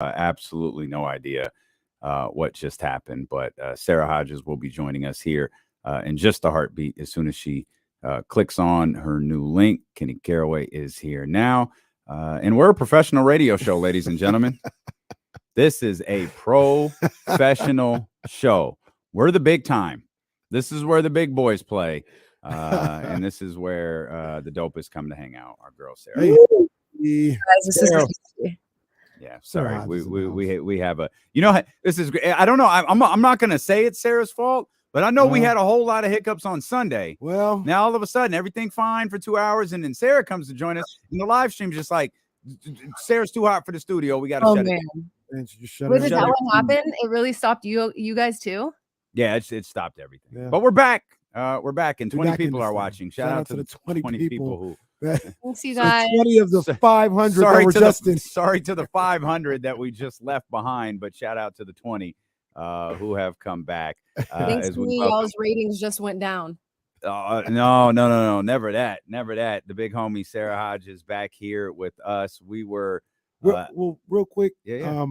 absolutely no idea what just happened. But Sarah Hodges will be joining us here in just a heartbeat as soon as she clicks on her new link. Kenny Caraway is here now. And we're a professional radio show, ladies and gentlemen. This is a professional show. We're the big time. This is where the big boys play. And this is where the dopest come to hang out. Our girl, Sarah. Sarah. Yeah, sorry. We have a, you know, this is, I don't know. I'm not going to say it's Sarah's fault, but I know we had a whole lot of hiccups on Sunday. Well, now all of a sudden everything fine for 2 hours, and then Sarah comes to join us, and the live stream's just like, Sarah's too hot for the studio. We got to shut it down. Wait, is that what happened? It really stopped you guys too? Yeah, it stopped everything. Yeah. But we're back. We're back, and 20 people are watching. Shout out to the 20 people who. Thanks, you guys. 20 of the 500 sorry to the 500 that we just left behind, but shout out to the 20 who have come back. Thanks to me, y'all's ratings just went down. No, never that. The big homie Sarah Hodges back here with us. We were real quick. Yeah.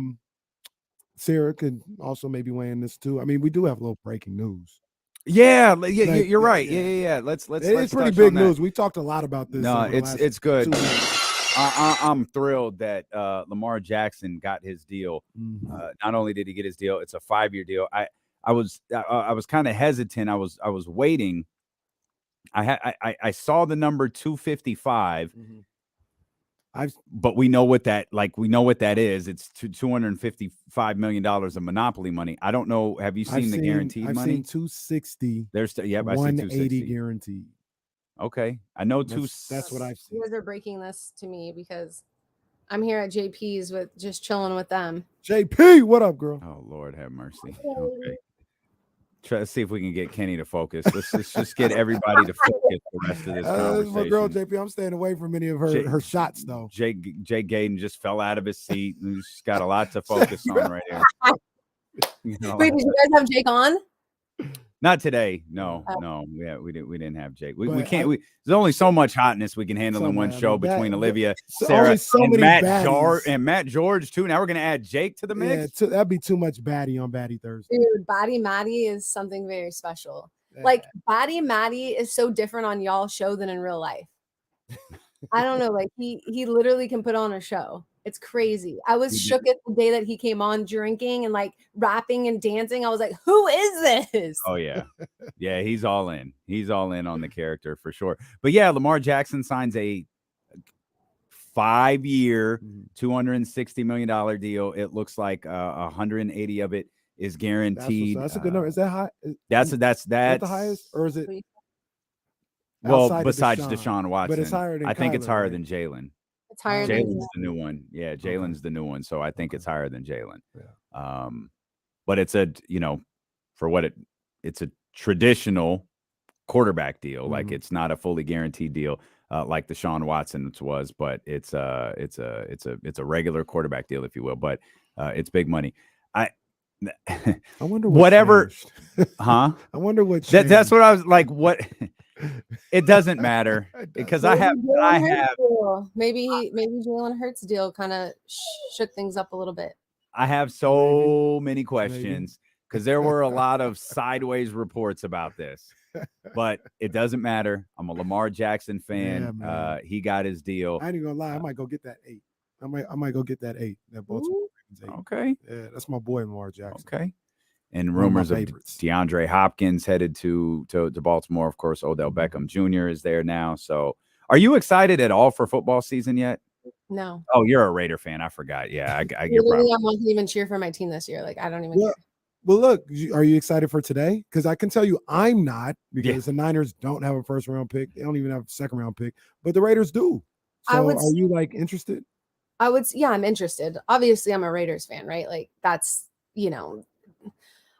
Sarah could also maybe weigh in this too. I mean, we do have a little breaking news. Yeah, you're right. Yeah. Let's it's pretty big news. We talked a lot about this. No, it's good. I'm thrilled that Lamar Jackson got his deal. Not only did he get his deal, it's a 5-year deal. I was kind of hesitant. I was waiting. I saw the number 255. But we know what that is. It's $255 million of monopoly money. I don't know. Have you seen the guaranteed money? I've seen 260. There's I see 260 guaranteed. Okay, I know that's what I've seen. You guys are breaking this to me because I'm here at JP's with just chilling with them. JP, what up, girl? Oh Lord, have mercy. Okay. Try to see if we can get Kenny to focus. Let's just get everybody to focus the rest of this conversation. This is my girl, JP. I'm staying away from any of her shots, though. Jay Gaden just fell out of his seat. He's got a lot to focus on right here. Wait, did you guys have Jake on? Not today. No. Yeah, we didn't have Jake. We can't. There's only so much hotness we can handle in one show between Olivia, Sarah, and Matt George too. Now we're gonna add Jake to the mix. Yeah, that'd be too much baddie on Baddie Thursday. Dude, Baddie Maddie is something very special. Yeah. Like Baddie Maddie is so different on y'all's show than in real life. I don't know. Like he literally can put on a show. It's crazy. I was shook at the day that he came on drinking and like rapping and dancing. I was like, who is this? Oh, yeah. Yeah, he's all in. He's all in on the character for sure. But yeah, Lamar Jackson signs a 5-year, $260 million deal. It looks like 180 of it is guaranteed. That's a good number. Is that high? That's the highest, or is it? Well, besides Deshaun Watson, but it's higher than I think Kyler, it's higher right? than Jalen. It's higher Jalen's the new one. Yeah, Jalen's the new one. So I think it's higher than Jalen. Yeah. But it's a, for what it's a traditional quarterback deal. Like it's not a fully guaranteed deal like Deshaun Watson's was, but it's a regular quarterback deal, if you will. But it's big money. I wonder whatever, huh? I wonder what that's what I was like. What? It doesn't matter because I have maybe Jalen Hurts deal kind of shook things up a little bit. I have so many questions because there were a lot of sideways reports about this, but it doesn't matter. I'm a Lamar Jackson fan. Yeah, he got his deal. I ain't gonna lie. I might go get that 8. I might go get that 8. That Baltimore 8. Okay. Yeah, that's my boy Lamar Jackson. Okay. And rumors of DeAndre Hopkins headed to Baltimore. Of course, Odell Beckham Jr. is there now. So are you excited at all for football season yet? No. Oh, you're a Raider fan. I forgot. Yeah, I get literally, I won't even cheer for my team this year. Like, I don't even care. Well, look, are you excited for today? Because I can tell you I'm not, because the Niners don't have a first-round pick. They don't even have a second-round pick. But the Raiders do. So are you, like, interested? I'm interested. Obviously, I'm a Raiders fan, right? Like, that's,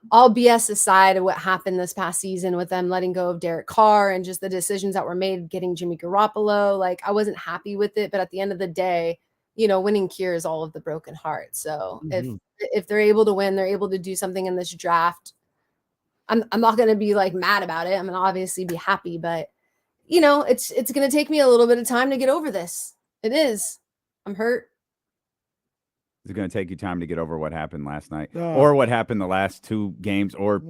all BS aside of what happened this past season with them letting go of Derek Carr and just the decisions that were made, getting Jimmy Garoppolo, like I wasn't happy with it. But at the end of the day, winning cures all of the broken hearts. So if they're able to win, they're able to do something in this draft. I'm not going to be like mad about it. I'm going to obviously be happy, but it's going to take me a little bit of time to get over this. It is. I'm hurt. Is it going to take you time to get over what happened last night or what happened the last 2 games or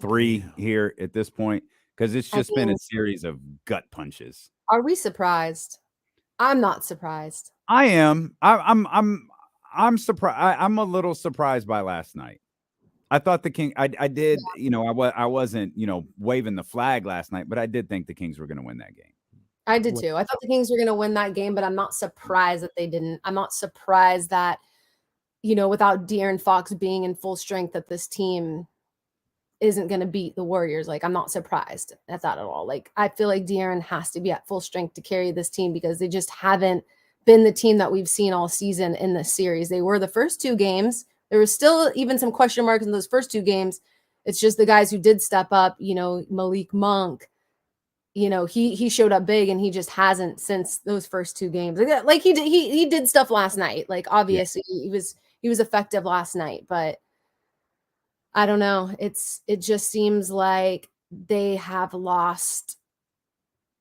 3 here at this point? Because it's just been a series of gut punches. Are we surprised? I'm not surprised. I am. I'm surprised. I'm a little surprised by last night. I thought the King. I did. Yeah. You know, I wasn't, you know, waving the flag last night, but I did think the Kings were going to win that game. I did too. I thought the Kings were going to win that game, but I'm not surprised that they didn't. I'm not surprised that, you know, without De'Aaron Fox being in full strength, that this team isn't going to beat the Warriors. Like, I'm not surprised at that at all. Like, I feel like De'Aaron has to be at full strength to carry this team because they just haven't been the team that we've seen all season in this series. They were the first 2 games. There was still even some question marks in those first 2 games. It's just the guys who did step up, you know, Malik Monk, you know, he showed up big and he just hasn't since those first 2 games. Like he did stuff last night. Like, obviously he was effective last night, but I don't know. It just seems like they have lost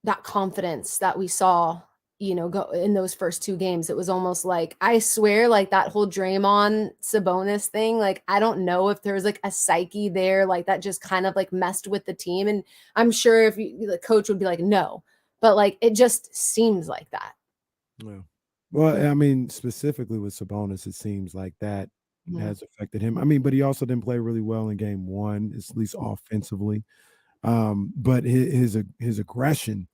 that confidence that we saw, you know, go in those first 2 games. It was almost like, I swear, like that whole Draymond Sabonis thing, like, I don't know if there was like a psyche there, like that just kind of like messed with the team. And I'm sure if the coach would be like, no, but like, it just seems like that. Yeah. Well, I mean, specifically with Sabonis, it seems like that has affected him. I mean, but he also didn't play really well in game 1, at least offensively. But his aggression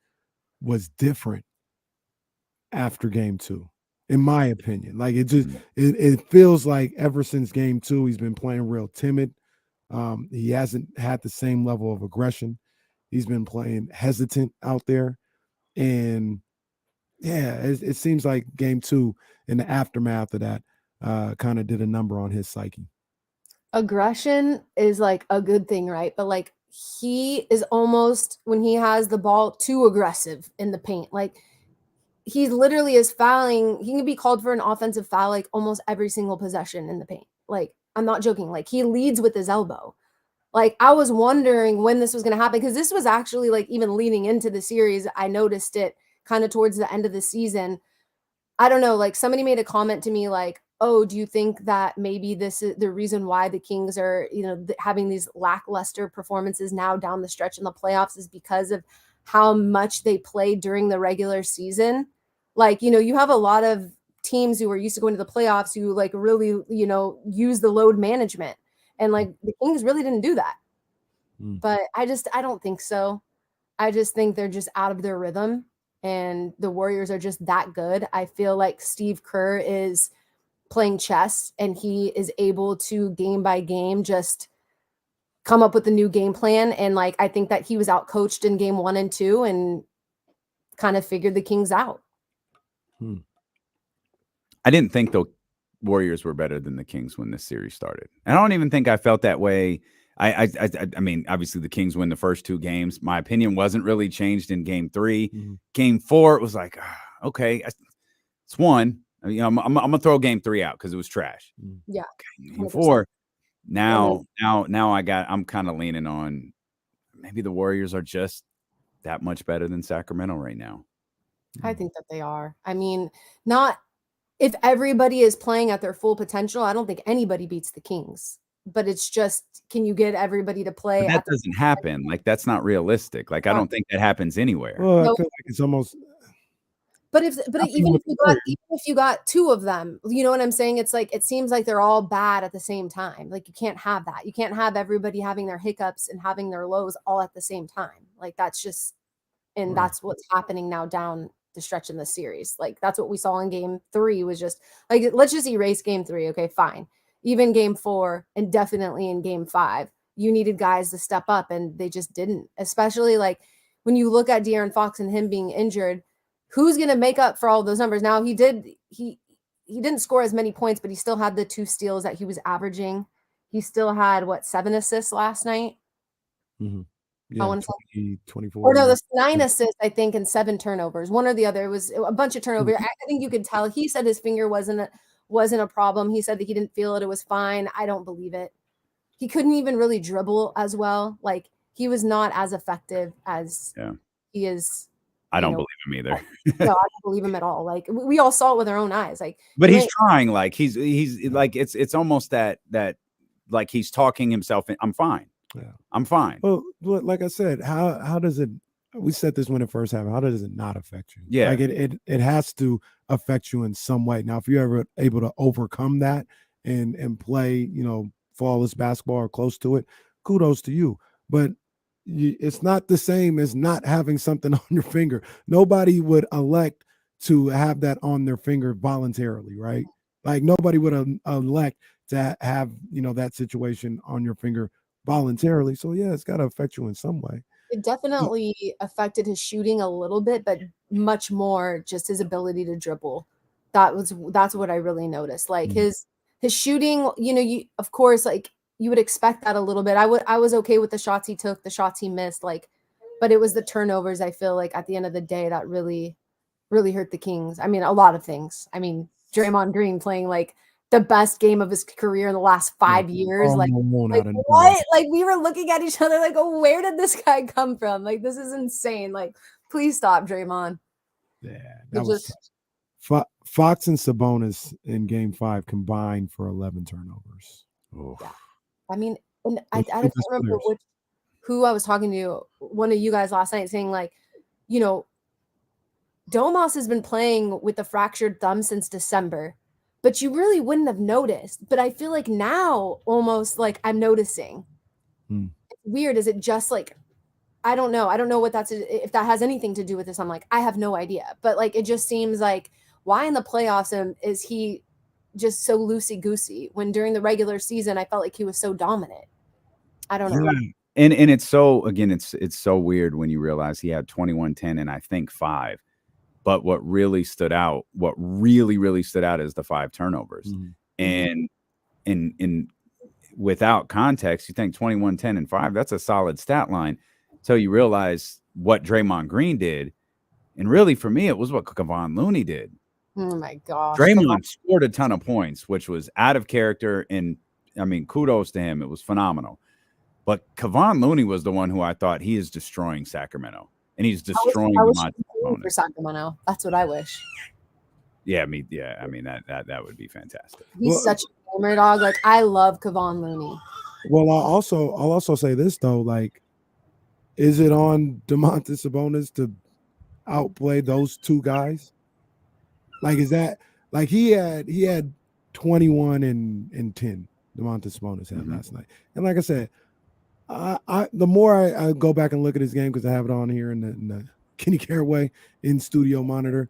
was different after game 2, in my opinion. Like, it just it feels like ever since game 2, he's been playing real timid. He hasn't had the same level of aggression. He's been playing hesitant out there. And yeah, it seems like game 2 in the aftermath of that kind of did a number on his psyche. Aggression is like a good thing, right? But like, he is almost, when he has the ball, too aggressive in the paint. Like, he literally is fouling. He can be called for an offensive foul like almost every single possession in the paint. Like, I'm not joking. Like, he leads with his elbow. Like, I was wondering when this was going to happen, because this was actually like even leading into the series. I noticed it kind of towards the end of the season. I don't know. Like, somebody made a comment to me like, oh, do you think that maybe this is the reason why the Kings are, you know, having these lackluster performances now down the stretch in the playoffs is because of how much they play during the regular season? Like, you know, you have a lot of teams who are used to going to the playoffs who like really, you know, use the load management. And like, the Kings really didn't do that. But I don't think so. I just think they're just out of their rhythm, and the Warriors are just that good. I feel like Steve Kerr is playing chess, and he is able to game by game just come up with a new game plan. And like, I think that he was out coached in game 1 and 2 and kind of figured the Kings out. I didn't think the Warriors were better than the Kings when this series started. And I don't even think I felt that way. I mean, obviously the Kings win the first 2 games. My opinion wasn't really changed in game 3. Game 4, it was like, okay, it's one. I mean, I'm gonna throw game 3 out because it was trash. Yeah. Okay, game 4. Now I'm kind of leaning on maybe the Warriors are just that much better than Sacramento right now. I think that they are. I mean, not if everybody is playing at their full potential, I don't think anybody beats the Kings. But it's just, can you get everybody to play? But that doesn't happen. Like, that's not realistic. Like, I don't think that happens anywhere. Well, I feel like it's almost. But even if you got 2 of them, you know what I'm saying? It's like, it seems like they're all bad at the same time. Like, you can't have that. You can't have everybody having their hiccups and having their lows all at the same time. Like, that's just, and that's what's happening now down the stretch in the series. Like, that's what we saw in game 3 was just like, let's just erase game 3. Okay, fine. Even game 4 and definitely in game 5, you needed guys to step up and they just didn't. Especially like when you look at De'Aaron Fox and him being injured, who's going to make up for all those numbers? Now he didn't score as many points, but he still had the 2 steals that he was averaging. He still had 7 assists last night. Yeah, I want to 24. Or no, the 9 assists, I think, and 7 turnovers. One or the other. It was a bunch of turnovers. I think you could tell. He said his finger wasn't a problem. He said that he didn't feel it. It was fine. I don't believe it. He couldn't even really dribble as well. Like, he was not as effective as he is. I don't believe him either. No, I don't believe him at all. Like we all saw it with our own eyes. Like, but he's trying. Like he's like it's almost that like he's talking himself in. I'm fine. Yeah, I'm fine. Well, like I said, how does it? We said this when it first happened. How does it not affect you? Yeah, like it has to affect you in some way. Now, if you're ever able to overcome that and play, flawless basketball or close to it, kudos to you. But it's not the same as not having something on your finger. Nobody would elect to have that on their finger voluntarily, right? Like nobody would elect to have, that situation on your finger voluntarily. So yeah, it's got to affect you in some way. It definitely affected his shooting a little bit, but much more just his ability to dribble. That's what I really noticed. Like his shooting, of course, like you would expect that a little bit. I was okay with the shots he took, the shots he missed, like, but it was the turnovers, I feel like at the end of the day that really, really hurt the Kings. I mean, a lot of things. I mean, Draymond Green playing like the best game of his career in the last 5 years. Like what? Like we were looking at each other like, oh, where did this guy come from? Like, this is insane. Like, please stop, Draymond. Yeah, that was Fox and Sabonis in Game 5 combined for 11 turnovers. Oh. Yeah. I mean, and I don't remember who I was talking to, one of you guys last night, saying like, Domas has been playing with a fractured thumb since December, but you really wouldn't have noticed. But I feel like now almost like I'm noticing. It's weird. Is it just like, I don't know. I don't know what if that has anything to do with this. I'm like, I have no idea. But like, it just seems like, why in the playoffs is he just so loosey-goosey when during the regular season I felt like he was so dominant? I don't know. And it's so, again, it's so weird when you realize he had 21, 10, and I think 5. But what really stood out, really stood out is the 5 turnovers. And without context, you think 21, 10, and 5, that's a solid stat line until you realize what Draymond Green did. And really, for me, it was what Kevon Looney did. Oh, my gosh. Draymond scored a ton of points, which was out of character. And, I mean, kudos to him. It was phenomenal. But Kevon Looney was the one who I thought he is destroying Sacramento. And he's destroying for Sacramento. That's what I wish. Yeah, I mean, that would be fantastic. He's such a gamer, dog. Like, I love Kevon Looney. Well, I'll also say this though, like, is it on Domantas Sabonis to outplay those two guys? Like, is that like he had 21 and 10 Domantas Sabonis had last night. And like I said, the more I go back and look at his game, because I have it on here in the Kenny Caraway in studio monitor,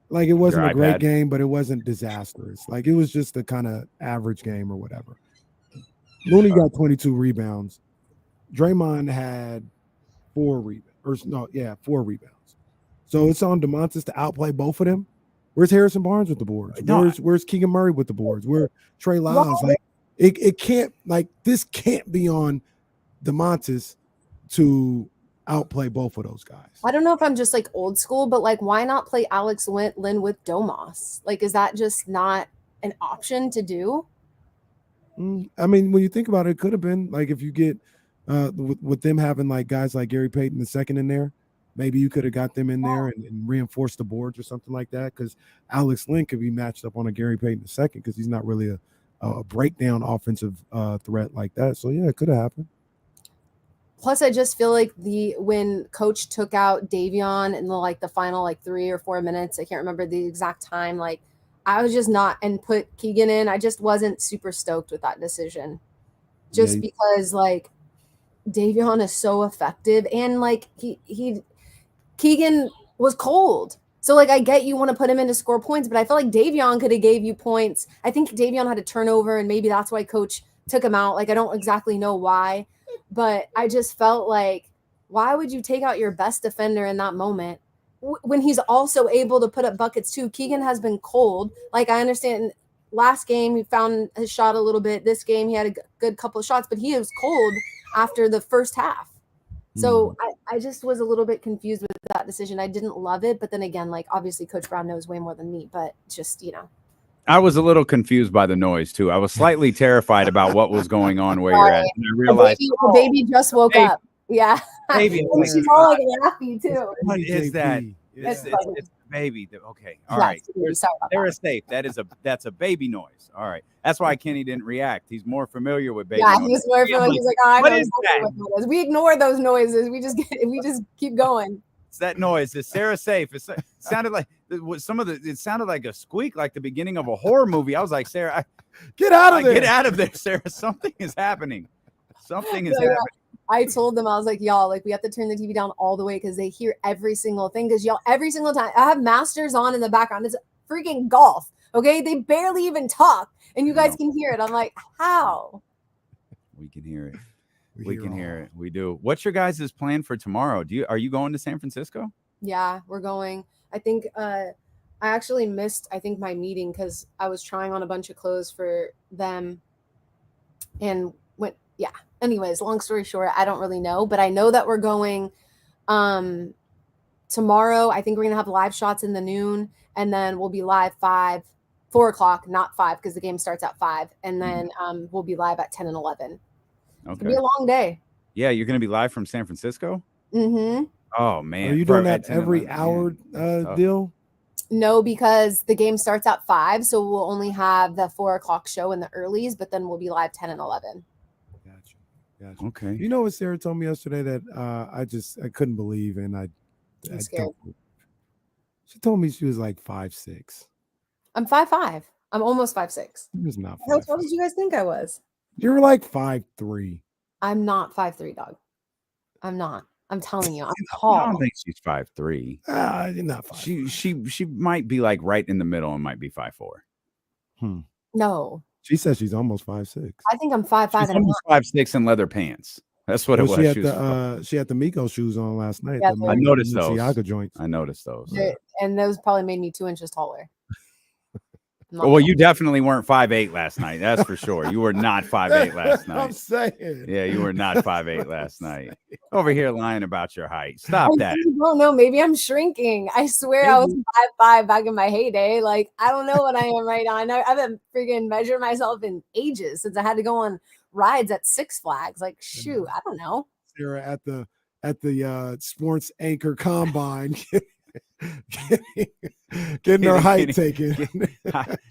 like it wasn't a great game, but it wasn't disastrous. Like it was just a kind of average game or whatever. Looney got 22 rebounds. Draymond had 4 rebounds. So it's on Domantas to outplay both of them. Where's Harrison Barnes with the boards? Where's Keegan Murray with the boards? Where Trey Lyles? Like it can't, like this can't be on Domantas to outplay both of those guys. I don't know if I'm just like old school, but like why not play Alex Len with Domas? Like, is that just not an option to do? I mean, when you think about it, it could have been like if you get with them having like guys like Gary Payton II in there, maybe you could have got them in there and reinforced the boards or something like that, because Alex Len could be matched up on a Gary Payton II because he's not really a breakdown offensive threat like that. So yeah, it could have happened. Plus, I just feel like when Coach took out Davion in the final 3 or 4 minutes, I can't remember the exact time. Like, I was just not, and put Keegan in. I just wasn't super stoked with that decision, just because like Davion is so effective, and like Keegan was cold. So like I get you want to put him in to score points, but I felt like Davion could have gave you points. I think Davion had a turnover, and maybe that's why Coach took him out. Like I don't exactly know why. But I just felt like, why would you take out your best defender in that moment when he's also able to put up buckets too? Keegan has been cold. Like, I understand last game he found his shot a little bit. This game he had a good couple of shots, but he was cold after the first half. So I just was a little bit confused with that decision. I didn't love it. But then again, like obviously Coach Brown knows way more than me, but just, I was a little confused by the noise too. I was slightly terrified about what was going on where you're at. And I realized the baby just woke up. Yeah. Baby, And she's all like laughing too. What is that? It's It's funny. a baby. Okay. All Yes, right. baby, sorry about They're that. safe. That's a baby noise. All right. That's why Kenny didn't react. He's more familiar with baby Yeah, noise. he's more familiar. He's like, oh, I What know is exactly that? what that is. We ignore those noises. We just keep going. It's that noise. Is Sarah safe? It sounded like it sounded like a squeak, like the beginning of a horror movie. I was like, Sarah, Get out of there. Get out of there, Sarah. Something is happening. Something is happening. I told them, I was like, y'all, like we have to turn the TV down all the way because they hear every single thing. Because y'all, every single time I have Masters on in the background. It's freaking golf. Okay. They barely even talk. And you guys can hear it. I'm like, how? We can hear it. We can hear it. We do. What's your guys' plan for tomorrow? Are you going to San Francisco? Yeah, we're going. I think I actually missed, my meeting because I was trying on a bunch of clothes for them and went, yeah. Anyways, long story short, I don't really know, but I know that we're going tomorrow. I think we're going to have live shots in the noon, and then we'll be live 4 o'clock, not 5, because the game starts at 5. And then we'll be live at 10 and 11. Okay. It'll be a long day. Yeah, you're going to be live from San Francisco? Mm-hmm. Oh, man. Are you doing that every hour deal? No, because the game starts at 5, so we'll only have the 4 o'clock show in the earlies, but then we'll be live 10 and 11. Gotcha. Okay. You know what Sarah told me yesterday that I couldn't believe, and I'm scared. She told me she was like 5'6". I'm 5'5". I'm almost 5'6". She was not. How tall did you guys think I was? You were like 5'3". I'm not 5'3", dog. I'm not. I'm telling you, I'm tall. I don't think she's 5'3". You're not 5'3". She might be like right in the middle and might be 5'4". No. She says she's almost 5'6". I think I'm 5'5". She's almost 5'6" in leather pants. That's what it was. She had the Miko shoes on last night. Yeah, I noticed those. Joints. I noticed those. And those probably made me 2 inches taller. Well, you definitely weren't 5'8" last night. That's for sure. You were not 5'8" last night. I'm saying. Yeah, you were not 5'8" last night. Over here lying about your height. Stop that. I don't know. Maybe I'm shrinking. I swear I was 5'5" back in my heyday. Like, I don't know what I am right now. I haven't freaking measured myself in ages since I had to go on rides at Six Flags. Like, shoot, I don't know. Sarah at the sports anchor combine. Getting her height taken.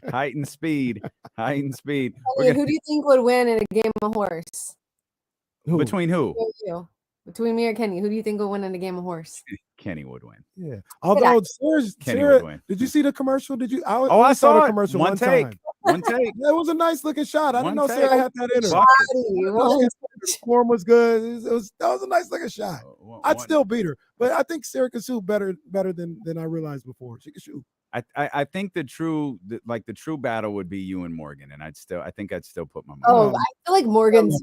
Height and speed. Who do you think would win in a game of horse? Between who? Between me or Kenny, who do you think would win in a game of horse? Kenny would win. Yeah. Although Sarah, would win. did you see the commercial? Did you? I saw the it. commercial One take. time. One take. It was a nice looking shot. I didn't know Sarah had that in her. The form was good. That was a nice looking shot. I'd still beat her, but I think Sarah can shoot better than I realized before. She can shoot. I think the true battle would be you and Morgan, and I think I'd still put my money. Oh, I feel like Morgan's.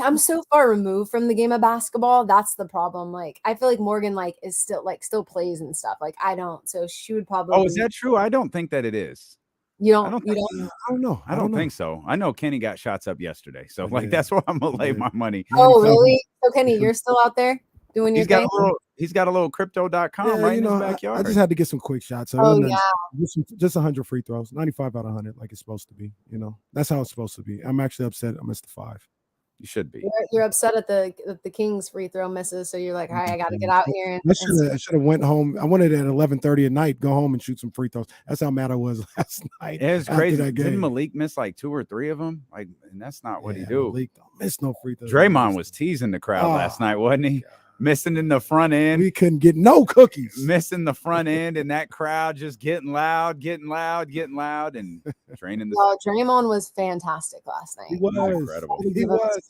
I'm so far removed from the game of basketball. That's the problem. Like, I feel like Morgan is still plays and stuff. Like, I don't. So she would probably. Oh, is that true? I don't think that it is. You don't. I don't know. I don't think so. I know Kenny got shots up yesterday, so that's where I'm gonna lay my money. Oh, really? So Kenny, you're still out there doing your thing? He's got a little crypto.com right in his backyard. I just had to get some quick shots. Just 100 free throws, 95 out of 100, like it's supposed to be. That's how it's supposed to be. I'm actually upset I missed the 5. You should be. You're upset at the Kings free throw misses, so you're like, all right, I got to get out here. I should have went home. I wanted at 11:30 at night, go home and shoot some free throws. That's how mad I was last night. It was crazy. Didn't Malik miss like 2 or 3 of them? And that's not what he do. Malik don't miss no free throws. Draymond was teasing the crowd last night, wasn't he? God. Missing in the front end. We couldn't get no cookies. Missing the front end, and that crowd just getting loud, and draining the. Well, Draymond was fantastic last night. He was incredible. He was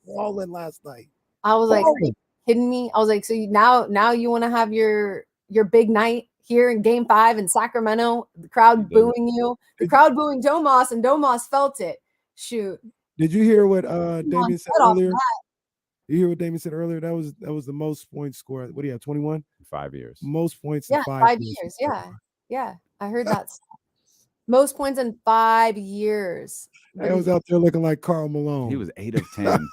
balling last night. I was like, are you kidding me? I was like, so now you want to have your big night here in Game 5 in Sacramento? The crowd booing you. The crowd booing Domas, and Domas felt it. Shoot. Did you hear what Damian said earlier? You hear what Damien said earlier? That was the most points scored. What do you have? 21? 5 years. Most points in 5 years. Yeah. I heard that. Most points in 5 years. I was out there looking like Karl Malone. He was 8 of 10.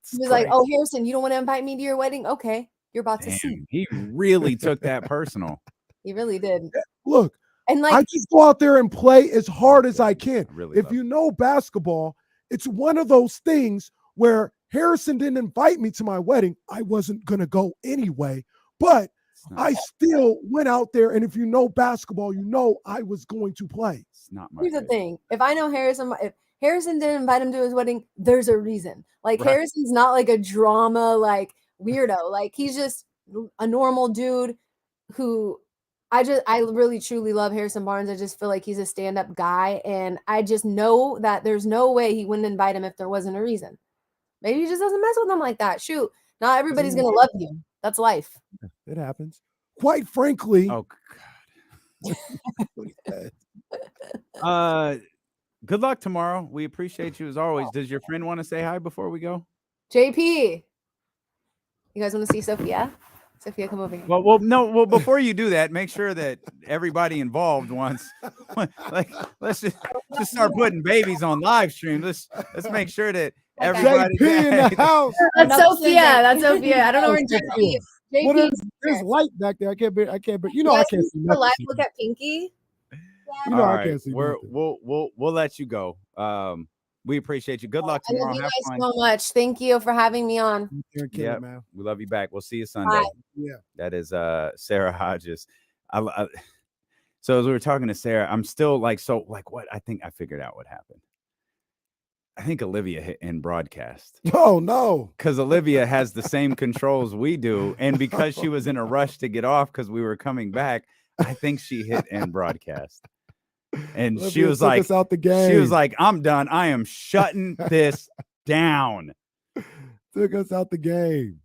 He was like, "Oh, Harrison, you don't want to invite me to your wedding? Okay, you're about to see." He really took that personal. He really did. Look, and I just go out there and play as hard as I can. If you know basketball, it's one of those things where Harrison didn't invite me to my wedding. I wasn't going to go anyway, but I still went out there. And if you know basketball, you know I was going to play. It's not my Here's the thing. If I know Harrison, if Harrison didn't invite him to his wedding, there's a reason. Like Right. Harrison's not like a drama, like weirdo. Like he's just a normal dude who I really truly love Harrison Barnes. I just feel like he's a stand-up guy. And I just know that there's no way he wouldn't invite him if there wasn't a reason. Maybe he just doesn't mess with them like that. Shoot. Not everybody's going to love you. That's life. It happens. Quite frankly. Oh, God. Good luck tomorrow. We appreciate you as always. Does your friend want to say hi before we go? JP. You guys want to see Sophia? Sophia, come over here. Well, before you do that, make sure that everybody involved wants, like, let's just start putting babies on live stream. Let's make sure that everybody JP in the house. That's Sophia. That's Sophia. I don't know where JP is. JP. There's light back there. I can't. You know, I can't see nothing. Look at Pinky. You know, all I right, can't see. we'll let you go. We appreciate you. Good luck tomorrow. I love you guys so much. Thank you for having me on. Yeah, we love you back. We'll see you Sunday. Bye. Yeah, that is Sarah Hodges. So as we were talking to Sarah, I'm still like, what? I think I figured out what happened. I think Olivia hit in broadcast. Oh no, because Olivia has the same controls we do, and because she was in a rush to get off because we were coming back, I think she hit in broadcast. And Olivia she was took like, us out the game. She was like, I'm done. I am shutting this down. Took us out the game.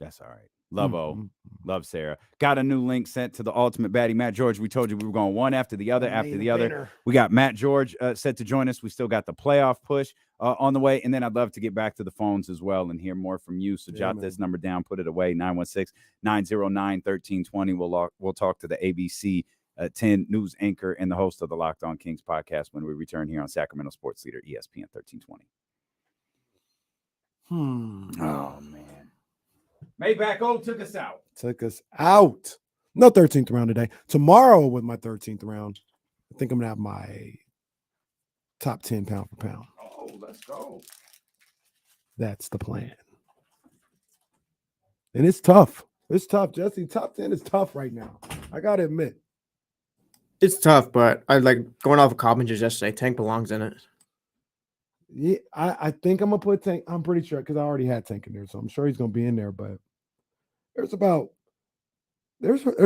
That's all right. Love love Sarah. Got a new link sent to the Ultimate Baddie, Matt George. We told you we were going one after the other, We got Matt George set to join us. We still got the playoff push on the way. And then I'd love to get back to the phones as well and hear more from you. So jot this number down, put it away, 916-909-1320. We'll talk to the ABC 10 news anchor and the host of the Locked On Kings podcast when we return here on Sacramento Sports Leader ESPN 1320. Oh, man. Maybach took us out. No 13th round today. Tomorrow with my 13th round, I think I'm going to have my top 10 pound for pound. Oh, let's go. That's the plan. And it's tough. It's tough, Jesse. Top 10 is tough right now. I got to admit. It's tough, but I like going off of Coppinger's yesterday. Tank belongs in it. Yeah, I think I'm gonna put Tank. I'm pretty sure because I already had Tank in there, so I'm sure he's gonna be in there. But there's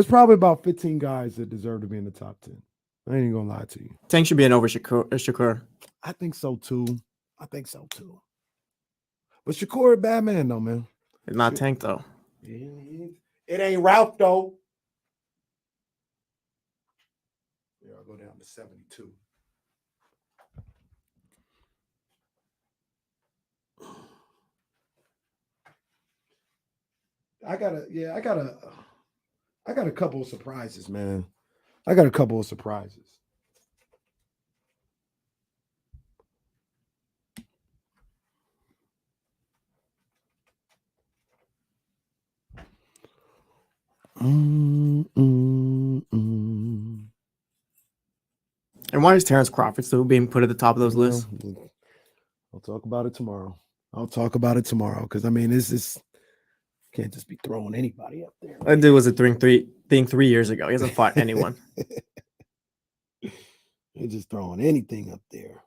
probably about 15 guys that deserve to be in the top 10. I ain't gonna lie to you. Tank should be in over Shakur. I think so too. But Shakur a bad man though, man. It's not Tank though. It ain't Ralph though. Yeah, I'll go down to 72. I got a couple of surprises, man. I got a couple of surprises. And why is Terrence Crawford still being put at the top of those lists? I'll talk about it tomorrow. Because I mean, it's can't just be throwing anybody up there. That dude was a thing 3 years ago. He hasn't fought anyone. They're just throwing anything up there.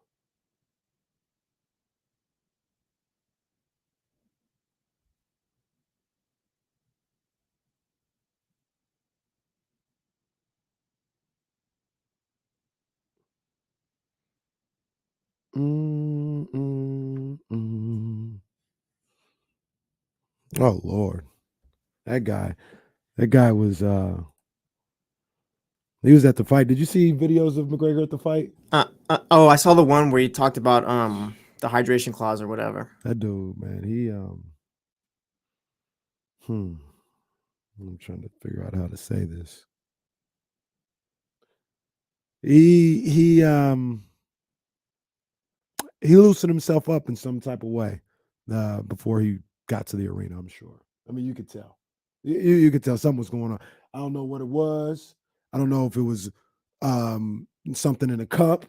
Oh Lord, that guy was he was at the fight. Did you see videos of McGregor at the fight? I saw the one where he talked about the hydration clause or whatever. That dude, man, he I'm trying to figure out how to say this. He loosened himself up in some type of way before he got to the arena, I'm sure. I mean, you could tell. You could tell something was going on. I don't know what it was. I don't know if it was something in a cup.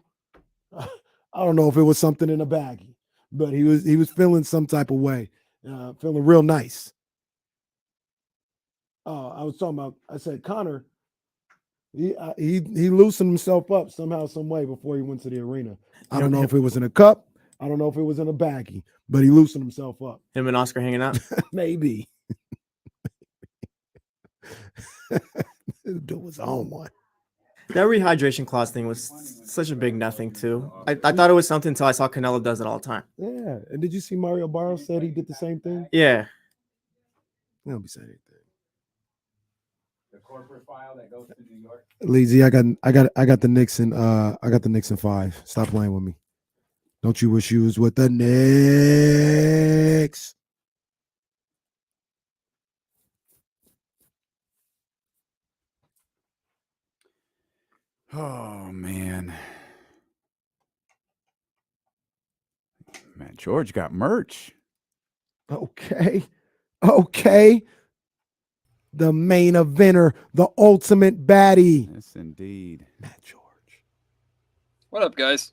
I don't know if it was something in a baggie. but he was feeling some type of way, feeling real nice. I was talking about. I said Connor. He loosened himself up somehow, some way before he went to the arena. I don't know if it was in a cup. I don't know if it was in a baggie, but he loosened himself up. Him and Oscar hanging out. Maybe. Do his own one. That rehydration clause thing was such a big nothing too. I thought it was something until I saw Canelo does it all the time. Yeah. And did you see Mario Barros said he did the same thing? Yeah. He don't be saying anything. The corporate file that goes to New York. Leezy, I got the Knicks in I got the Knicks in 5. Stop playing with me. Don't you wish you was with the Knicks? Oh man. Matt George got merch. Okay. The main eventer, the ultimate baddie. Yes, indeed. Matt George. What up, guys?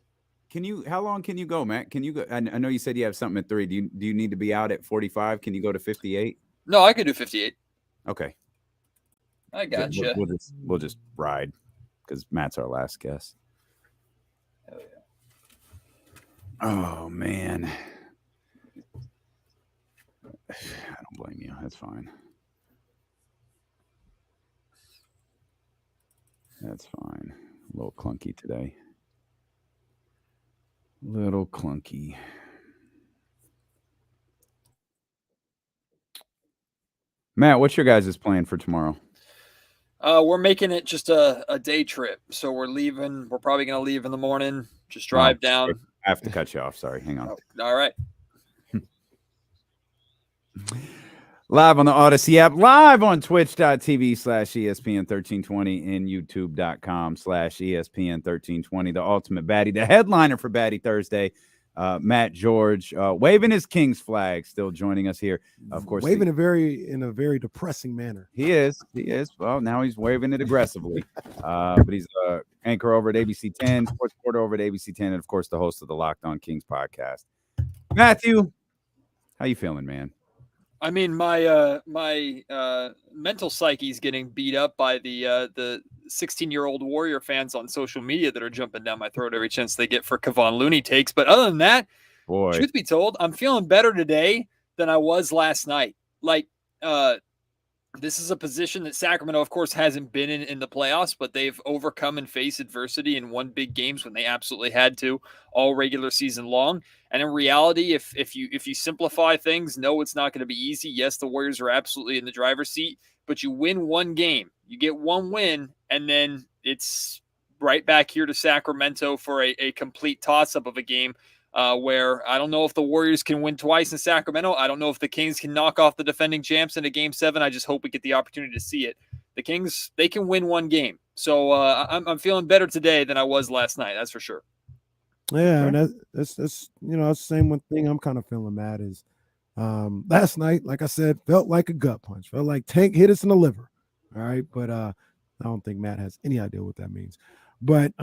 How long can you go, Matt? Can you go? I know you said you have something at 3. Do you need to be out at 45? Can you go to 58? No, I could do 58. Okay. I gotcha. We'll just ride because Matt's our last guest. Hell yeah. Oh man. I don't blame you. That's fine. That's fine. A little clunky today. Little clunky. Matt, what's your guys' plan for tomorrow? We're making it just a day trip. So we're leaving. We're probably going to leave in the morning. Just drive down. I have to cut you off. Sorry. Hang on. Oh, all right. Live on the Odyssey app, live on twitch.tv/ESPN1320 and youtube.com/ESPN1320. The ultimate baddie, the headliner for Baddie Thursday, Matt George, waving his Kings flag, still joining us here. Of course, waving in a very depressing manner. He is. Well, now he's waving it aggressively. But he's anchor over at ABC 10, sports reporter over at ABC 10, and of course the host of the Locked On Kings podcast. Matthew, how you feeling, man? I mean, my mental psyche is getting beat up by the 16-year-old Warrior fans on social media that are jumping down my throat every chance they get for Kevon Looney takes. But other than that, truth be told, I'm feeling better today than I was last night. Like, this is a position that Sacramento, of course, hasn't been in the playoffs, but they've overcome and faced adversity and won big games when they absolutely had to, all regular season long. And in reality, if you simplify things, no, it's not going to be easy. Yes, the Warriors are absolutely in the driver's seat, but you win one game, you get one win, and then it's right back here to Sacramento for a complete toss-up of a game. Where I don't know if the Warriors can win twice in Sacramento. I don't know if the Kings can knock off the defending champs in a Game 7. I just hope we get the opportunity to see it. The Kings, they can win one game. So I'm feeling better today than I was last night. That's for sure. Yeah, and that's that's the same one thing I'm kind of feeling, Matt, is last night, like I said, felt like a gut punch. Felt like Tank hit us in the liver. All right, but I don't think Matt has any idea what that means. But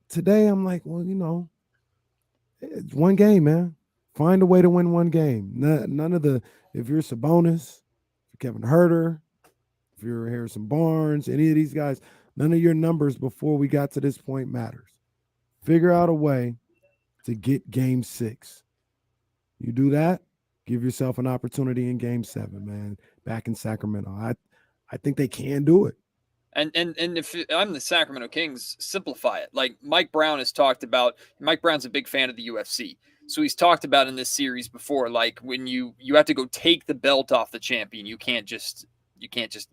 today I'm like, well, it's one game, man. Find a way to win one game. None of the, if you're Sabonis, Kevin Huerter, if you're Harrison Barnes, any of these guys, none of your numbers before we got to this point matters. Figure out a way to get Game 6. You do that, give yourself an opportunity in Game 7, man, back in Sacramento. I think they can do it. And if I'm the Sacramento Kings, simplify it. Like Mike Brown has talked about, Mike Brown's a big fan of the UFC. So he's talked about in this series before, like when you have to go take the belt off the champion, you can't just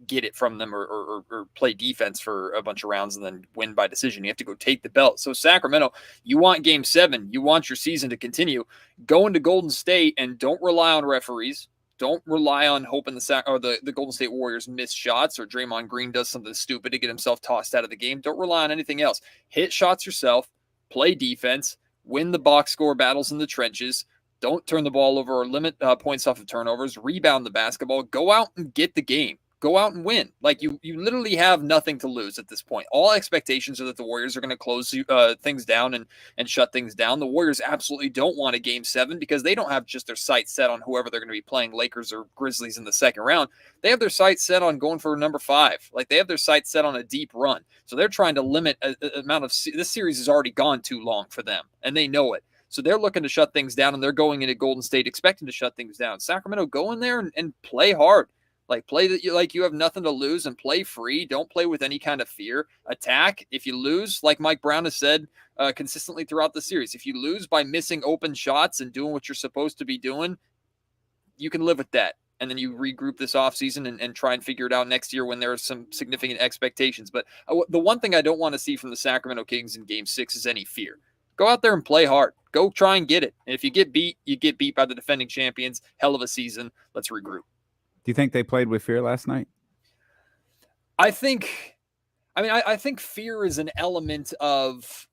get it from them or play defense for a bunch of rounds and then win by decision. You have to go take the belt. So Sacramento, you want Game 7, you want your season to continue. Go into Golden State and don't rely on referees. Don't rely on hoping the Golden State Warriors miss shots or Draymond Green does something stupid to get himself tossed out of the game. Don't rely on anything else. Hit shots yourself, play defense, win the box score battles in the trenches. Don't turn the ball over or limit points off of turnovers. Rebound the basketball. Go out and get the game. go out and win. Like you literally have nothing to lose at this point. All expectations are that the Warriors are going to close things down and shut things down. The Warriors absolutely don't want a game 7 because they don't have just their sights set on whoever they're going to be playing, Lakers or Grizzlies in the second round. They have their sights set on going for number 5. Like they have their sights set on a deep run. So they're trying to limit a amount of this series has already gone too long for them, and they know it. So they're looking to shut things down, and they're going into Golden State expecting to shut things down. Sacramento, go in there and play hard. Like play that you have nothing to lose and play free. Don't play with any kind of fear. Attack. If you lose, like Mike Brown has said consistently throughout the series, if you lose by missing open shots and doing what you're supposed to be doing, you can live with that. And then you regroup this offseason and try and figure it out next year when there are some significant expectations. But the one thing I don't want to see from the Sacramento Kings in Game 6 is any fear. Go out there and play hard. Go try and get it. And if you get beat, you get beat by the defending champions. Hell of a season. Let's regroup. Do you think they played with fear last night? I think fear is an element of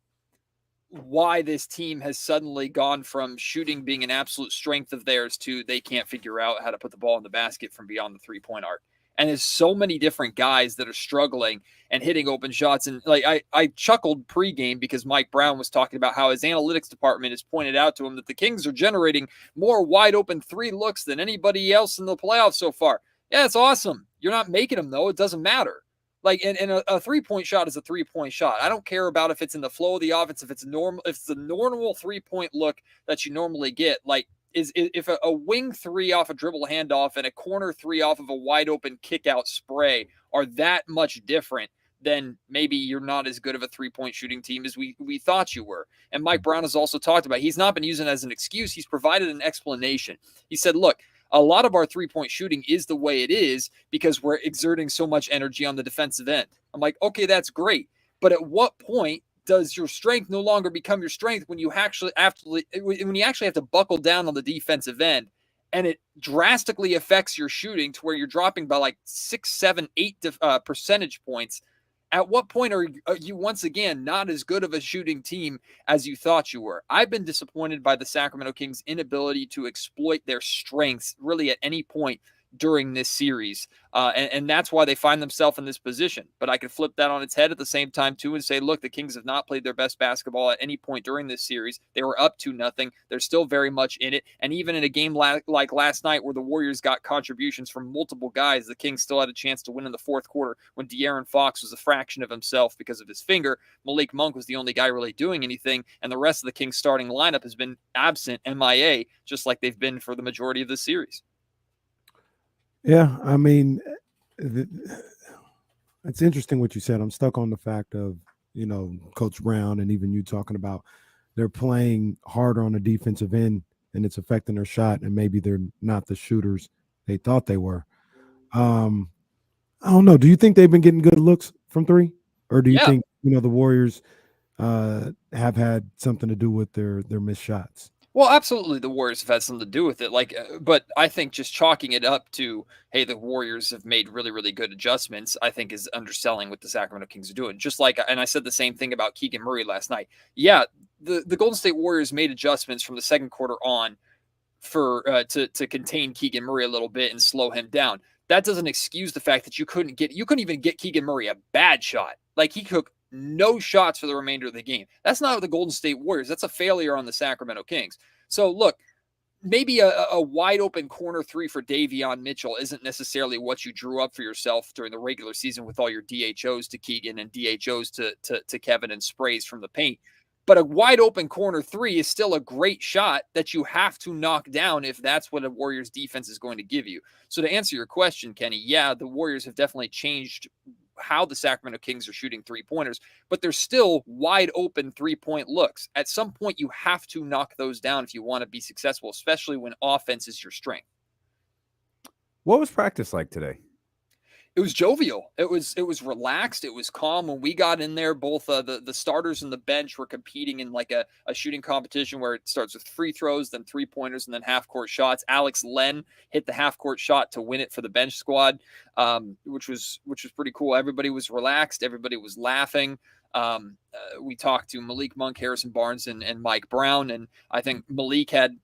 why this team has suddenly gone from shooting being an absolute strength of theirs to they can't figure out how to put the ball in the basket from beyond the three-point arc. And there's so many different guys that are struggling and hitting open shots. And like I chuckled pregame because Mike Brown was talking about how his analytics department has pointed out to him that the Kings are generating more wide open 3 looks than anybody else in the playoffs so far. Yeah, it's awesome. You're not making them though. It doesn't matter. Like, and a 3-point shot is a 3-point shot. I don't care about if it's in the flow of the offense, if it's normal, if it's the normal 3-point look that you normally get. Like, if a wing 3 off a dribble handoff and a corner 3 off of a wide open kick out spray are that much different, then maybe you're not as good of a 3-point shooting team as we thought you were. And Mike Brown has also talked about, he's not been using it as an excuse. He's provided an explanation. He said, look, a lot of our 3-point shooting is the way it is because we're exerting so much energy on the defensive end. I'm like, okay, that's great. But at what point does your strength no longer become your strength when you actually have to buckle down on the defensive end, and it drastically affects your shooting to where you're dropping by like 6, 7, 8 percentage points? At what point are you once again not as good of a shooting team as you thought you were? I've been disappointed by the Sacramento Kings' inability to exploit their strengths really at any point during this series. And that's why they find themselves in this position. But I could flip that on its head at the same time, too, and say, look, the Kings have not played their best basketball at any point during this series. They were up 2-0. They're still very much in it. And even in a game like last night where the Warriors got contributions from multiple guys, the Kings still had a chance to win in the fourth quarter when De'Aaron Fox was a fraction of himself because of his finger. Malik Monk was the only guy really doing anything, and the rest of the Kings starting lineup has been absent, MIA, just like they've been for the majority of the series. Yeah, I mean, it's interesting what you said. I'm stuck on the fact of, Coach Brown and even you talking about they're playing harder on the defensive end and it's affecting their shot, and maybe they're not the shooters they thought they were. I don't know. Do you think they've been getting good looks from 3? Or do you think, the Warriors have had something to do with their missed shots? Well, absolutely, the Warriors have had something to do with it. But I think just chalking it up to, hey, the Warriors have made really, really good adjustments, I think is underselling what the Sacramento Kings are doing. Just like, and I said the same thing about Keegan Murray last night. Yeah, the Golden State Warriors made adjustments from the second quarter on to contain Keegan Murray a little bit and slow him down. That doesn't excuse the fact that you couldn't even get Keegan Murray a bad shot. Like, he took no shots for the remainder of the game. That's not the Golden State Warriors. That's a failure on the Sacramento Kings. So look, maybe a wide open corner 3 for Davion Mitchell isn't necessarily what you drew up for yourself during the regular season with all your DHOs to Keegan and DHOs to Kevin and sprays from the paint. But a wide open corner 3 is still a great shot that you have to knock down if that's what a Warriors defense is going to give you. So to answer your question, Kenny, yeah, the Warriors have definitely changed how the Sacramento Kings are shooting 3-pointers, but they're still wide open 3-point looks. At some point, you have to knock those down if you want to be successful, especially when offense is your strength. What was practice like today? It was jovial. It was relaxed. It was calm. When we got in there, both the starters and the bench were competing in like a shooting competition where it starts with free throws, then 3-pointers, and then half-court shots. Alex Len hit the half-court shot to win it for the bench squad, which was pretty cool. Everybody was relaxed. Everybody was laughing. We talked to Malik Monk, Harrison Barnes, and Mike Brown, and I think Malik had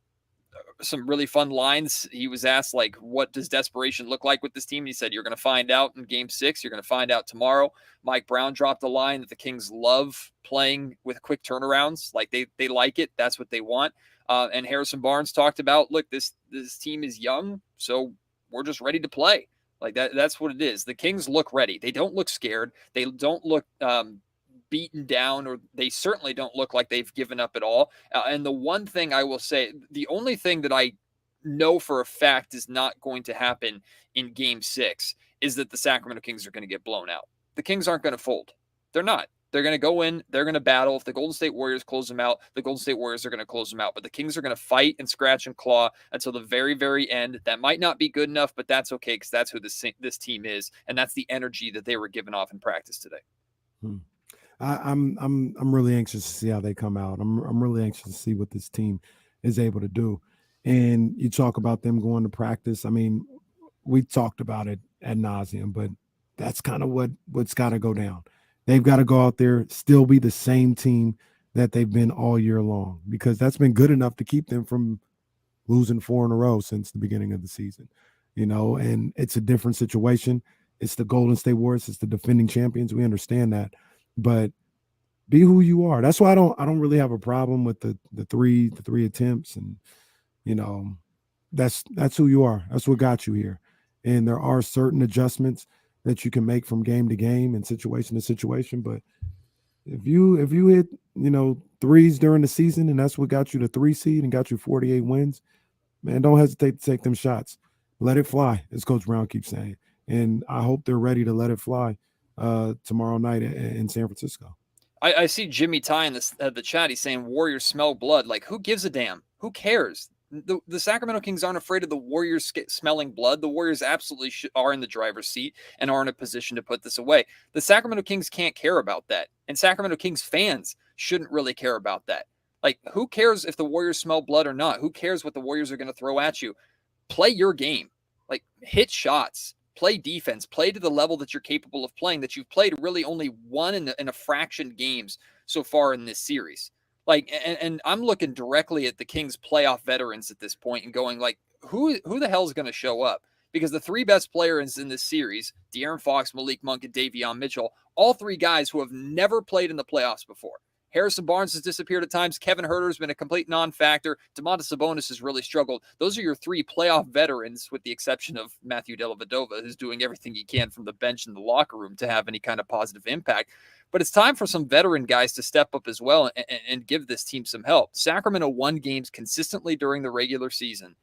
some really fun lines. He was asked, like, what does desperation look like with this team? And he said, you're going to find out in game 6. You're going to find out tomorrow. Mike Brown dropped a line that the Kings love playing with quick turnarounds. Like they like it. That's what they want. And Harrison Barnes talked about, look, this team is young, so we're just ready to play. Like that's what it is. The Kings look ready. They don't look scared. They don't look beaten down, or they certainly don't look like they've given up at all. And the one thing I will say, the only thing that I know for a fact is not going to happen in game 6 is that the Sacramento Kings are going to get blown out. The Kings aren't going to fold. They're not. They're going to go in. They're going to battle. If the Golden State Warriors close them out, the Golden State Warriors are going to close them out. But the Kings are going to fight and scratch and claw until the very, very end. That might not be good enough, but that's okay because that's who this team is, and that's the energy that they were giving off in practice today. I'm really anxious to see how they come out. I'm really anxious to see what this team is able to do. And you talk about them going to practice. I mean, we talked about it ad nauseum, but that's kind of what's got to go down. They've got to go out there, still be the same team that they've been all year long, because that's been good enough to keep them from losing 4 in a row since the beginning of the season, and it's a different situation. It's the Golden State Warriors. It's the defending champions. We understand that, but be who you are. That's why I don't really have a problem with the three attempts, and that's who you are. That's what got you here. And there are certain adjustments that you can make from game to game and situation to situation. But if you hit, threes during the season, and that's what got you the 3 seed and got you 48 wins, man, don't hesitate to take them shots. Let it fly, as Coach Brown keeps saying. And I hope they're ready to let it fly tomorrow night in San Francisco. I see Jimmy Ty in the chat. He's saying Warriors smell blood. Like, who gives a damn? Who cares? The Sacramento Kings aren't afraid of the Warriors smelling blood. The Warriors absolutely are in the driver's seat and are in a position to put this away. The Sacramento Kings can't care about that. And Sacramento Kings fans shouldn't really care about that. Like, who cares if the Warriors smell blood or not? Who cares what the Warriors are going to throw at you? Play your game. Like, hit shots. Play defense. Play to the level that you're capable of playing, that you've played really only one in a fraction games so far in this series. Like, and I'm looking directly at the Kings playoff veterans at this point and going, like, who the hell is going to show up? Because the 3 best players in this series, De'Aaron Fox, Malik Monk, and Davion Mitchell, all 3 guys who have never played in the playoffs before. Harrison Barnes has disappeared at times. Kevin Huerter's been a complete non-factor. Domantas Sabonis has really struggled. Those are your 3 playoff veterans, with the exception of Matthew Dellavedova, who's doing everything he can from the bench in the locker room to have any kind of positive impact. But it's time for some veteran guys to step up as well and give this team some help. Sacramento won games consistently during the regular season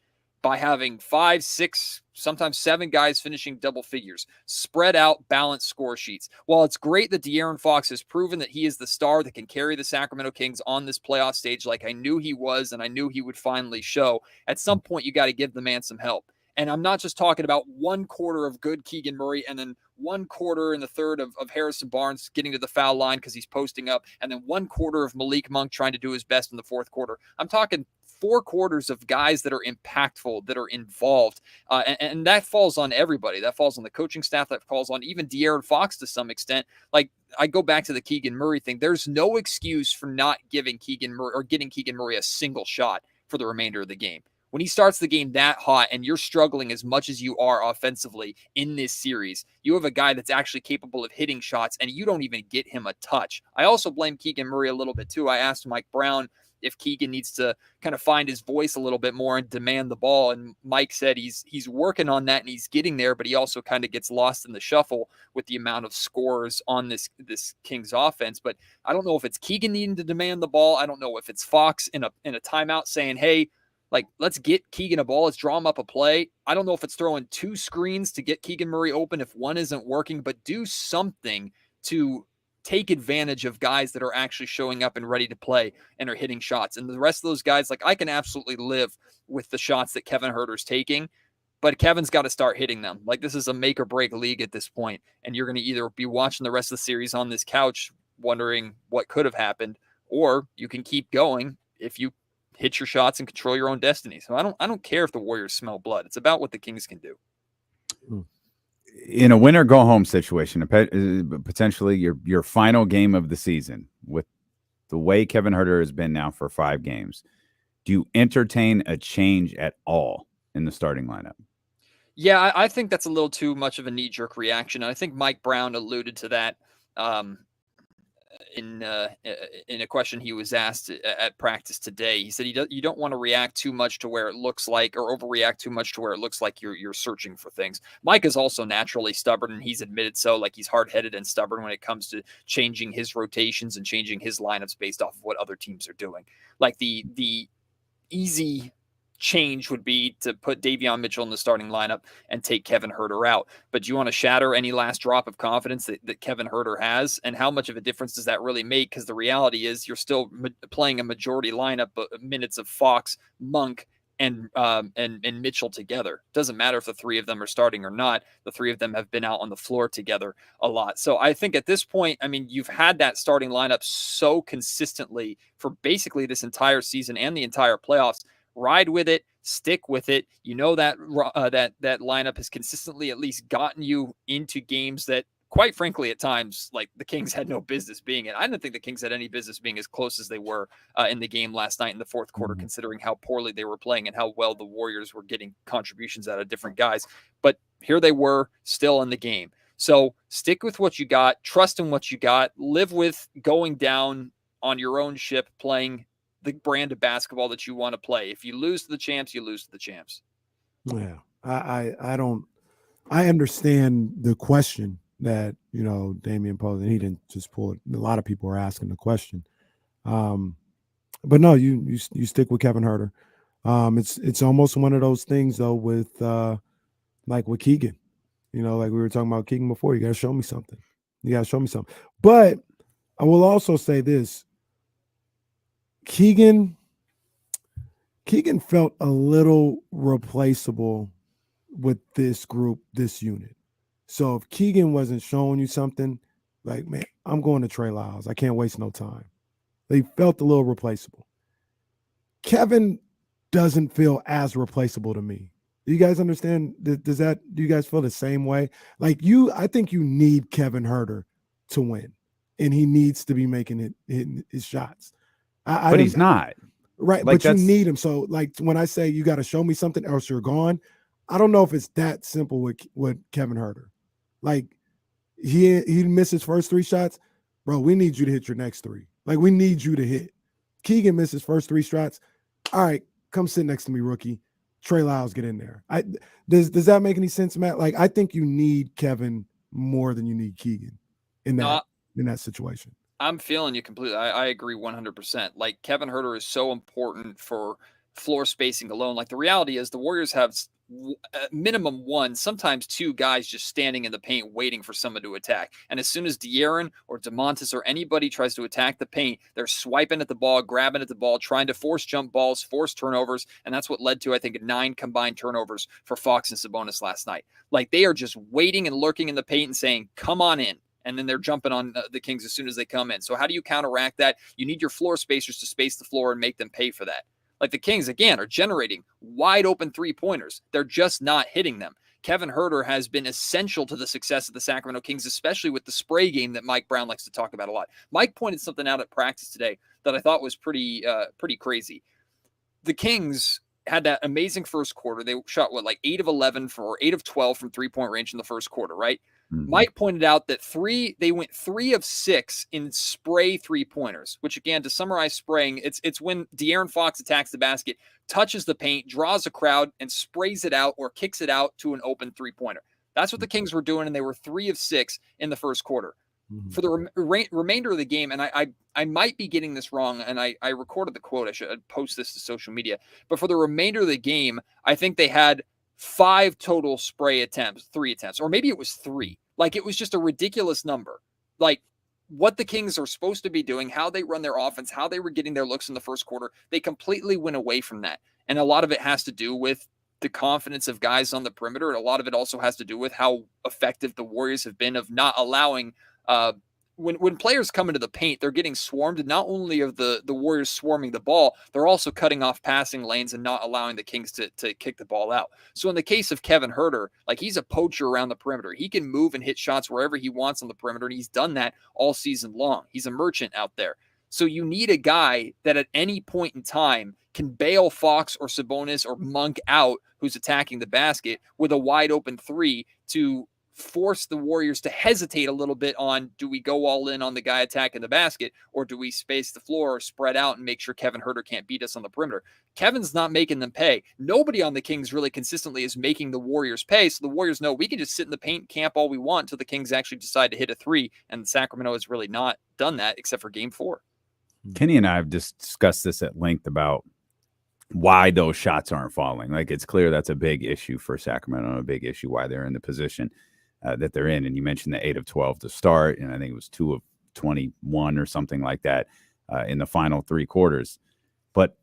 by having 5, 6, sometimes 7 guys finishing double figures, spread out, balanced score sheets. While it's great that De'Aaron Fox has proven that he is the star that can carry the Sacramento Kings on this playoff stage, like I knew he was and I knew he would finally show, at some point you got to give the man some help. And I'm not just talking about 1 quarter of good Keegan Murray and then 1 quarter in the third of Harrison Barnes getting to the foul line because he's posting up, and then 1 quarter of Malik Monk trying to do his best in the 4th quarter. I'm talking 4 quarters of guys that are impactful, that are involved. And that falls on everybody. That falls on the coaching staff. That falls on even De'Aaron Fox to some extent. Like, I go back to the Keegan Murray thing. There's no excuse for not giving Keegan Murray or getting Keegan Murray a single shot for the remainder of the game. When he starts the game that hot and you're struggling as much as you are offensively in this series, you have a guy that's actually capable of hitting shots and you don't even get him a touch. I also blame Keegan Murray a little bit too. I asked Mike Brown if Keegan needs to kind of find his voice a little bit more and demand the ball. And Mike said he's working on that and he's getting there, but he also kind of gets lost in the shuffle with the amount of scores on this Kings offense. But I don't know if it's Keegan needing to demand the ball. I don't know if it's Fox in a timeout saying, hey, like, let's get Keegan a ball. Let's draw him up a play. I don't know if it's throwing 2 screens to get Keegan Murray open if one isn't working, but do something to take advantage of guys that are actually showing up and ready to play and are hitting shots. And the rest of those guys, like, I can absolutely live with the shots that Kevin Huerter's taking, but Kevin's got to start hitting them. Like, this is a make or break league at this point, and you're going to either be watching the rest of the series on this couch wondering what could have happened, or you can keep going if you hit your shots and control your own destiny. So I don't care if the Warriors smell blood. It's about what the Kings can do. In a win or go home situation, potentially your final game of the season, with the way Kevin Huerter has been now for 5 games, Do you entertain a change at all in the starting lineup? Yeah, I think that's a little too much of a knee-jerk reaction. And I think Mike Brown alluded to that in a question he was asked at practice today. He said you don't want to react too much to where it looks like, or overreact too much to where it looks like you're searching for things. Mike is also naturally stubborn, and he's admitted so. Like, he's hard-headed and stubborn when it comes to changing his rotations and changing his lineups based off of what other teams are doing. Like, the easy change would be to put Davion Mitchell in the starting lineup and take Kevin Huerter out. But do you want to shatter any last drop of confidence that Kevin Huerter has? And how much of a difference does that really make? Because the reality is you're still playing a majority lineup, minutes of Fox, Monk, and Mitchell together. Doesn't matter if the three of them are starting or not. The three of them have been out on the floor together a lot. So I think at this point, I mean, you've had that starting lineup so consistently for basically this entire season and the entire playoffs. Ride with it, stick with it. You know that that lineup has consistently at least gotten you into games that, quite frankly, at times, like, the Kings had no business being in. I didn't think the Kings had any business being as close as they were in the game last night in the fourth quarter, considering how poorly they were playing and how well the Warriors were getting contributions out of different guys. But here they were, still in the game. So stick with what you got, trust in what you got, live with going down on your own ship, playing the brand of basketball that you want to play. If you lose to the champs, you lose to the champs. Yeah, I understand the question that, you know, Damian posed, and he didn't just pull it. A lot of people are asking the question. But no, you stick with Kevin Huerter. It's almost one of those things though with like with Keegan. You know, like we were talking about Keegan before. You got to show me something. But I will also say this. Keegan felt a little replaceable with this group, this unit. So if Keegan wasn't showing you something, like, man, I'm going to Trey Lyles. I can't waste no time. They felt a little replaceable. Kevin doesn't feel as replaceable to me. Do you guys understand? Do you guys feel the same way? Like, I think you need Kevin Huerter to win, and he needs to be making hitting his shots. But he's not. Right, like, but you need him. So, like, when I say you got to show me something else you're gone, I don't know if it's that simple with Kevin Huerter. Like, he missed his first 3 shots. Bro, we need you to hit your next 3. Like, we need you to hit. Keegan missed his first 3 shots. All right, come sit next to me, rookie. Trey Lyles, get in there. Does that make any sense, Matt? Like, I think you need Kevin more than you need Keegan in that situation. I'm feeling you completely. I agree 100%. Like, Kevin Huerter is so important for floor spacing alone. Like, the reality is the Warriors have minimum 1, sometimes 2 guys just standing in the paint waiting for someone to attack. And as soon as De'Aaron or DeMontis or anybody tries to attack the paint, they're swiping at the ball, grabbing at the ball, trying to force jump balls, force turnovers. And that's what led to, I think, 9 combined turnovers for Fox and Sabonis last night. Like, they are just waiting and lurking in the paint and saying, come on in. And then they're jumping on the Kings as soon as they come in. So how do you counteract that? You need your floor spacers to space the floor and make them pay for that. Like, the Kings, again, are generating wide open 3-pointers. They're just not hitting them. Kevin Huerter has been essential to the success of the Sacramento Kings, especially with the spray game that Mike Brown likes to talk about a lot. Mike pointed something out at practice today that I thought was pretty crazy. The Kings had that amazing first quarter. They shot, like 8 of 11 or 8 of 12 from 3-point range in the first quarter, right? Mm-hmm. Mike pointed out that they went 3 of 6 in spray 3-pointers, which, again, to summarize spraying, it's when De'Aaron Fox attacks the basket, touches the paint, draws a crowd, and sprays it out or kicks it out to an open 3-pointer. That's what the Kings were doing, and they were 3 of 6 in the first quarter. Mm-hmm. For the remainder of the game, and I might be getting this wrong, and I recorded the quote. I should post this to social media. But for the remainder of the game, I think they had 5 total spray attempts, 3 attempts, or maybe it was 3. Like, it was just a ridiculous number. Like, what the Kings are supposed to be doing, how they run their offense, how they were getting their looks in the first quarter, they completely went away from that. And a lot of it has to do with the confidence of guys on the perimeter. And a lot of it also has to do with how effective the Warriors have been of not allowing when players come into the paint, they're getting swarmed. And not only are the Warriors swarming the ball, they're also cutting off passing lanes and not allowing the Kings to kick the ball out. So in the case of Kevin Huerter, like, he's a poacher around the perimeter. He can move and hit shots wherever he wants on the perimeter, and he's done that all season long. He's a merchant out there. So you need a guy that at any point in time can bail Fox or Sabonis or Monk out, who's attacking the basket, with a wide open three to force the Warriors to hesitate a little bit on, do we go all in on the guy attacking the basket, or do we space the floor or spread out and make sure Kevin Huerter can't beat us on the perimeter? Kevin's not making them pay. Nobody on the Kings really consistently is making the Warriors pay. So the Warriors know we can just sit in the paint camp all we want until the Kings actually decide to hit a three. And Sacramento has really not done that except for game 4. Kenny and I have discussed this at length about why those shots aren't falling. Like, it's clear that's a big issue for Sacramento, and a big issue why they're in the position that they're in. And you mentioned the 8 of 12 to start, and I think it was 2 of 21 or something like that in the final 3 quarters. But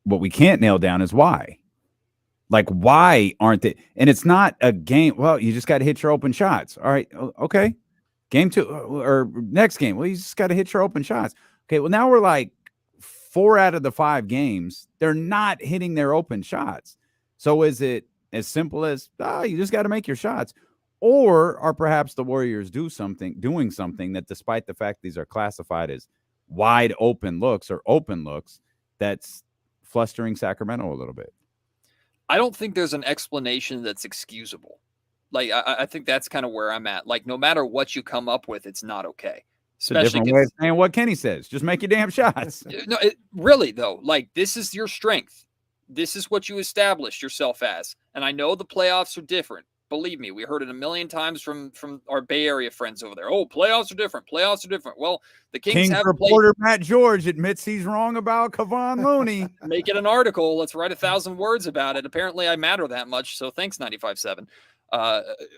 what we can't nail down is why. Like, why aren't they? And it's not a game. Well, you just got to hit your open shots. All right. Okay. Game 2 or next game. Well, you just got to hit your open shots. Okay. Well, now we're like 4 out of the 5 games, they're not hitting their open shots. So is it as simple as, you just got to make your shots? Or are perhaps the Warriors doing something that, despite the fact these are classified as wide open looks or open looks, that's flustering Sacramento a little bit? I don't think there's an explanation that's excusable. Like, I think that's kind of where I'm at. Like, no matter what you come up with, it's not okay. It's a different way of saying what Kenny says. Just make your damn shots. No, really, though. Like, this is your strength. This is what you established yourself as. And I know the playoffs are different. Believe me, we heard it a million times from our Bay Area friends over there. Oh, playoffs are different. Playoffs are different. Well, the Kings have reporter Matt George admits he's wrong about Kevon Looney. Make it an article. Let's write 1,000 words about it. Apparently, I matter that much. So thanks, 95.7.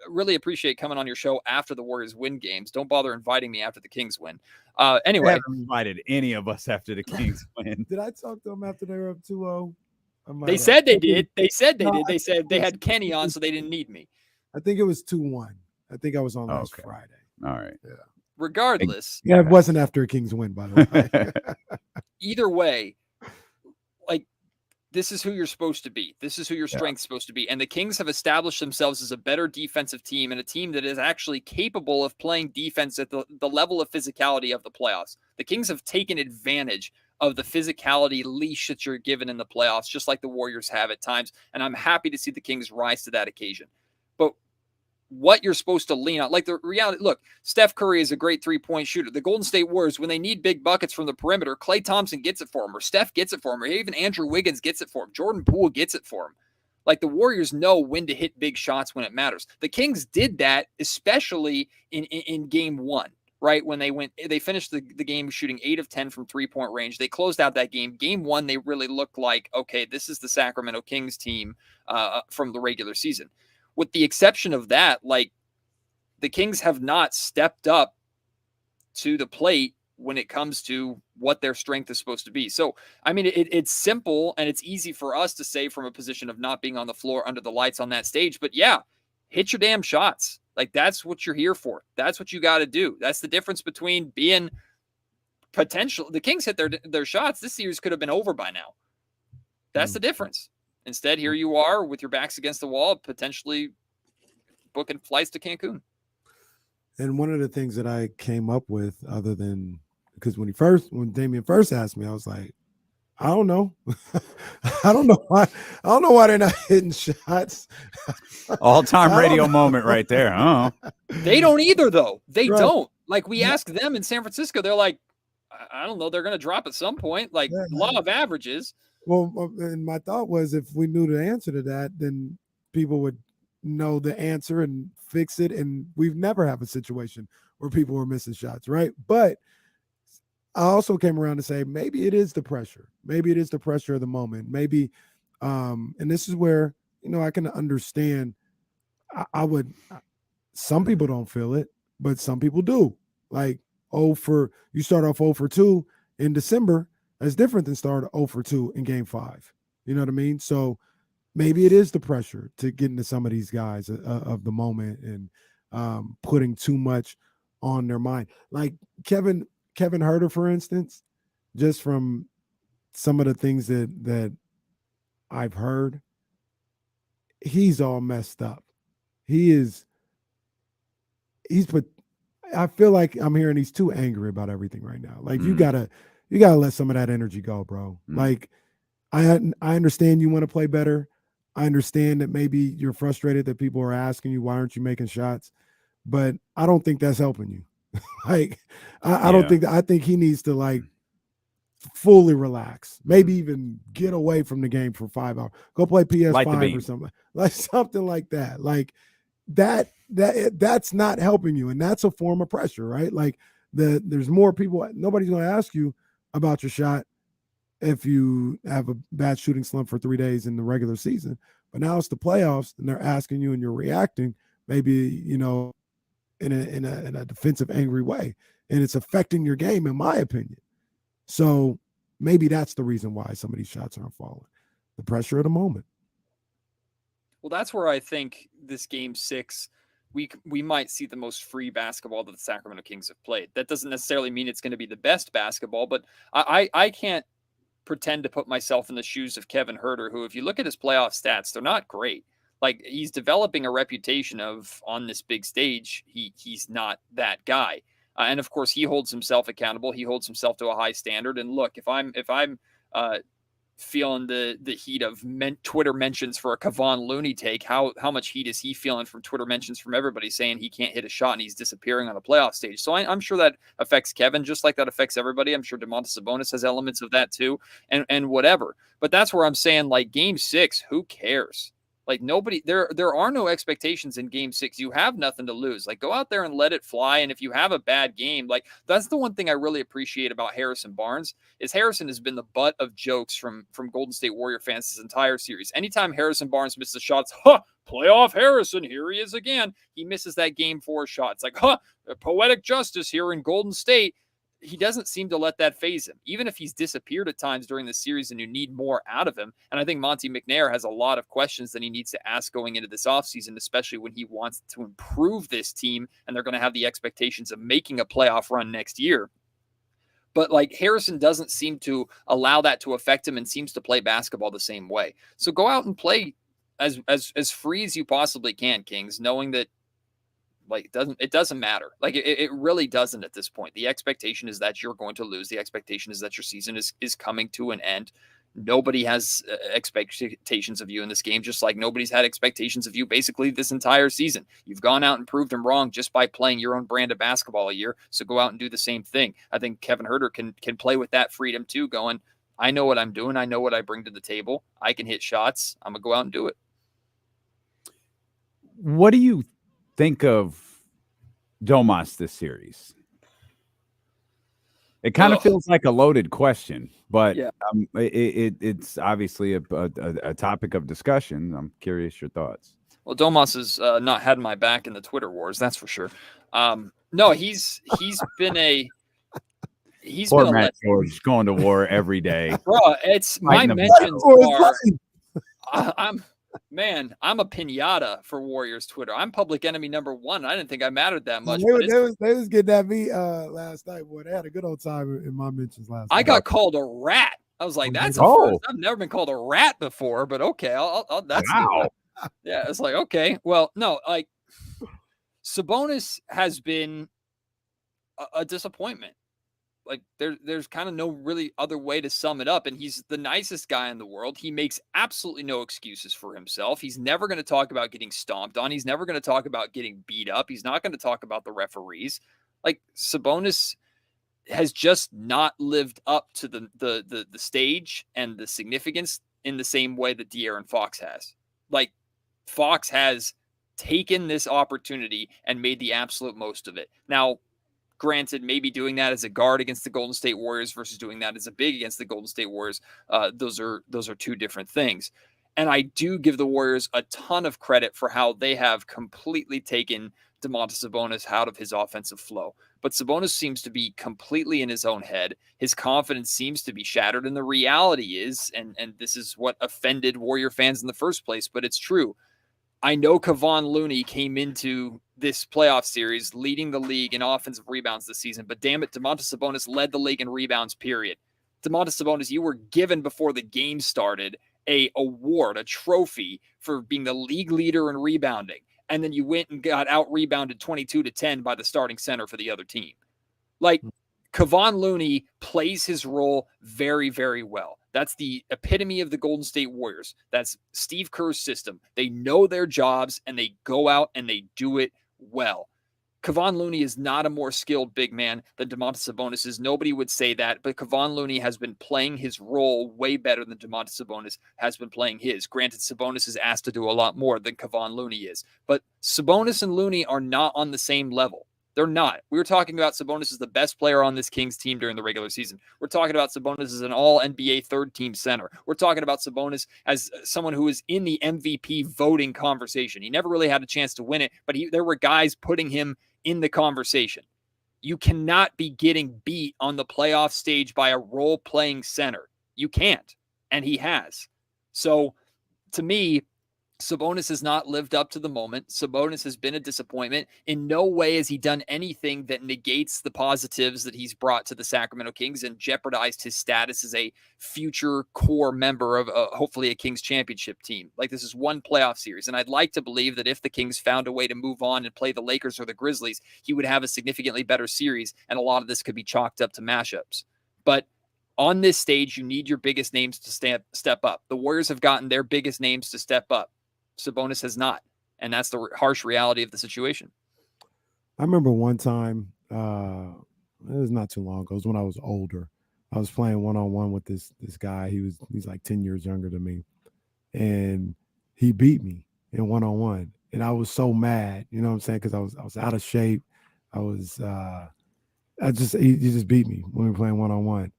Really appreciate coming on your show after the Warriors win games. Don't bother inviting me after the Kings win. Anyway, I haven't invited any of us after the Kings win. Did I talk to them after they were up 2-0? They said they did. They said they did. They said they had Kenny on, so they didn't need me. I think it was 2-1. I think I was on last Friday. All right. Yeah. Regardless. Yeah, it wasn't after a Kings win, by the way. Either way, like, this is who you're supposed to be. This is who your strength's supposed to be. And the Kings have established themselves as a better defensive team, and a team that is actually capable of playing defense at the level of physicality of the playoffs. The Kings have taken advantage of the physicality leash that you're given in the playoffs, just like the Warriors have at times. And I'm happy to see the Kings rise to that occasion. But what you're supposed to lean on, like, the reality, look, Steph Curry is a great 3-point shooter. The Golden State Warriors, when they need big buckets from the perimeter, Klay Thompson gets it for him, or Steph gets it for him, or even Andrew Wiggins gets it for him. Jordan Poole gets it for him. Like, the Warriors know when to hit big shots when it matters. The Kings did that, especially in game 1, right? When they finished the game shooting 8 of 10 from 3-point range. They closed out that game. Game 1, they really looked like, okay, this is the Sacramento Kings team from the regular season. With the exception of that, like, the Kings have not stepped up to the plate when it comes to what their strength is supposed to be. So, I mean, it's simple and it's easy for us to say from a position of not being on the floor under the lights on that stage. But yeah, hit your damn shots. Like, that's what you're here for. That's what you got to do. That's the difference between being potential. The Kings hit their shots. This series could have been over by now. That's the difference. Instead, here you are with your backs against the wall, potentially booking flights to Cancun. And one of the things that I came up with, other than, because when Damian first asked me, I was like, I don't know. I don't know why they're not hitting shots. All-time radio moment right there. Oh, they don't either, though. They don't. Like, we asked them in San Francisco, they're like, I don't know. They're going to drop at some point. Like, law of averages. Well, and my thought was, if we knew the answer to that, then people would know the answer and fix it. And we've never had a situation where people were missing shots, right? But I also came around to say, maybe it is the pressure. Maybe it is the pressure of the moment. Maybe, and this is where, I can understand. Some people don't feel it, but some people do. Like, you start off 0 for 2 in December. That's different than start 0 for 2 in game 5. You know what I mean? So maybe it is the pressure to get into some of these guys of the moment and putting too much on their mind. Like Kevin Huerter, for instance, just from some of the things that I've heard, he's all messed up. I feel like I'm hearing he's too angry about everything right now. Like, you gotta you got to let some of that energy go, bro. Like, I understand you want to play better. I understand that maybe you're frustrated that people are asking you, why aren't you making shots? But I don't think that's helping you. Like, I don't think that. I think he needs to, like, fully relax, maybe even get away from the game for 5 hours, go play PS5 or something like that. Like that's not helping you. And that's a form of pressure, right? Like there's more people. Nobody's going to ask you about your shot if you have a bad shooting slump for 3 days in the regular season, but now it's the playoffs and they're asking you and you're reacting maybe, you know, in a defensive, angry way. And it's affecting your game, in my opinion. So maybe that's the reason why some of these shots aren't falling. The pressure of the moment. Well, that's where I think this game 6, we might see the most free basketball that the Sacramento Kings have played. That doesn't necessarily mean it's going to be the best basketball, but I can't pretend to put myself in the shoes of Kevin Huerter, who, if you look at his playoff stats, they're not great. Like, he's developing a reputation of, on this big stage, he's not that guy. And of course, he holds himself accountable. He holds himself to a high standard. And look, if I'm feeling the heat of Twitter mentions for a Kevon Looney take, how much heat is he feeling from Twitter mentions from everybody saying he can't hit a shot and he's disappearing on the playoff stage? So I'm sure that affects Kevin, just like that affects everybody. I'm sure Domantas Sabonis has elements of that too, and whatever. But that's where I'm saying, like, game 6, who cares? Like, nobody, there are no expectations in game 6. You have nothing to lose. Like, go out there and let it fly. And if you have a bad game, like, that's the one thing I really appreciate about Harrison Barnes, is Harrison has been the butt of jokes from Golden State Warrior fans this entire series. Anytime Harrison Barnes misses shots, playoff Harrison, here he is again. He misses that game 4 shot. It's like, poetic justice here in Golden State. He doesn't seem to let that phase him, even if he's disappeared at times during the series and you need more out of him. And I think Monty McNair has a lot of questions that he needs to ask going into this offseason, especially when he wants to improve this team and they're going to have the expectations of making a playoff run next year. But, like, Harrison doesn't seem to allow that to affect him and seems to play basketball the same way. So go out and play as free as you possibly can, Kings, knowing that, like, it doesn't matter. Like, it really doesn't at this point. The expectation is that you're going to lose. The expectation is that your season is coming to an end. Nobody has expectations of you in this game, just like nobody's had expectations of you basically this entire season. You've gone out and proved them wrong just by playing your own brand of basketball a year. So go out and do the same thing. I think Kevin Huerter can play with that freedom too, going, I know what I'm doing. I know what I bring to the table. I can hit shots. I'm going to go out and do it. What do you think of Domas this series? It kind of feels like a loaded question, but yeah. It's obviously a topic of discussion. I'm curious your thoughts. Well, Domas has not had my back in the Twitter wars, that's for sure. No, he's been Poor Matt George going to war every day. Bro, it's my mentions are. I'm a pinata for Warriors Twitter. I'm public enemy number 1. I didn't think I mattered that much. They was getting at me last night. Boy, they had a good old time in my mentions last night. I got called a rat. I was like, that's a first. I've never been called a rat before, but okay. I'll that's wow. Yeah, it's like, okay. Well, no, like, Sabonis has been a disappointment. Like, there's kind of no really other way to sum it up. And he's the nicest guy in the world. He makes absolutely no excuses for himself. He's never going to talk about getting stomped on. He's never going to talk about getting beat up. He's not going to talk about the referees. Like, Sabonis has just not lived up to the stage and the significance in the same way that De'Aaron Fox has. Like, Fox has taken this opportunity and made the absolute most of it. Now, granted, maybe doing that as a guard against the Golden State Warriors versus doing that as a big against the Golden State Warriors, those are 2 different things. And I do give the Warriors a ton of credit for how they have completely taken Domantas Sabonis out of his offensive flow. But Sabonis seems to be completely in his own head. His confidence seems to be shattered. And the reality is, and this is what offended Warrior fans in the first place, but it's true. I know Kevon Looney came into this playoff series leading the league in offensive rebounds this season, but damn it, Domantas Sabonis led the league in rebounds, period. Domantas Sabonis, you were given before the game started a award, a trophy for being the league leader in rebounding, and then you went and got out-rebounded 22-10 by the starting center for the other team. Like, Kevon Looney plays his role very, very well. That's the epitome of the Golden State Warriors. That's Steve Kerr's system. They know their jobs and they go out and they do it well. Kevon Looney is not a more skilled big man than Domantas Sabonis is. Nobody would say that, but Kevon Looney has been playing his role way better than Domantas Sabonis has been playing his. Granted, Sabonis is asked to do a lot more than Kevon Looney is, but Sabonis and Looney are not on the same level. They're not. We were talking about Sabonis as the best player on this Kings team during the regular season. We're talking about Sabonis as an all-NBA third-team center. We're talking about Sabonis as someone who is in the MVP voting conversation. He never really had a chance to win it, but there were guys putting him in the conversation. You cannot be getting beat on the playoff stage by a role-playing center. You can't, and he has. So, to me, Sabonis has not lived up to the moment. Sabonis has been a disappointment. In no way has he done anything that negates the positives that he's brought to the Sacramento Kings and jeopardized his status as a future core member of hopefully a Kings championship team. Like, this is one playoff series. And I'd like to believe that if the Kings found a way to move on and play the Lakers or the Grizzlies, he would have a significantly better series. And a lot of this could be chalked up to mashups. But on this stage, you need your biggest names to step up. The Warriors have gotten their biggest names to step up. Sabonis has not, and that's the harsh reality of the situation. I remember one time, it was not too long ago. It was when I was older. I was playing one-on-one with this guy. He's like 10 years younger than me, and he beat me in one-on-one, and I was so mad. You know what I'm saying? Because I was out of shape. He just beat me when we were playing one-on-one,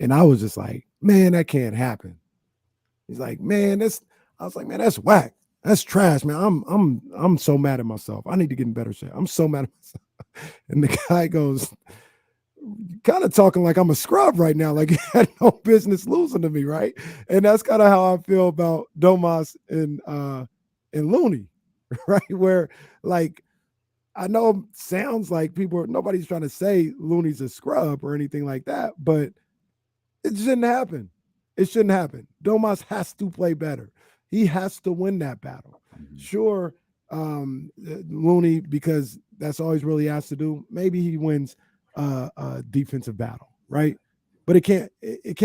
and I was just like, man, that can't happen. He's like, man, I was like, man, that's whack. That's trash, man. I'm so mad at myself. I need to get in better shape. I'm so mad at myself. And the guy goes, kind of talking like I'm a scrub right now, like he had no business losing to me, right? And that's kind of how I feel about Domas and Looney, right? Where, like, I know it sounds like nobody's trying to say Looney's a scrub or anything like that, but it shouldn't happen. It shouldn't happen. Domas has to play better. He has to win that battle. Sure, Looney, because that's all he's really asked to do. Maybe he wins a defensive battle, right? But it can't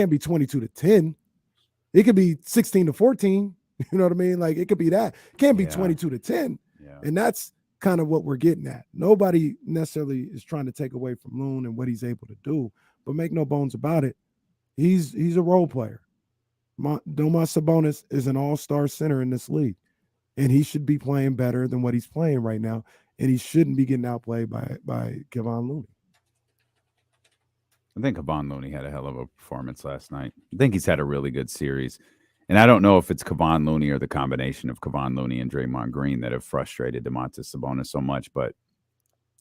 be 22-10. It could be 16-14. You know what I mean? Like, it could be that. It can't be 22-10. Yeah. And that's kind of what we're getting at. Nobody necessarily is trying to take away from Loon and what he's able to do, but make no bones about it. He's a role player. Domas Sabonis is an all-star center in this league, and he should be playing better than what he's playing right now, and he shouldn't be getting outplayed by Kevon Looney. I think Kevon Looney had a hell of a performance last night. I think he's had a really good series, and I don't know if it's Kevon Looney or the combination of Kevon Looney and Draymond Green that have frustrated Domantas Sabonis so much, but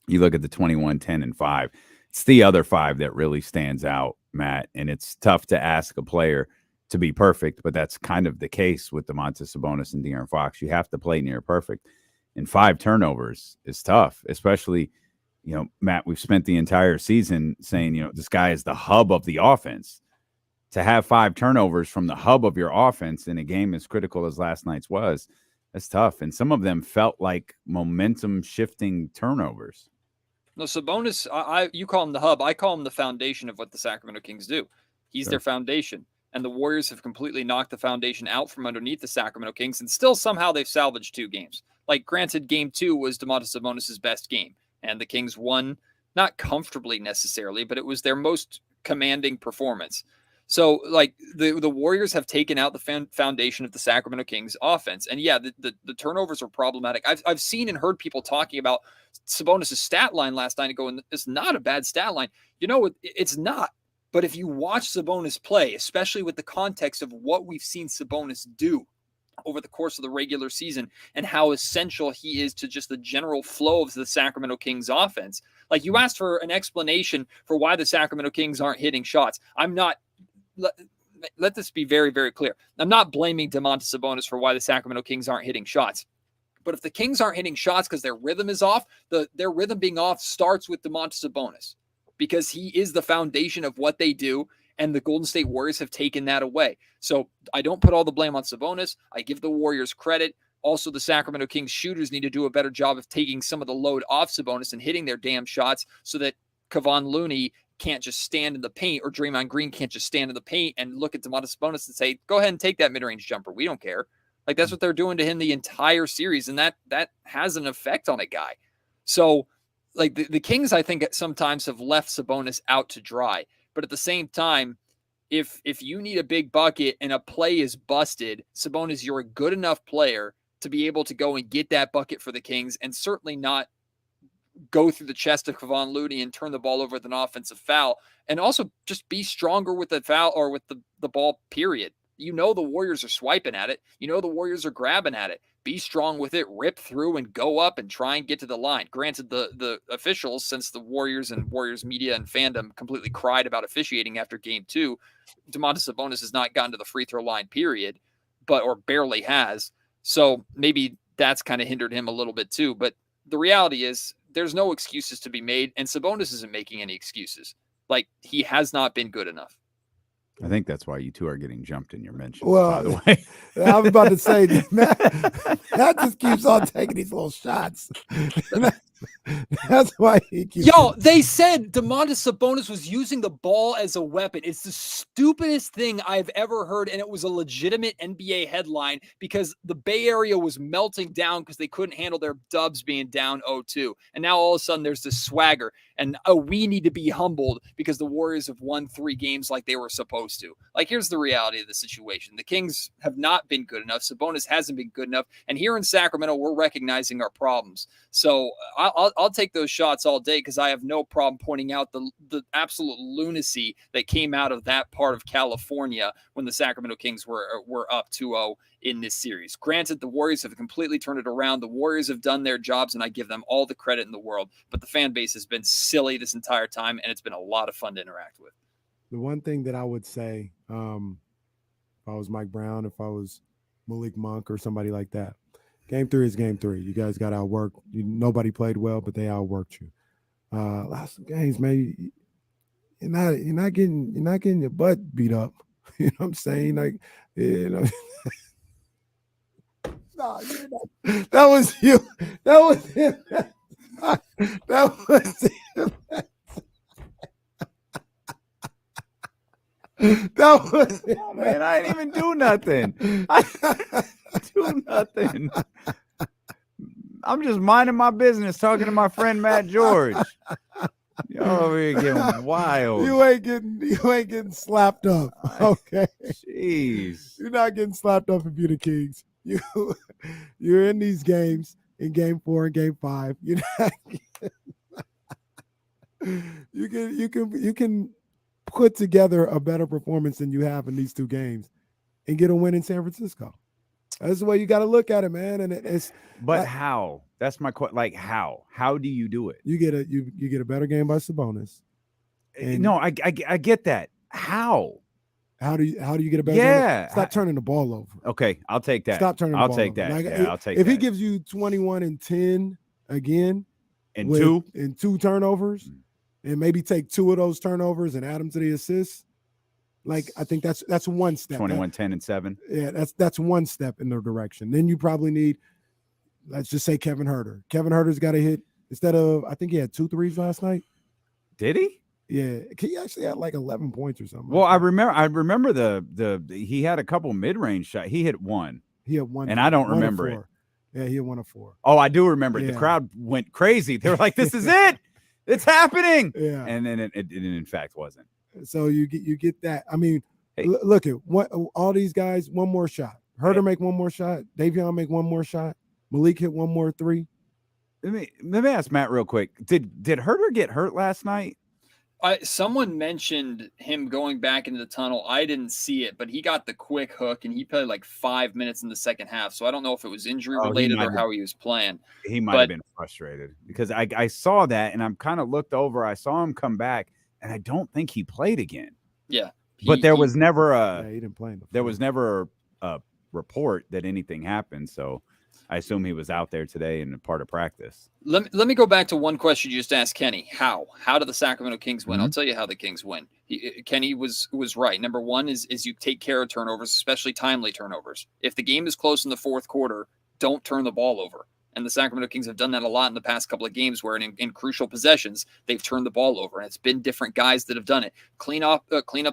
you look at the 21, 10, and 5. It's the other 5 that really stands out, Matt, and it's tough to ask a player to be perfect, but that's kind of the case with Domantas Sabonis and De'Aaron Fox. You have to play near perfect, and 5 turnovers is tough, especially, Matt, we've spent the entire season saying, this guy is the hub of the offense. To have 5 turnovers from the hub of your offense in a game as critical as last night's was, that's tough. And some of them felt like momentum shifting turnovers. No, Sabonis, you call him the hub. I call him the foundation of what the Sacramento Kings do. He's their foundation. And the Warriors have completely knocked the foundation out from underneath the Sacramento Kings, and still somehow they've salvaged 2 games. Like, granted, game 2 was Domantas Sabonis' best game, and the Kings won, not comfortably necessarily, but it was their most commanding performance. So, like, the Warriors have taken out the foundation of the Sacramento Kings offense. And yeah, the turnovers are problematic. I've seen and heard people talking about Sabonis' stat line last night and going, it's not a bad stat line. It's not. But if you watch Sabonis play, especially with the context of what we've seen Sabonis do over the course of the regular season and how essential he is to just the general flow of the Sacramento Kings offense, like, you asked for an explanation for why the Sacramento Kings aren't hitting shots. I'm not, let this be very, very clear. I'm not blaming Domantas Sabonis for why the Sacramento Kings aren't hitting shots. But if the Kings aren't hitting shots because their rhythm is off, their rhythm being off starts with Domantas Sabonis, because he is the foundation of what they do, and the Golden State Warriors have taken that away. So I don't put all the blame on Sabonis. I give the Warriors credit. Also, the Sacramento Kings shooters need to do a better job of taking some of the load off Sabonis and hitting their damn shots so that Kevon Looney can't just stand in the paint, or Draymond Green can't just stand in the paint and look at Domantas Sabonis and say, go ahead and take that mid-range jumper. We don't care. Like, that's what they're doing to him the entire series, and that has an effect on a guy. So, like, the Kings, I think, sometimes have left Sabonis out to dry. But at the same time, if you need a big bucket and a play is busted, Sabonis, you're a good enough player to be able to go and get that bucket for the Kings, and certainly not go through the chest of Kevon Looney and turn the ball over with an offensive foul, and also just be stronger with the foul or with the ball, period. You know the Warriors are swiping at it. You know the Warriors are grabbing at it. Be strong with it, rip through and go up and try and get to the line. Granted, the officials, since the Warriors and Warriors media and fandom completely cried about officiating after game 2, Domantas Sabonis has not gotten to the free throw line, period, or barely has. So maybe that's kind of hindered him a little bit too. But the reality is there's no excuses to be made, and Sabonis isn't making any excuses. Like, he has not been good enough. I think that's why you two are getting jumped in your mentions, Well, by the way. I was about to say, that just keeps on taking these little shots. That's why he keeps. Yo, they said Domantas Sabonis was using the ball as a weapon. It's the stupidest thing I've ever heard, and it was a legitimate NBA headline because the Bay Area was melting down because they couldn't handle their Dubs being down 0-2. And now all of a sudden there's this swagger, and we need to be humbled because the Warriors have won 3 games like they were supposed to. Like, here's the reality of the situation. The Kings have not been good enough. Sabonis hasn't been good enough. And here in Sacramento, we're recognizing our problems. So I'll take those shots all day because I have no problem pointing out the absolute lunacy that came out of that part of California when the Sacramento Kings were up 2-0 in this series. Granted, the Warriors have completely turned it around. The Warriors have done their jobs, and I give them all the credit in the world. But the fan base has been silly this entire time, and it's been a lot of fun to interact with. The one thing that I would say, if I was Mike Brown, if I was Malik Monk or somebody like that, Game 3 is Game 3. You guys got outworked. Nobody played well, but they outworked you. Last games, man, you're not getting your butt beat up. You know what I'm saying? Like, you know. No, that was you. That was him. That was him. That was him. Oh, man, I didn't even do nothing. I didn't do nothing. I'm just minding my business, talking to my friend Matt George. You're over here getting wild. You ain't getting slapped up. Okay. Jeez. You're not getting slapped up if you're the Kings. You're in these games in Game 4 and Game 5. You're not you can put together a better performance than you have in these 2 games and get a win in San Francisco. That's the way you got to look at it, man. And it's But like, how? That's my question. Like, how? How do you do it? you get a better game by Sabonis. And No, I get that. How? How do you get a better Yeah. game? Stop turning the ball over. Okay, I'll take that. Stop turning the I'll ball take over. that. Like, Yeah, I'll take if that. he gives you 21 and 10 again And with- 2? and 2 turnovers, and maybe take 2 of those turnovers and add them to the assists, like, I think that's one step. 21, 10, and 7. Yeah, that's one step in the direction. Then you probably need, let's just say, Kevin Huerter. Kevin Huerter's got to hit, instead of, I think he had 2 threes last night. Did he? Yeah, he actually had like 11 points or something. Well, I remember the he had a couple mid-range shots. He hit one. He had one, and I don't one of remember it. 4. Yeah, he had 1 of 4. Oh, I do remember it. Yeah. The crowd went crazy. They were like, "This is it. It's happening." Yeah, And then it in fact wasn't. so you get that. I mean, Hey. look at what all these guys. One more shot. Huerter make one more shot. Davion make one more shot. Malik hit one more 3. Let me ask Matt real quick. Did Huerter get hurt last night? Someone mentioned him going back into the tunnel. I didn't see it, but he got the quick hook and he played like 5 minutes in the second half. So I don't know if it was injury related or how he was playing. He might have been frustrated because I saw that and I'm kind of looked over. I saw him come back and I don't think he played again. Yeah. But there was never he didn't play in the there fourth. was never a report that anything happened. So I assume he was out there today and a part of practice. Let me go back to one question you just asked Kenny. How did the Sacramento Kings win? I'll tell you how the Kings win. Kenny was right. Number one is you take care of turnovers, especially timely turnovers. If the game is close in the fourth quarter, don't turn the ball over. And the Sacramento Kings have done that a lot in the past couple of games where in crucial possessions, they've turned the ball over. And it's been different guys that have done it. Clean up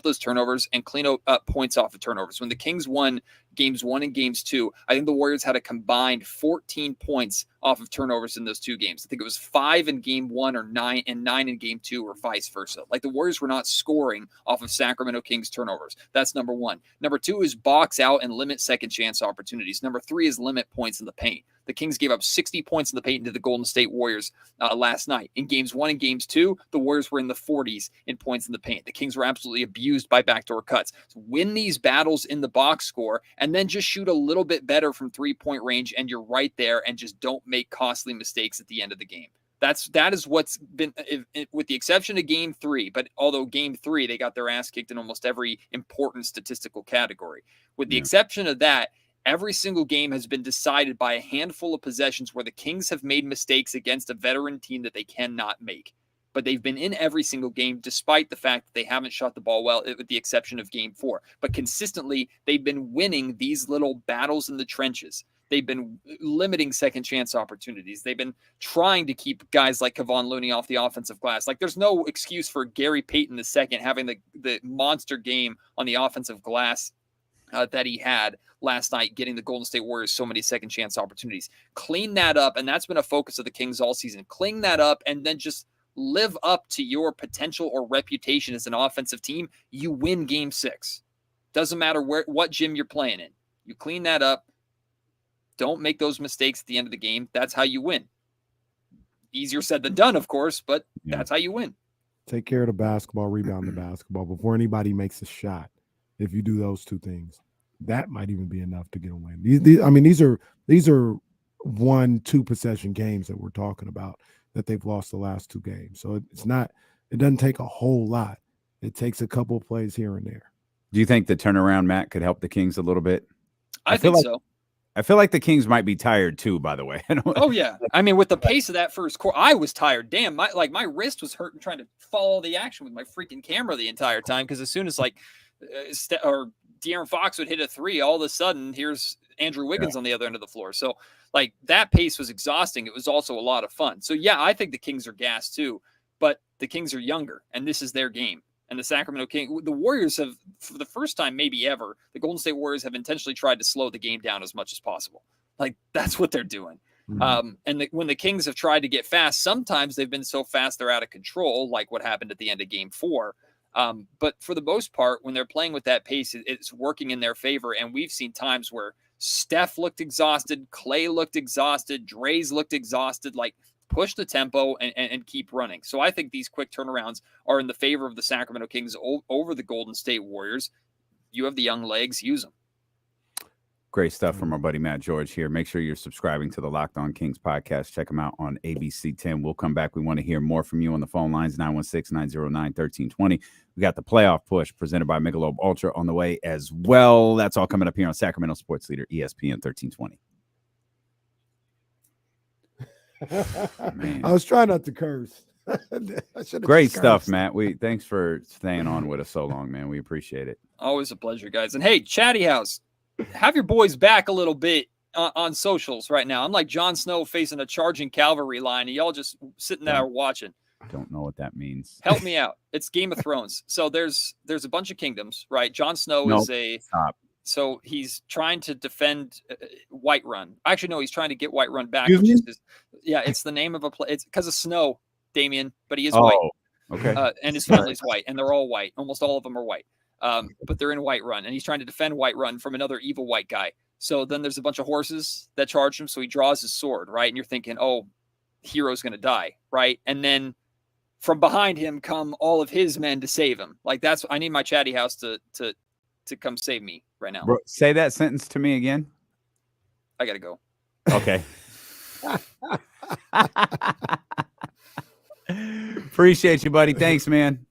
those turnovers and clean up points off of turnovers. When the Kings won games 1 and games 2, I think the Warriors had a combined 14 points off of turnovers in those 2 games. I think it was 5 in game 1 or 9 in game 2 or vice versa. Like the Warriors were not scoring off of Sacramento Kings turnovers. That's number 1. Number 2 is box out and limit second chance opportunities. Number 3 is limit points in the paint. The Kings gave up 60 points in the paint to the Golden State Warriors last night. In games 1 and games 2, the Warriors were in the 40s in points in the paint. The Kings were absolutely abused by backdoor cuts. So win these battles in the box score and then just shoot a little bit better from 3-point range, and you're right there, and just don't make costly mistakes at the end of the game. That is what's been, with the exception of game 3, but although game 3, they got their ass kicked in almost every important statistical category. With the exception of that, every single game has been decided by a handful of possessions where the Kings have made mistakes against a veteran team that they cannot make. But they've been in every single game, despite the fact that they haven't shot the ball well, with the exception of game 4. But consistently, they've been winning these little battles in the trenches. They've been limiting second chance opportunities. They've been trying to keep guys like Kevon Looney off the offensive glass. Like there's no excuse for Gary Payton II having the monster game on the offensive glass that he had last night, getting the Golden State Warriors so many second chance opportunities. Clean that up, and that's been a focus of the Kings all season. Clean that up, and then just live up to your potential or reputation as an offensive team. You win game 6. Doesn't matter what gym you're playing in. You clean that up. Don't make those mistakes at the end of the game. That's how you win. Easier said than done, of course, but that's how you win. Take care of the basketball, rebound the basketball before anybody makes a shot. If you do those 2 things, that might even be enough to get a win. These are 1-2 possession games that we're talking about that they've lost the last 2 games. So it doesn't take a whole lot. It takes a couple of plays here and there. Do you think the turnaround, Matt, could help the Kings a little bit? I think so. I feel like the Kings might be tired too, by the way. Oh, yeah. I mean, with the pace of that first quarter, I was tired. Damn, my wrist was hurting trying to follow the action with my freaking camera the entire time, because as soon as De'Aaron Fox would hit a 3, all of a sudden, here's Andrew Wiggins on the other end of the floor. So, like, that pace was exhausting. It was also a lot of fun. So, yeah, I think the Kings are gassed too, but the Kings are younger, and this is their game. And the Sacramento Kings, the Warriors have, for the first time maybe ever, the Golden State Warriors have intentionally tried to slow the game down as much as possible. Like, that's what they're doing. And when the Kings have tried to get fast, sometimes they've been so fast they're out of control, like what happened at the end of game 4. But for the most part, when they're playing with that pace, it's working in their favor. And we've seen times where Steph looked exhausted, Clay looked exhausted, Dre's looked exhausted. Like, push the tempo and keep running. So I think these quick turnarounds are in the favor of the Sacramento Kings over the Golden State Warriors. You have the young legs, use them. Great stuff from our buddy Matt George here. Make sure you're subscribing to the Locked On Kings podcast. Check them out on ABC 10. We'll come back. We want to hear more from you on the phone lines, 916-909-1320. We got the playoff push presented by Michelob Ultra on the way as well. That's all coming up here on Sacramento Sports Leader, ESPN 1320. I was trying not to curse. Great stuff, Matt. Thanks for staying on with us so long, man. We appreciate it. Always a pleasure, guys. And hey, Chatty House, have your boys back a little bit on socials right now. I'm like Jon Snow facing a charging cavalry line, and y'all just sitting there watching. Don't know what that means. Help me out. It's Game of Thrones. So there's a bunch of kingdoms, right? Jon Snow is a stop. So he's trying to defend Whiterun. Actually, no, he's trying to get Whiterun back. It's the name of a place. It's because of snow, Damien, but he is white. Okay. And his family's white, and they're all white. Almost all of them are white. But they're in Whiterun, and he's trying to defend Whiterun from another evil white guy. So then there's a bunch of horses that charge him. So he draws his sword, right? And you're thinking, oh, hero's going to die, right? And then from behind him come all of his men to save him. Like, I need my Chatty House to come save me right now. Bro, say that sentence to me again. I gotta go. Okay. Appreciate you, buddy. Thanks, man.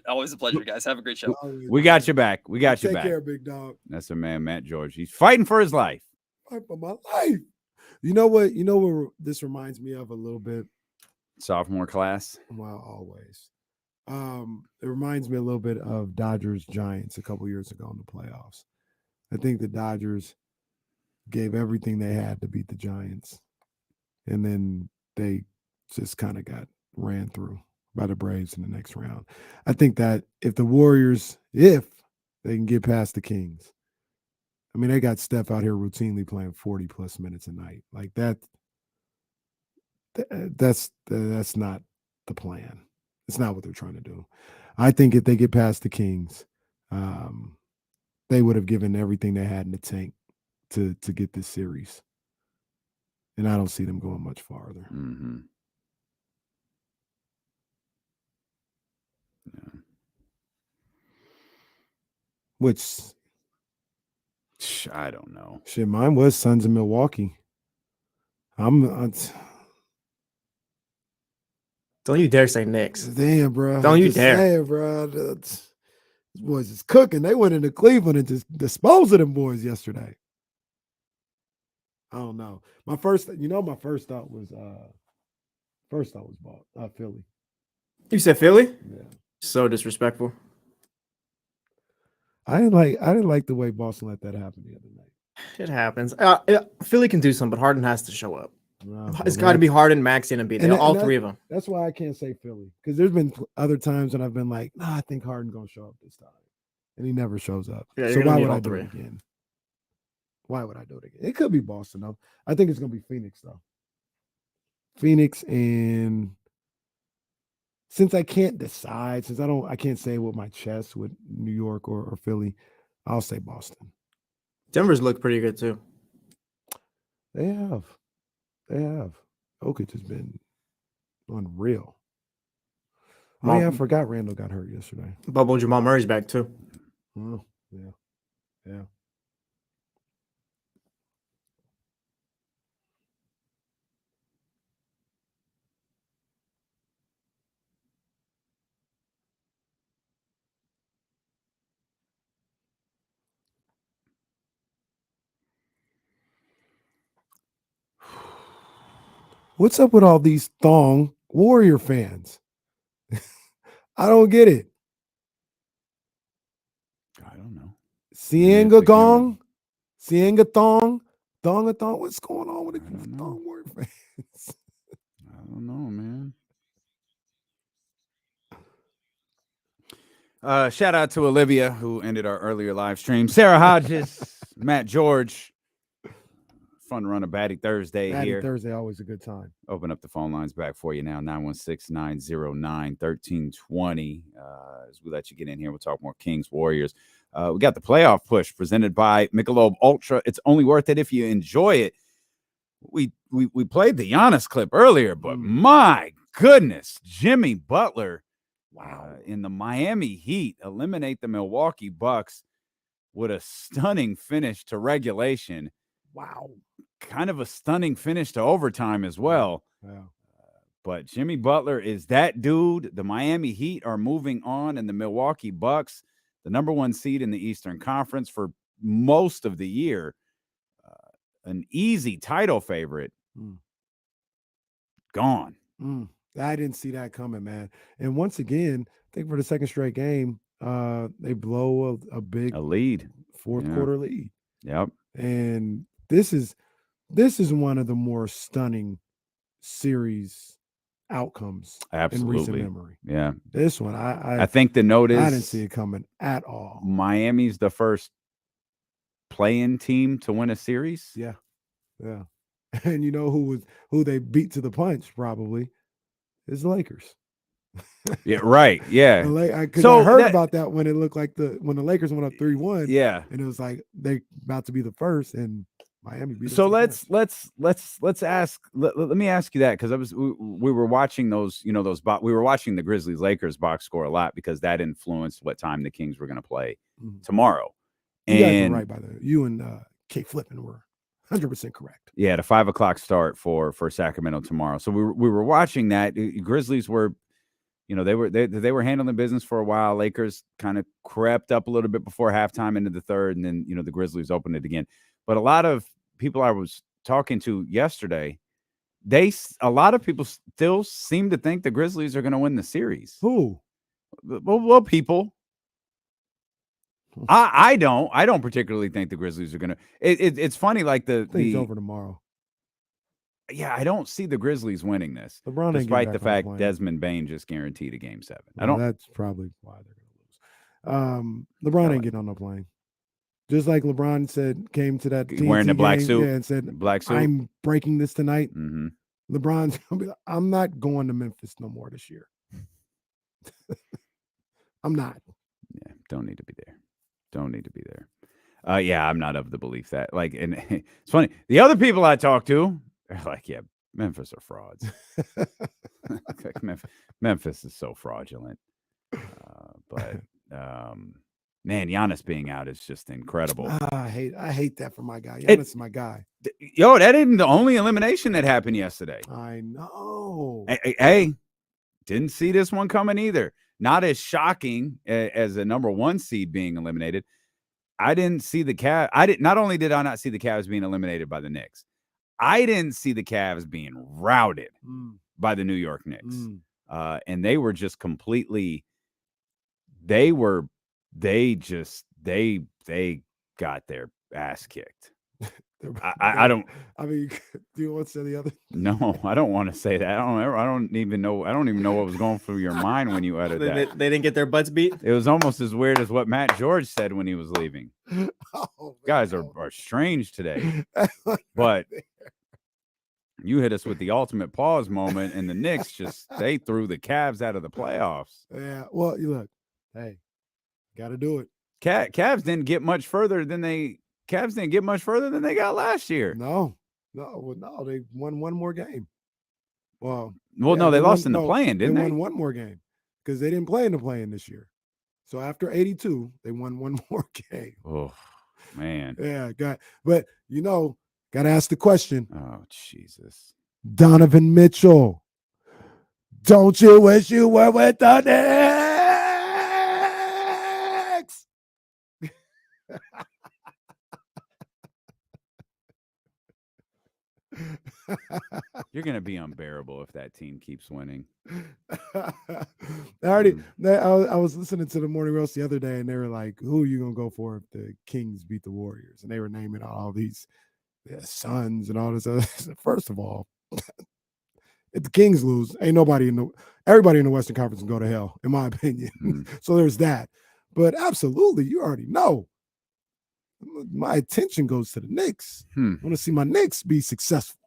Always a pleasure, guys. Have a great show. We got you back. We got you back. Take care, big dog. That's a man, Matt George. He's fighting for his life. Fight for my life. You know what this reminds me of a little bit? Sophomore class. Well, always. It reminds me a little bit of Dodgers Giants a couple years ago in the playoffs. I think the Dodgers gave everything they had to beat the Giants. and then they just kind of got ran through by the Braves in the next round. I think that if the Warriors, if they can get past the Kings, I mean, they got Steph out here routinely playing 40+ minutes a night. Like that's not the plan. It's not what they're trying to do. I think if they get past the Kings, they would have given everything they had in the tank to get this series. And I don't see them going much farther. Mm-hmm. Yeah. Which I don't know. Shit, mine was Suns in Milwaukee. Don't you dare say Knicks. Damn, bro. Don't you dare. Saying, bro. These boys is cooking. They went into Cleveland and just disposed of them boys yesterday. I don't know. My first thought was Philly. You said Philly? Yeah. So disrespectful. I didn't like the way Boston let that happen the other night. It happens. Philly can do something, but Harden has to show up. No, It's got to be Harden, Maxey, and Embiid. All three of them. That's why I can't say Philly, because there's been other times when I've been like, nah, I think Harden's gonna show up this time, and he never shows up. Yeah, so why would all I do three. it again? Why would I do it again? It could be Boston though. I think it's gonna be Phoenix though. Phoenix, and since I can't decide, since I can't say with my chest with New York or Philly, I'll say Boston. Denver's looked pretty good too. They have. Jokic has been unreal. Oh yeah, I forgot Randall got hurt yesterday. Bubble Jamal Murray's back too. Oh, yeah. What's up with all these thong Warrior fans? I don't get it. I don't know. Sienga gong, Sienga thong, thong. What's going on with the thong Warrior fans? I don't know, man. Shout out to Olivia, who ended our earlier live stream. Sarah Hodges, Matt George. Fun run of Batty Thursday here. Thursday, always a good time. Open up the phone lines back for you now, 916-909-1320. As we let you get in here, we'll talk more Kings, Warriors. We got the playoff push presented by Michelob Ultra. It's only worth it if you enjoy it. We played the Giannis clip earlier, but my goodness, Jimmy Butler, in the Miami Heat, eliminate the Milwaukee Bucks with a stunning finish to regulation. Wow. Kind of a stunning finish to overtime as well. Yeah. But Jimmy Butler is that dude. The Miami Heat are moving on, and the Milwaukee Bucks, the number one seed in the Eastern Conference for most of the year, an easy title favorite, gone. I didn't see that coming, man. And once again, I think for the second straight game, they blow a big lead, fourth quarter lead. Yep. And this is one of the more stunning series outcomes in recent memory. Yeah. This one, I think the note is I didn't see it coming at all. Miami's the first play-in team to win a series. Yeah. And you know who they beat to the punch probably is the Lakers. Yeah, right. Yeah. I heard about that when it looked like when the Lakers went up 3-1. Yeah. And it was like they about to be the first, and Miami beat them. So let's ask. Let me ask you that, because we were watching those, we were watching the Grizzlies Lakers box score a lot because that influenced what time the Kings were going to play tomorrow. You guys were right by that. You and Kate Flippin were 100% correct. Yeah, the 5 o'clock start for Sacramento tomorrow. So we were watching that. Grizzlies were, they were handling business for a while. Lakers kind of crept up a little bit before halftime into the third, and then the Grizzlies opened it again. But a lot of people I was talking to yesterday, a lot of people still seem to think the Grizzlies are going to win the series. Who? Well, people. I don't particularly think the Grizzlies are going to. It's funny, like it's over tomorrow. yeah, I don't see the Grizzlies winning this, LeBron ain't getting despite back the on fact plane. Desmond Bain just guaranteed a game 7. I Well, don't. that's probably why they're gonna lose. LeBron ain't getting on the plane. Just like LeBron said, came to that Wearing the TNT black game, suit, and said, black suit. "I'm breaking this tonight." Mm-hmm. LeBron's gonna be like, "I'm not going to Memphis no more this year. I'm not." Yeah, don't need to be there. Don't need to be there. Yeah, I'm not of the belief that, like, and it's funny. The other people I talk to are like, yeah, Memphis are frauds. Memphis is so fraudulent. But man, Giannis being out is just incredible. I hate that for my guy. Giannis is my guy. Yo, that isn't the only elimination that happened yesterday. I know. Hey, didn't see this one coming either. Not as shocking as a number 1 seed being eliminated. I didn't see the Cavs. Not only did I not see the Cavs being eliminated by the Knicks, I didn't see the Cavs being routed by the New York Knicks. And they were just completely. They got their ass kicked. I don't. I mean, do you want to say the other? No, I don't want to say that. I don't even know what was going through your mind when you uttered that. They didn't get their butts beat. It was almost as weird as what Matt George said when he was leaving. Guys are strange today. But you hit us with the ultimate pause moment, and the Knicks they threw the Cavs out of the playoffs. Yeah. Well, you look. Hey, got to do it. Cavs didn't get much further than they got last year. No, they won one more game. Well, no, they lost in the play-in, didn't they? They won one more game because they didn't play in the play-in this year. So after 82, they won one more game. Oh, man. Yeah, but got to ask the question. Oh, Jesus. Donovan Mitchell, don't you wish you were with the Knicks? You're gonna be unbearable if that team keeps winning. I was listening to the Morning Roast the other day, and they were like, "Who are you gonna go for if the Kings beat the Warriors?" And they were naming all these Suns and all this other. First of all, if the Kings lose, ain't everybody in the Western Conference can go to hell, in my opinion. So there's that. But absolutely, you already know. My attention goes to the Knicks. I want to see my Knicks be successful.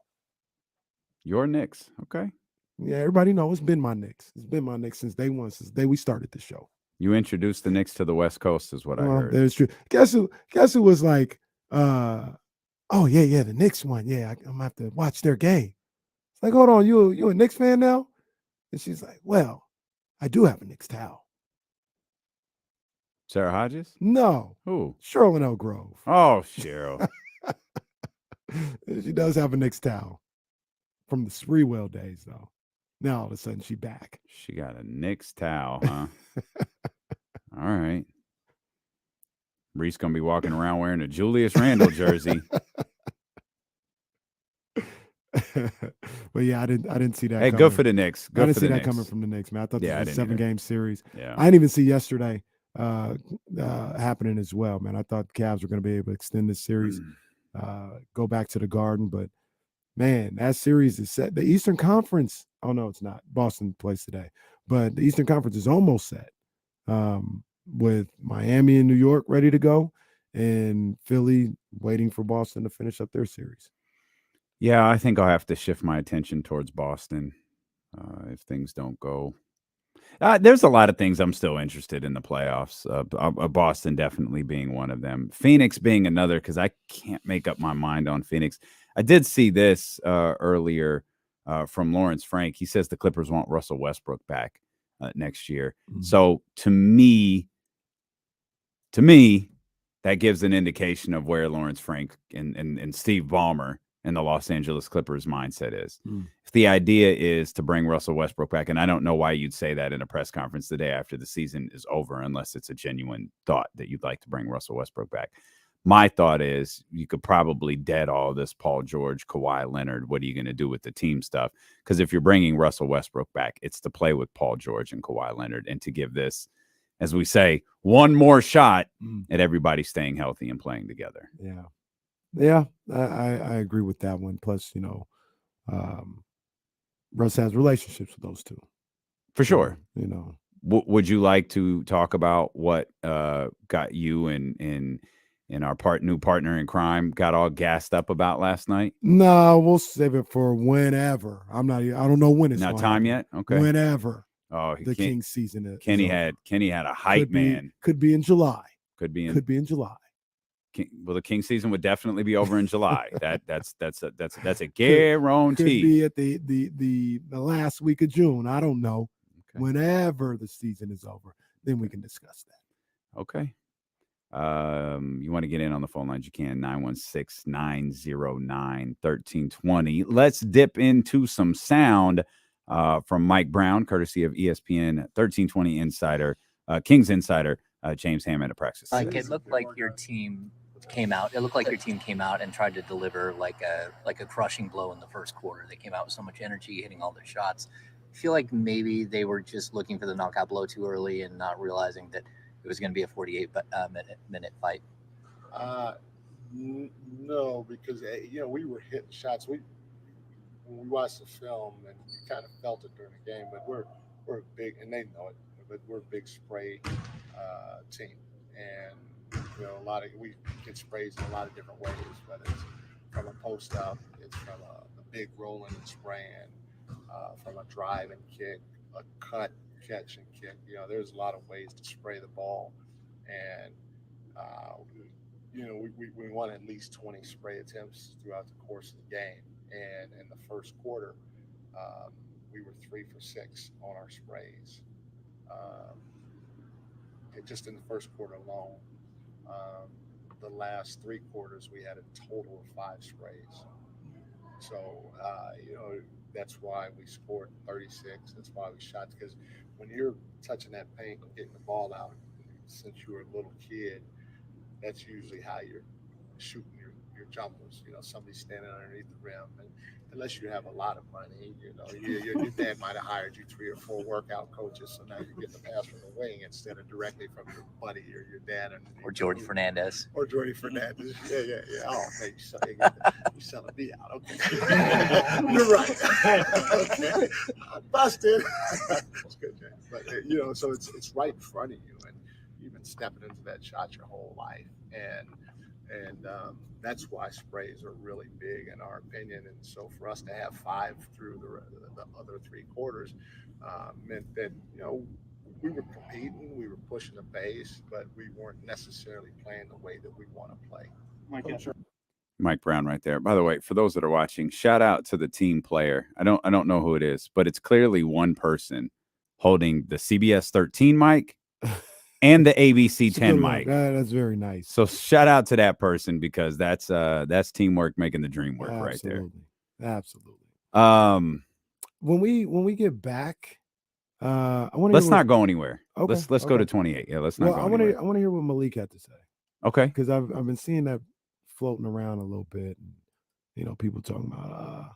Your Knicks, okay? Yeah, everybody knows it's been my Knicks. It's been my Knicks since day one, since the day we started the show. You introduced the Knicks to the West Coast, is what I heard. That's true. Guess who was like, oh yeah, the Knicks won. Yeah, I'm gonna have to watch their game. It's like, hold on, you a Knicks fan now? And she's like, well, I do have a Knicks towel. Sarah Hodges? No. Who? Cheryl L. Grove. Oh, Cheryl. She does have a Knicks towel from the Spreewell days, though. Now all of a sudden she back. She got a Knicks towel, huh? All right. Reese gonna be walking around wearing a Julius Randle jersey. But yeah, I didn't see that. Hey, coming. good for the Knicks. I didn't see that coming from the Knicks, man. I thought this was a 7-game series. Yeah. I didn't even see yesterday happening as well, man. I thought the Cavs were going to be able to extend this series, go back to the Garden, but man, that series is set. The Eastern Conference, oh no, it's not. Boston plays today, but the Eastern Conference is almost set, with Miami and New York ready to go, and Philly waiting for Boston to finish up their series. Yeah, I think I'll have to shift my attention towards Boston if things don't go. There's a lot of things I'm still interested in the playoffs. Boston definitely being one of them. Phoenix being another, because I can't make up my mind on Phoenix. I did see this earlier from Lawrence Frank. He says the Clippers want Russell Westbrook back next year. So to me, that gives an indication of where Lawrence Frank and Steve Ballmer and the Los Angeles Clippers mindset is. If the idea is to bring Russell Westbrook back, and I don't know why you'd say that in a press conference the day after the season is over, unless it's a genuine thought that you'd like to bring Russell Westbrook back. My thought is you could probably dead all this Paul George, Kawhi Leonard. What are you going to do with the team stuff? Because if you're bringing Russell Westbrook back, it's to play with Paul George and Kawhi Leonard and to give this, as we say, one more shot at everybody staying healthy and playing together. Yeah, I agree with that one. Plus, Russ has relationships with those two. For sure. You know. Would you like to talk about what got you and our new partner in crime got all gassed up about last night? No, we'll save it for whenever. I don't know when it's not time yet. Okay. Whenever. Oh, the Kings season is Kenny over. had a hype man. Could be in July. Could be in July. Well, the King season would definitely be over in July. That's a guarantee. Could be at the last week of June. I don't know. Okay. Whenever the season is over, then we can discuss that. Okay. You want to get in on the phone lines, you can. 916-909-1320. Let's dip into some sound from Mike Brown, courtesy of ESPN 1320 insider, Kings insider, James Hammond at Praxis. Like it looked like your team came out. It looked like your team came out and tried to deliver like a crushing blow in the first quarter. They came out with so much energy, hitting all their shots. I feel like maybe they were just looking for the knockout blow too early and not realizing that it was going to be a 48-minute fight. No, because we were hitting shots. When we watched the film, and you kind of felt it during the game. But we're big, and they know it. But we're a big spray team, and we get sprays in a lot of different ways. Whether it's from a post up, it's from a big rolling and spraying, from a drive and kick, a cut, catch and kick. There's a lot of ways to spray the ball, and we won at least 20 spray attempts throughout the course of the game. And in the first quarter, we were 3 for 6 on our sprays. Just in the first quarter alone, the last 3 quarters we had a total of 5 sprays. So that's why we scored 36. That's why we shot, because when you're touching that paint and getting the ball out, since you were a little kid, that's usually how you're shooting your jumpers. Somebody's standing underneath the rim, and unless you have a lot of money, your dad might have hired you 3 or 4 workout coaches, so now you get the pass from the wing instead of directly from your buddy or your dad. Or Jordy Fernandez. Yeah. Oh, man, you're selling me out. Okay. You're right. Okay. Busted. That's good, James. But, so it's right in front of you, and you've been stepping into that shot your whole life. And that's why sprays are really big in our opinion. And so for us to have 5 through the other 3 quarters meant that, we were competing, we were pushing the pace, but we weren't necessarily playing the way that we want to play. Mike Brown right there. By the way, for those that are watching, shout out to the team player. I don't know who it is, but it's clearly one person holding the CBS 13 mic and the ABC 10 mic. That's very nice. So shout out to that person, because that's teamwork making the dream work. Absolutely. Right there. Absolutely. When we get back, let's not go anywhere. Okay, let's go to 28. Yeah, let's not go anywhere. I want to hear what Malik had to say. Okay. Because I've been seeing that floating around a little bit, and people talking about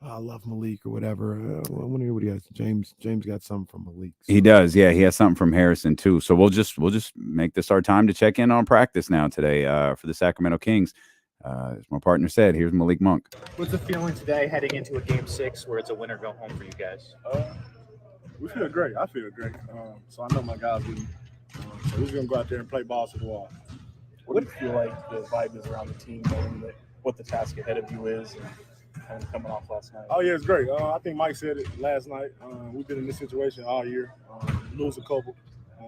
I love Malik or whatever. I want to hear what he has. James got something from Malik. So. He does. Yeah, he has something from Harrison too. So we'll just make this our time to check in on practice now today for the Sacramento Kings. As my partner said, here's Malik Monk. What's the feeling today heading into a game 6 where it's a win or go home for you guys? We feel great. I feel great. So I know my guys do. So we're just going to go out there and play balls to the wall. What do you feel like the vibe is around the team, knowing what the task ahead of you is, and coming off last night? Oh, yeah, it's great. I think Mike said it last night. We've been in this situation all year. Lose a couple.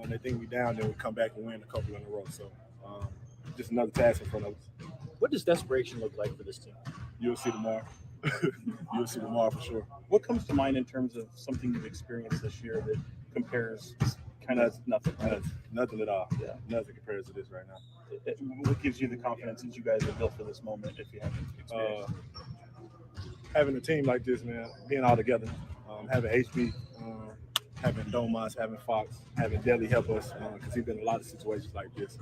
They think we down, then we come back and win a couple in a row. So just another task in front of us. What does desperation look like for this team? You'll see tomorrow. You'll see tomorrow for sure. What comes to mind in terms of something you've experienced this year that compares kind of nothing? Right? Nothing at all. Yeah, nothing compares to this right now. What gives you the confidence that you guys are built for this moment if you haven't experienced? Having a team like this, man, being all together, having HB, having Domas, having Fox, having Deli help us, because he's been in a lot of situations like this,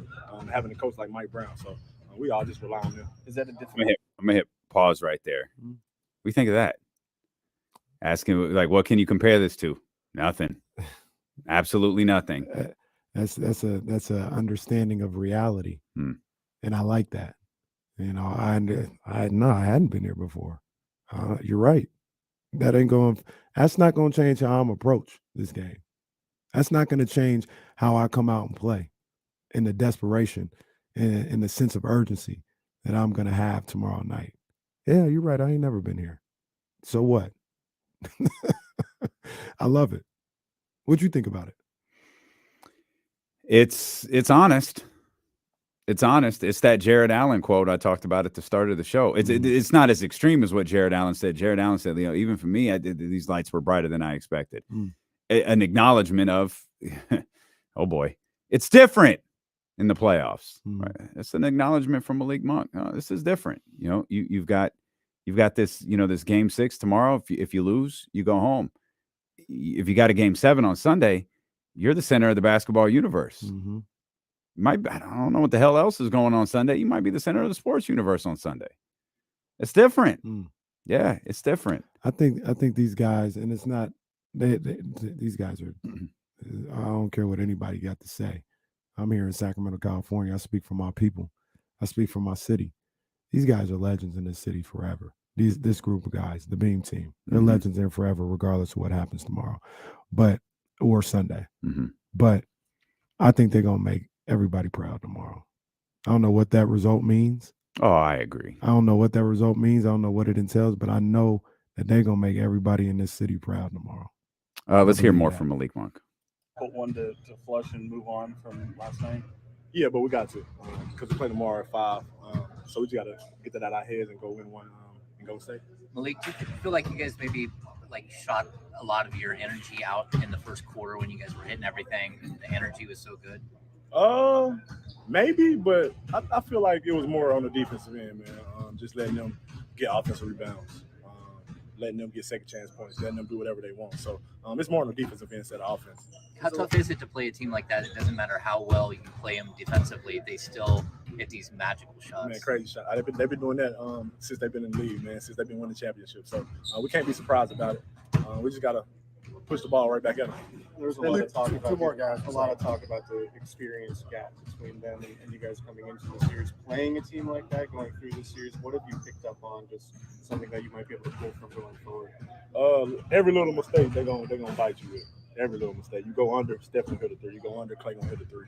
having a coach like Mike Brown. So we all just rely on him. Is that a different? I'm gonna hit pause right there. What do you think of that? Asking, like, what can you compare this to? Nothing. Absolutely nothing. That's a understanding of reality, and I like that. I hadn't been here before. You're right. That's not going to change how I'm approach this game. That's not going to change how I come out and play, and the desperation and the sense of urgency that I'm going to have tomorrow night. Yeah, you're right. I ain't never been here. So what? I love it. What'd you think about it? It's honest. It's honest. It's that Jared Allen quote I talked about at the start of the show. It's not as extreme as what Jared Allen said. Jared Allen said, even for me, these lights were brighter than I expected. An acknowledgement of, oh boy, it's different in the playoffs. Right? It's an acknowledgement from Malik Monk. Oh, this is different. You've got this, this game 6 tomorrow. If you lose, you go home. If you got a game 7 on Sunday, you're the center of the basketball universe. I don't know what the hell else is going on Sunday. You might be the center of the sports universe on Sunday. It's different. Yeah, it's different. I think these guys, and it's not these guys are. I don't care what anybody got to say. I'm here in Sacramento, California. I speak for my people. I speak for my city. These guys are legends in this city forever. This group of guys, the Beam team, they're legends there forever, regardless of what happens tomorrow, or Sunday. But I think they're gonna make everybody proud tomorrow. I don't know what that result means. Oh, I agree. I don't know what that result means. I don't know what it entails, but I know that they're gonna make everybody in this city proud tomorrow. Let's hear more from Malik Monk. Put one to flush and move on from last night. Yeah, but we got to because we play tomorrow at 5. So we just got to get that out of our heads and go win one and go State. Malik, do you feel like you guys maybe shot a lot of your energy out in the first quarter when you guys were hitting everything? The energy was so good. Maybe, but I feel like it was more on the defensive end, man. Just letting them get offensive rebounds, letting them get second chance points, letting them do whatever they want. So it's more on the defensive end instead of offense. How tough is it to play a team like that? It doesn't matter how well you play them defensively; they still hit these magical shots. Man, crazy shot. They've been doing that since they've been in the league, man. Since they've been winning championships. So we can't be surprised about it. We just gotta push the ball right back at them. There's a lot of talk about two more guys. A lot of talk about the experience gap between them and you guys coming into the series. Playing a team like that, going through this series, what have you picked up on? Just something that you might be able to pull from going forward. Every little mistake they're gonna bite you with. Every little mistake. You go under, Steph gonna hit a 3. You go under, Clay gonna hit a 3.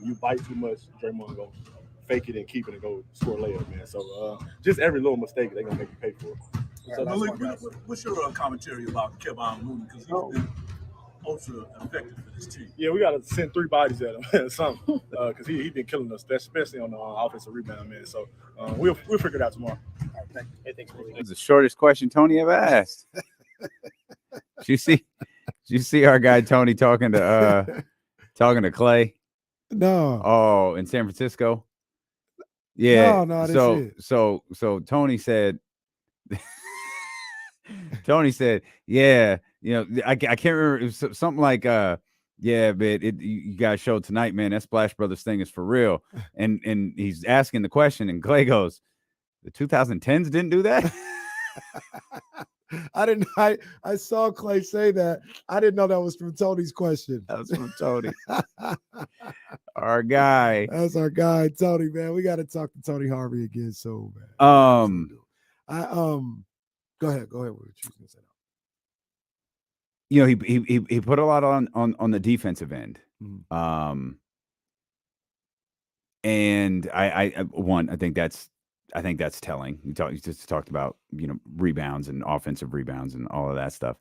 You bite too much, Draymond gonna fake it and keep it and go score a layup, man. So just every little mistake they're gonna make you pay for it. So Malik, what's your commentary about Kevon Looney? Because he's been ultra effective for this team. Yeah, we got to send 3 bodies at him, something, because he's been killing us, especially on the offensive rebound, man. So we'll figure it out tomorrow. It's the shortest question Tony ever asked. Did you see our guy Tony talking to Clay? No. Oh, in San Francisco. Yeah. No. So Tony said. Tony said, "Yeah, I can't remember. It was something like, yeah, but you guys showed tonight, man. That Splash Brothers thing is for real." And he's asking the question, and Clay goes, "The 2010s didn't do that." I didn't. I saw Clay say that. I didn't know that was from Tony's question. That was from Tony. Our guy. That's our guy, Tony. Man, we got to talk to Tony Harvey again soon, man. Go ahead. What you going to say? He put a lot on the defensive end. And I think that's telling. You just talked about, rebounds and offensive rebounds and all of that stuff.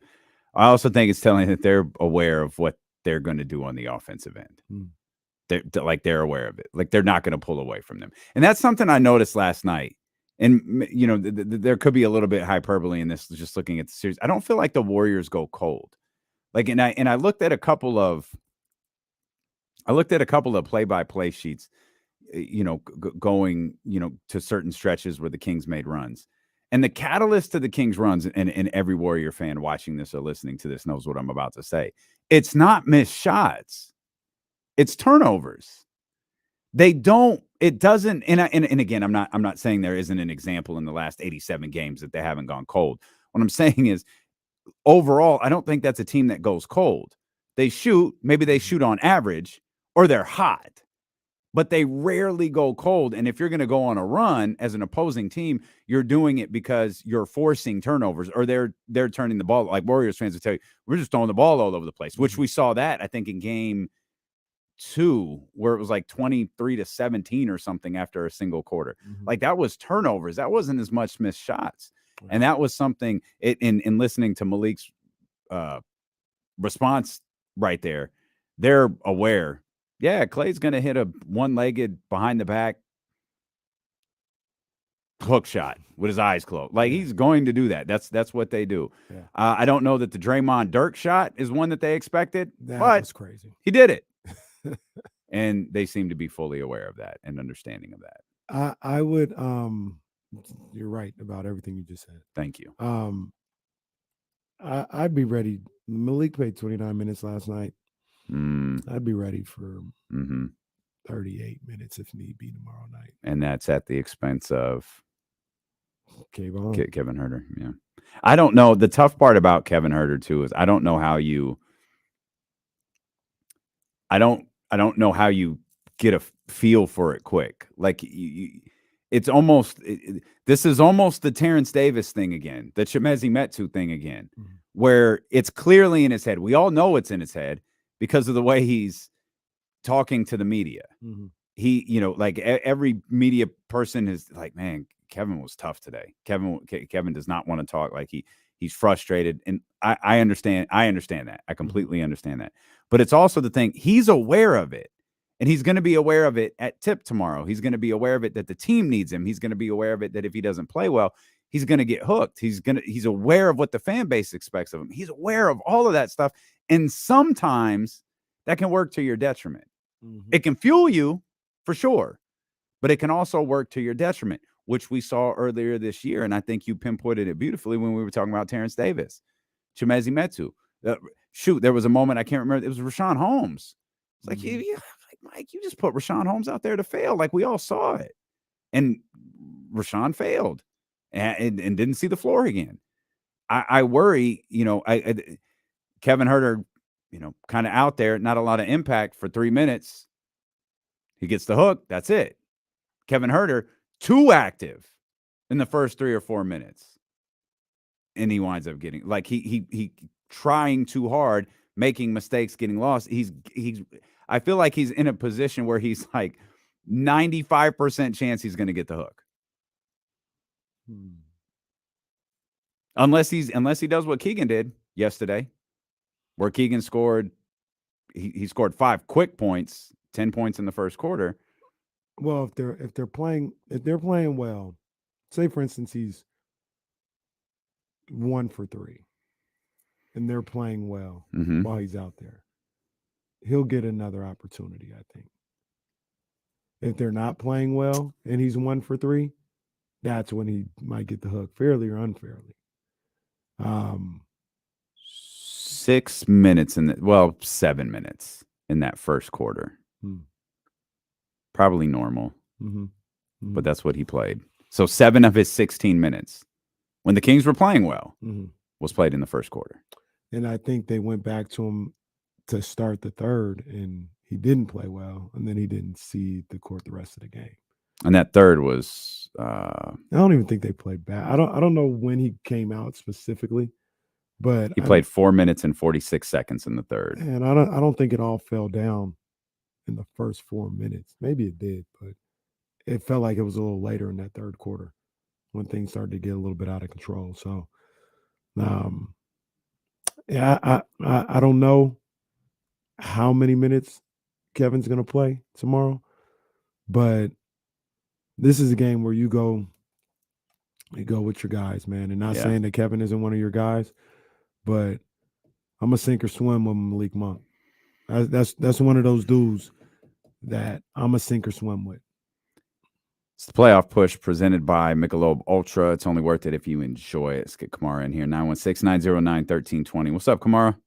I also think it's telling that they're aware of what they're going to do on the offensive end. They're aware of it. Like they're not going to pull away from them. And that's something I noticed last night. And, there could be a little bit hyperbole in this, just looking at the series. I don't feel like the Warriors go cold. And I looked at a couple of play-by-play sheets, going, to certain stretches where the Kings made runs. And the catalyst to the Kings runs, and every Warrior fan watching this or listening to this knows what I'm about to say. It's not missed shots. It's turnovers. It doesn't, and again, I'm not saying there isn't an example in the last 87 games that they haven't gone cold. What I'm saying is, overall, I don't think that's a team that goes cold. Maybe they shoot on average, or they're hot. but they rarely go cold. And if you're going to go on a run as an opposing team, you're doing it because you're forcing turnovers, or they're turning the ball. Like Warriors fans would tell you, we're just throwing the ball all over the place, which we saw that, I think, in game 2, where it was like 23-17 or something after a single quarter. Like, that was turnovers. That wasn't as much missed shots. And that was something in listening to Malik's response right there, they're aware. Yeah, Clay's going to hit a one-legged behind the back hook shot with his eyes closed. Like, he's going to do that. That's what they do. Yeah. I don't know that the Draymond Dirk shot is one that they expected, That but was crazy. he did it. And they seem to be fully aware of that and understanding of that. I would you're right about everything you just said. Thank you. I'd be ready. Malik played 29 minutes last night. I'd be ready for 38 minutes if need be tomorrow night. And that's at the expense of Kevin Huerter. Yeah. I don't know. The tough part about Kevin Huerter too is I don't know how you get a feel for it quick. Like, it's almost this is almost the Terrence Davis thing again, the Chimezie Metu thing again, where it's clearly in his head. We all know it's in his head because of the way he's talking to the media. He, like every media person is like, man, Kevin was tough today. Kevin does not want to talk. Like, he's frustrated. And I understand. I understand that. I completely understand that. But it's also the thing, he's aware of it. And he's going to be aware of it at tip tomorrow. He's going to be aware of it that the team needs him. He's going to be aware of it that if he doesn't play well, he's going to get hooked. He's aware of what the fan base expects of him. He's aware of all of that stuff. And sometimes that can work to your detriment. It can fuel you for sure, but it can also work to your detriment, which we saw earlier this year. And I think you pinpointed it beautifully when we were talking about Terrence Davis, Chimezie Metu. There was a moment, I can't remember. It was Rashawn Holmes. It's like, Mike, you just put Rashawn Holmes out there to fail. Like, we all saw it. And Rashawn failed and didn't see the floor again. I worry, Kevin Huerter, kind of out there, not a lot of impact for 3 minutes. He gets the hook. That's it. Kevin Huerter, too active in the first 3 or 4 minutes. And he winds up getting, like, he trying too hard, making mistakes, getting lost. I feel like he's in a position where he's like 95% chance he's going to get the hook. Unless he does what Keegan did yesterday, where Keegan scored, he scored 5 quick points, 10 points in the first quarter. Well, if they're playing well, say for instance he's 1 for 3, and they're playing well while he's out there, he'll get another opportunity, I think. If they're not playing well and he's 1 for 3, that's when he might get the hook, fairly or unfairly. 6 minutes 7 minutes in that first quarter. Probably normal, but that's what he played. So 7 of his 16 minutes, when the Kings were playing well, was played in the first quarter. And I think they went back to him to start the third, and he didn't play well, and then he didn't see the court the rest of the game. And that third was I don't even think they played bad. I don't know when he came out specifically, but he played 4 minutes and 46 seconds in the third. And I don't think it all fell down in the first 4 minutes. Maybe it did, but it felt like it was a little later in that third quarter when things started to get a little bit out of control. So I don't know how many minutes Kevin's going to play tomorrow, but this is a game where you go with your guys, man. And not saying that Kevin isn't one of your guys, but I'm a sink or swim with Malik Monk. That's one of those dudes that I'm a sink or swim with. It's the playoff push presented by Michelob Ultra. It's only worth it if you enjoy it. Let's get Kamara in here. 916-909-1320. What's up, Kamara?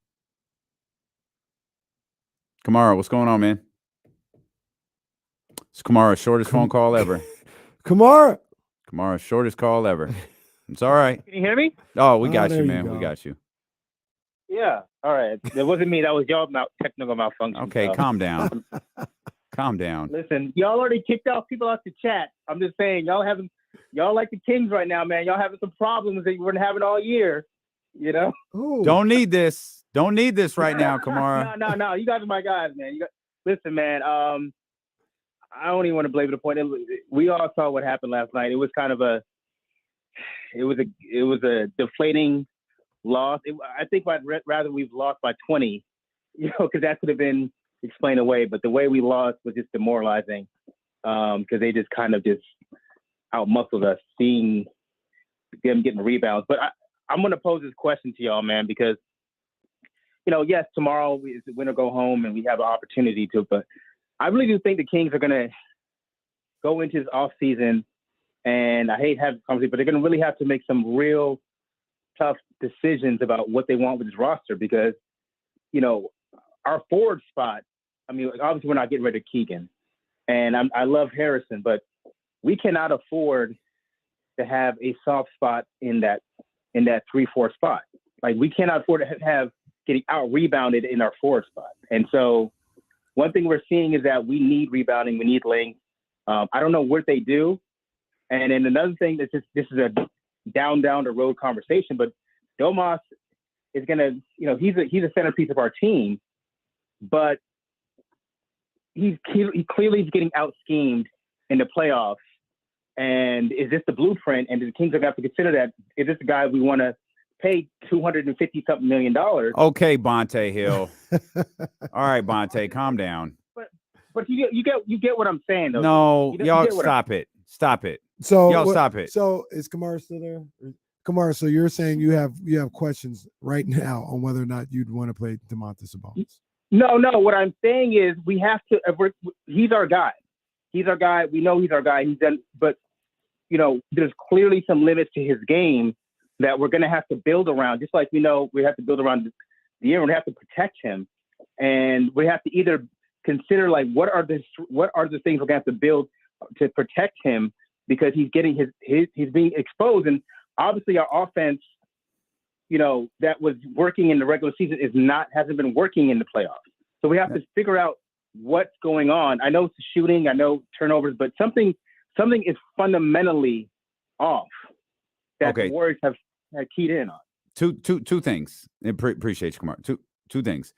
Kamara, what's going on, man? It's Kamara's shortest phone call ever. Kamara's shortest call ever. It's all right. Can you hear me? Oh, we got you, man. We got you. Yeah. All right. That wasn't me. That was your technical malfunction. Okay, calm down. Calm down. Listen, y'all already kicked off people out the chat. I'm just saying, y'all like the Kings right now, man. Y'all having some problems that you weren't having all year. You know. Ooh. Don't need this. Don't need this right now, Kamara. No. You guys are my guys, man. Listen, man. I don't even want to belabor the point. We all saw what happened last night. It was kind of a deflating loss. I think I'd rather we've lost by 20, because that could have been explained away. But the way we lost was just demoralizing, because they just kind of just out-muscled us, seeing them getting rebounds. But I'm going to pose this question to y'all, man, because, yes, tomorrow is win or go home and we have an opportunity to, but I really do think the Kings are going to go into this offseason, and I hate having this conversation, but they're going to really have to make some real tough decisions about what they want with this roster, because, our forward spot, obviously we're not getting rid of Keegan, and I love Harrison, but we cannot afford to have a soft spot in that 3-4 spot. Like, we cannot afford to have getting out rebounded in our forward spot. And so one thing we're seeing is that we need rebounding, we need length. I don't know what they do. And then another thing this is a down the road conversation, but Domas is gonna, he's a centerpiece of our team, but he clearly is getting out schemed in the playoffs. And is this the blueprint? And the Kings are gonna have to consider that. Is this the guy we want to pay $250-something million? Okay, Bonte Hill. All right, Bonte, calm down. But you get what I'm saying, though. No, y'all stop it. Stop it. So y'all stop it. So is Kamara still there? Kamara, so you're saying you have questions right now on whether or not you'd want to play Domantas Sabonis? No. What I'm saying is we have to. He's our guy. He's our guy. We know he's our guy. He's done, but there's clearly some limits to his game that we're going to have to build around. Just like we know we have to build around the year. We have to protect him, and we have to either consider what are the things we're going to have to build to protect him, because he's getting he's being exposed, and obviously our offense, that was working in the regular season hasn't been working in the playoffs. So we have to figure out what's going on. I know it's shooting, I know turnovers, but something is fundamentally off that the Warriors have keyed in on. Two things. Appreciate you, Kamar. Two things.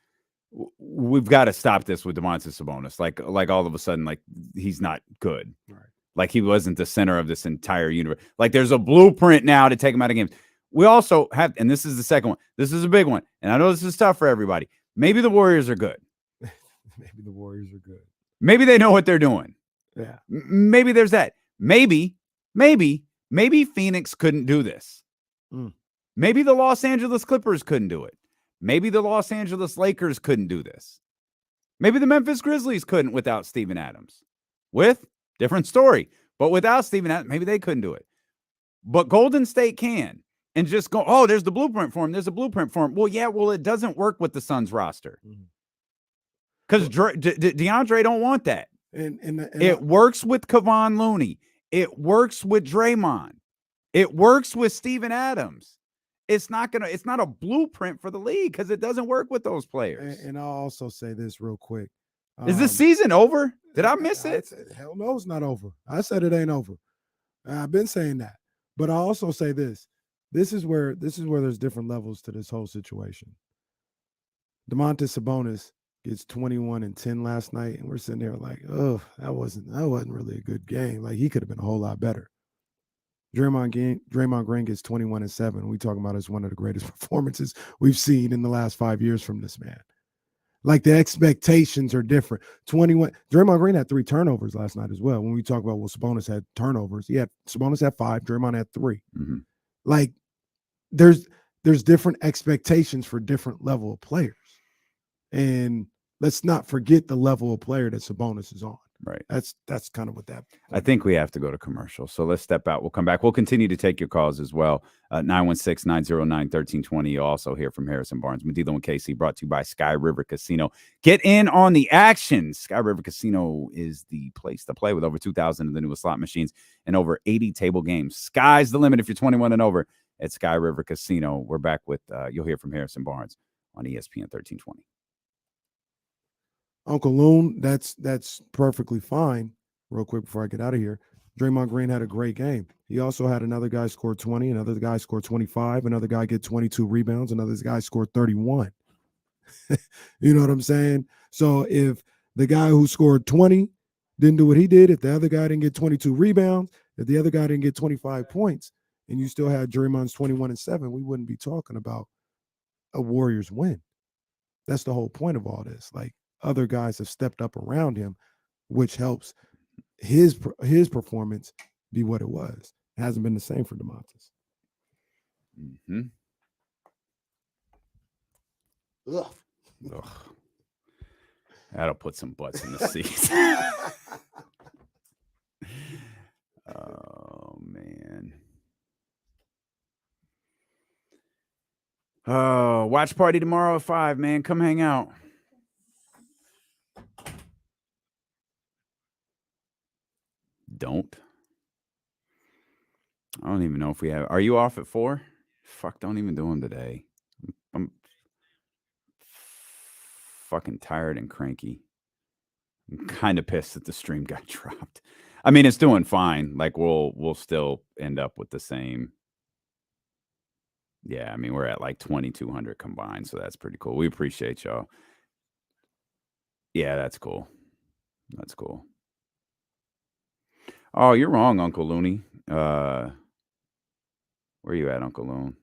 We've got to stop this with Domantas Sabonis. Like all of a sudden, he's not good. Right. Like he wasn't the center of this entire universe. Like there's a blueprint now to take him out of games. We also have, and this is the second one. This is a big one. And I know this is tough for everybody. Maybe the Warriors are good. Maybe the Warriors are good. Maybe they know what they're doing. Yeah. Maybe there's that. Maybe Phoenix couldn't do this. Maybe the Los Angeles Clippers couldn't do it. Maybe the Los Angeles Lakers couldn't do this. Maybe the Memphis Grizzlies couldn't without Steven Adams. Different story. But without Steven Adams, maybe they couldn't do it. But Golden State can. And just go, there's the blueprint for him. There's a blueprint for him. Well, it doesn't work with the Suns roster. Because DeAndre don't want that. And it works with Kevon Looney. It works with Draymond. It works with Steven Adams. It's not a blueprint for the league because it doesn't work with those players. And I'll also say this real quick. Is this season over? Did I miss it? Hell no, it's not over. I said it ain't over. I've been saying that. But I'll also say this. This is where there's different levels to this whole situation. Domantas Sabonis gets 21 and 10 last night, and we're sitting there like, oh, that wasn't really a good game. Like he could have been a whole lot better. Draymond Green gets 21 and 7. We talking about as one of the greatest performances we've seen in the last 5 years from this man. Like the expectations are different. 21. Draymond Green had 3 turnovers last night as well. When we talk about Sabonis had turnovers, Sabonis had 5. Draymond had 3. Mm-hmm. Like there's different expectations for different level of players, and let's not forget the level of player that Sabonis is on. Right. That's kind of what that. I think we have to go to commercial. So let's step out. We'll come back. We'll continue to take your calls as well. 916-909-1320. You'll also hear from Harrison Barnes. Medilo and KC, brought to you by Sky River Casino. Get in on the action. Sky River Casino is the place to play with over 2,000 of the newest slot machines and over 80 table games. Sky's the limit if you're 21 and over at Sky River Casino. We're back with, you'll hear from Harrison Barnes on ESPN 1320. Uncle Loon, that's perfectly fine. Real quick before I get out of here, Draymond Green had a great game. He also had another guy score 20, another guy score 25, another guy get 22 rebounds, another guy scored 31. You know what I'm saying? So if the guy who scored 20 didn't do what he did, if the other guy didn't get 22 rebounds, if the other guy didn't get 25 points, and you still had Draymond's 21 and 7, we wouldn't be talking about a Warriors win. That's the whole point of all this. Like, other guys have stepped up around him, which helps his performance be what it was. It hasn't been the same for DeMontis. Mm-hmm. Ugh. Ugh. That'll put some butts in the seats. Oh, man. Oh, watch party tomorrow at 5, man. Come hang out. Don't. I don't even know if we have. Are you off at 4? Fuck, don't even do them today. I'm fucking tired and cranky. I'm kind of pissed that the stream got dropped. I mean, it's doing fine. Like, we'll still end up with the same. Yeah, I mean, we're at like 2,200 combined, so that's pretty cool. We appreciate y'all. Yeah, that's cool. That's cool. Oh, you're wrong, Uncle Looney. Where you at, Uncle Loon?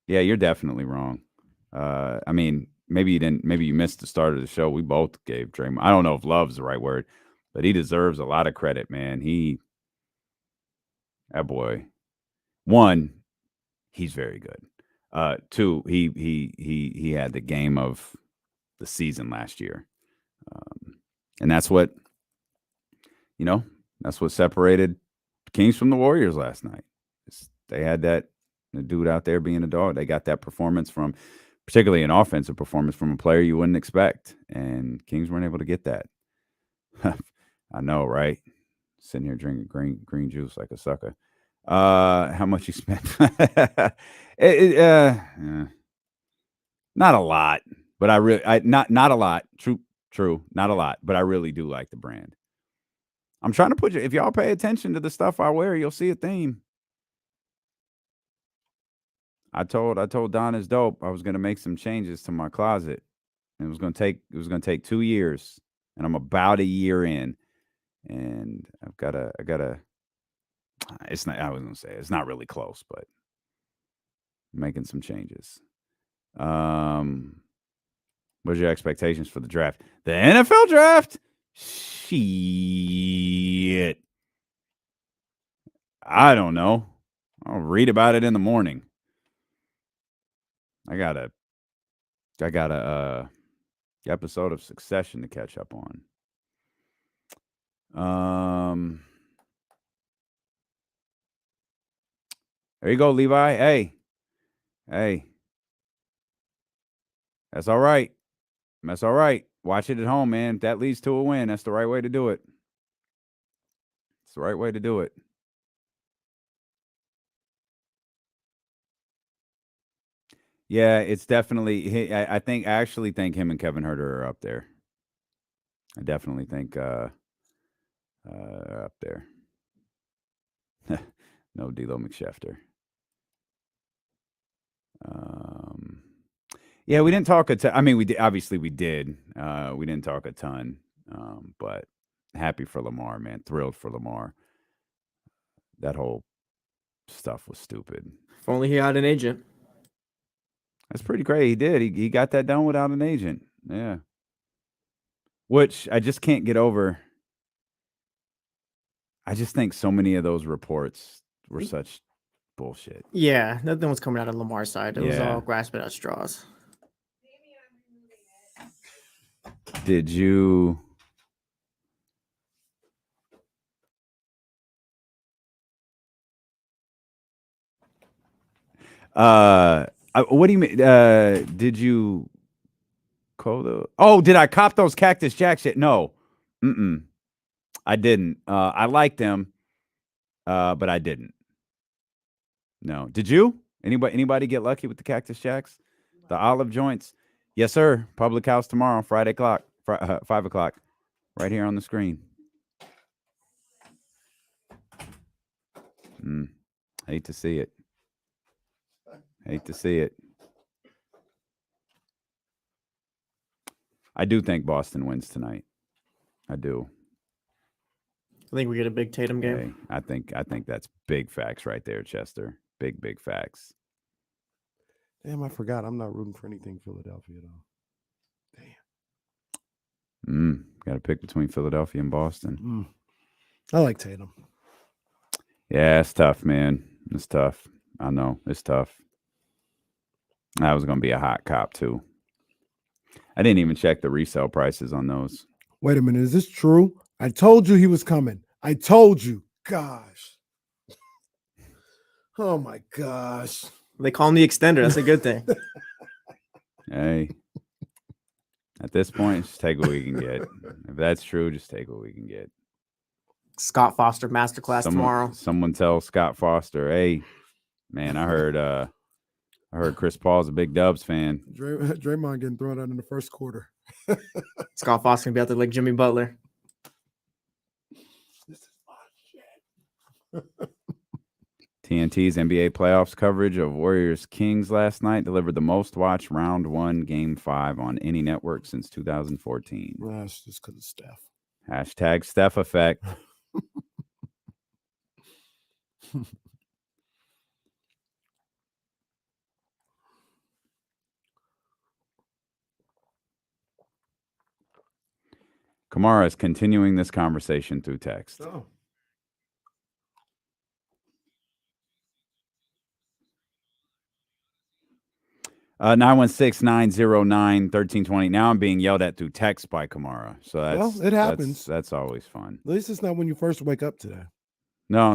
Yeah, you're definitely wrong. I mean, maybe you didn't. Maybe you missed the start of the show. We both gave Draymond. I don't know if love's the right word, but he deserves a lot of credit, man. That boy. 1, he's very good. 2, he had the game of the season last year, and that's what separated Kings from the Warriors last night. They had the dude out there being a dog. They got that performance from, particularly an offensive performance from a player you wouldn't expect, and Kings weren't able to get that. I know, right? Sitting here drinking green juice like a sucker. How much you spent? Not a lot, but not a lot. True, not a lot, but I really do like the brand. I'm trying to put you. If y'all pay attention to the stuff I wear, you'll see a theme. I told Don is dope. I was gonna make some changes to my closet. And it was gonna take 2 years, and I'm about a year in, and I gotta. It's not. I was gonna say it's not really close, but I'm making some changes. What's your expectations for the draft? The NFL draft? Shit. I don't know. I'll read about it in the morning. I got a episode of Succession to catch up on. There you go, Levi. Hey. That's all right. Watch it at home, man. If that leads to a win, that's the right way to do it. It's the right way to do it. Yeah, it's definitely. I actually think him and Kevin Huerter are up there. I definitely think up there. No D'Lo McShefter. Yeah, we didn't talk a ton. I mean, we did. Obviously, we did. We didn't talk a ton, but happy for Lamar, man. Thrilled for Lamar. That whole stuff was stupid. If only he had an agent. That's pretty great. He did. He got that done without an agent. Yeah. Which I just can't get over. I just think so many of those reports were such bullshit. Yeah, nothing was coming out of Lamar's side. It was all grasping at straws. Did you? What do you mean? Did you call the? Oh, did I cop those Cactus Jack shit? No, I didn't. I liked them, but I didn't. No, did you? Anybody get lucky with the Cactus Jacks, the olive joints? Yes, sir. Public house tomorrow, Friday clock. 5 o'clock, right here on the screen. Hate to see it. Hate to see it. I do think Boston wins tonight. I do. I think we get a big Tatum game. Hey, I think that's big facts right there, Chester. Big facts. Damn, I forgot. I'm not rooting for anything Philadelphia though. Got to pick between Philadelphia and Boston. I like Tatum. Yeah, it's tough, man. It's tough. I know it's tough. That was going to be a hot cop too. I didn't even check the resale prices on those. Wait a minute. Is this true? I told you he was coming. I told you. Gosh. Oh my gosh. They call him the extender. That's a good thing. Hey, at this point, just take what we can get. If that's true, just take what we can get. Scott Foster masterclass tomorrow. Someone tell Scott Foster, hey, man, I heard Chris Paul's a big Dubs fan. Draymond getting thrown out in the first quarter. Scott Foster gonna be out there like Jimmy Butler. This is my shit. TNT's NBA playoffs coverage of Warriors Kings last night delivered the most watched round 1 game 5 on any network since 2014. Well, that's just because of Steph. Hashtag Steph Effect. Kamara is continuing this conversation through text. Oh. Uh, 916-909-1320. Now I'm being yelled at through text by Kamara. So that's it happens. That's always fun. At least it's not when you first wake up today. No,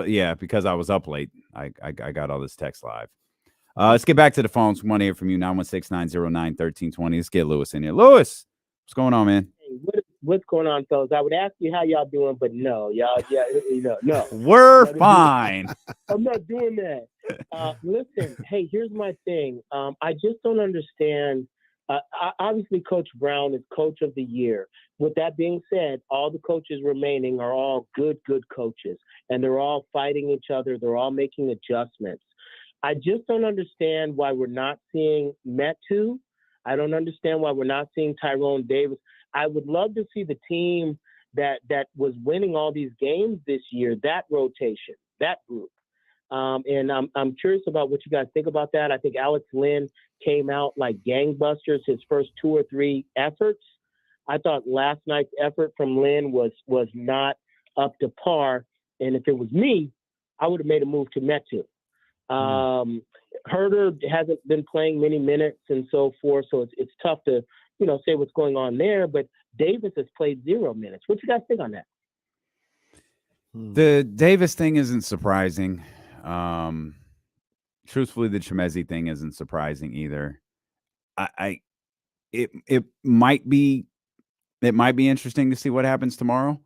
yeah, because I was up late. I got all this text live. Let's get back to the phones. We want to hear from you. 916-909-1320. Let's get Lewis in here. Lewis, what's going on, man? Hey, what's going on, fellas? I would ask you how y'all doing, but no, no. We're fine. I'm not doing that. Listen, hey, here's my thing. I just don't understand. Obviously, Coach Brown is Coach of the Year. With that being said, all the coaches remaining are all good coaches, and they're all fighting each other. They're all making adjustments. I just don't understand why we're not seeing Metu. I don't understand why we're not seeing Tyrone Davis. I would love to see the team that was winning all these games this year, that rotation, that group. And I'm curious about what you guys think about that. I think Alex Lynn came out like gangbusters his first 2 or 3 efforts. I thought last night's effort from Lynn was not up to par. And if it was me, I would have made a move to Metu. Herder hasn't been playing many minutes and so forth, so it's tough to say what's going on there. But Davis has played 0 minutes. What you guys think on that? The Davis thing isn't surprising. Truthfully, the Chemezi thing isn't surprising either. It might be interesting to see what happens tomorrow.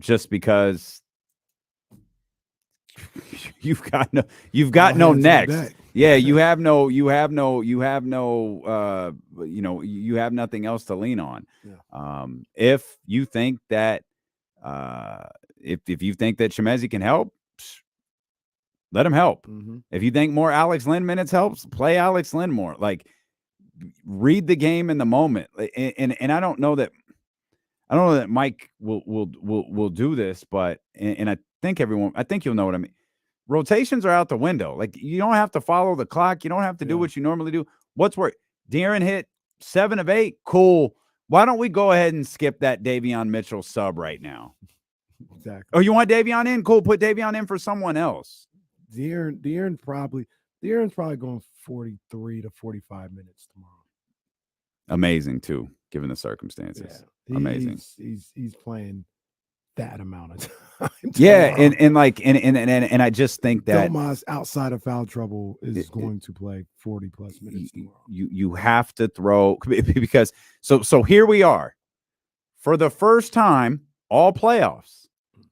Just because you've got no next. Yeah, you have nothing else to lean on. Yeah. If you think that if you think that Chemezi can help, let him help. Mm-hmm. If you think more Alex Lynn minutes helps, play Alex Lynn more. Like, read the game in the moment. And I don't know that Mike will do this, but I think you'll know what I mean. Rotations are out the window. Like, you don't have to follow the clock. You don't have to do what you normally do. What's work? De'Aaron hit 7 of 8. Cool. Why don't we go ahead and skip that Davion Mitchell sub right now? Exactly. Oh, you want Davion in? Cool. Put Davion in for someone else. De'Aaron's probably going 43 to 45 minutes tomorrow. Amazing too, given the circumstances. Yeah. Amazing. He's playing that amount of time. Yeah, and I just think that Domas outside of foul trouble is going to play 40 plus minutes tomorrow. You have to throw, because so here we are for the first time all playoffs,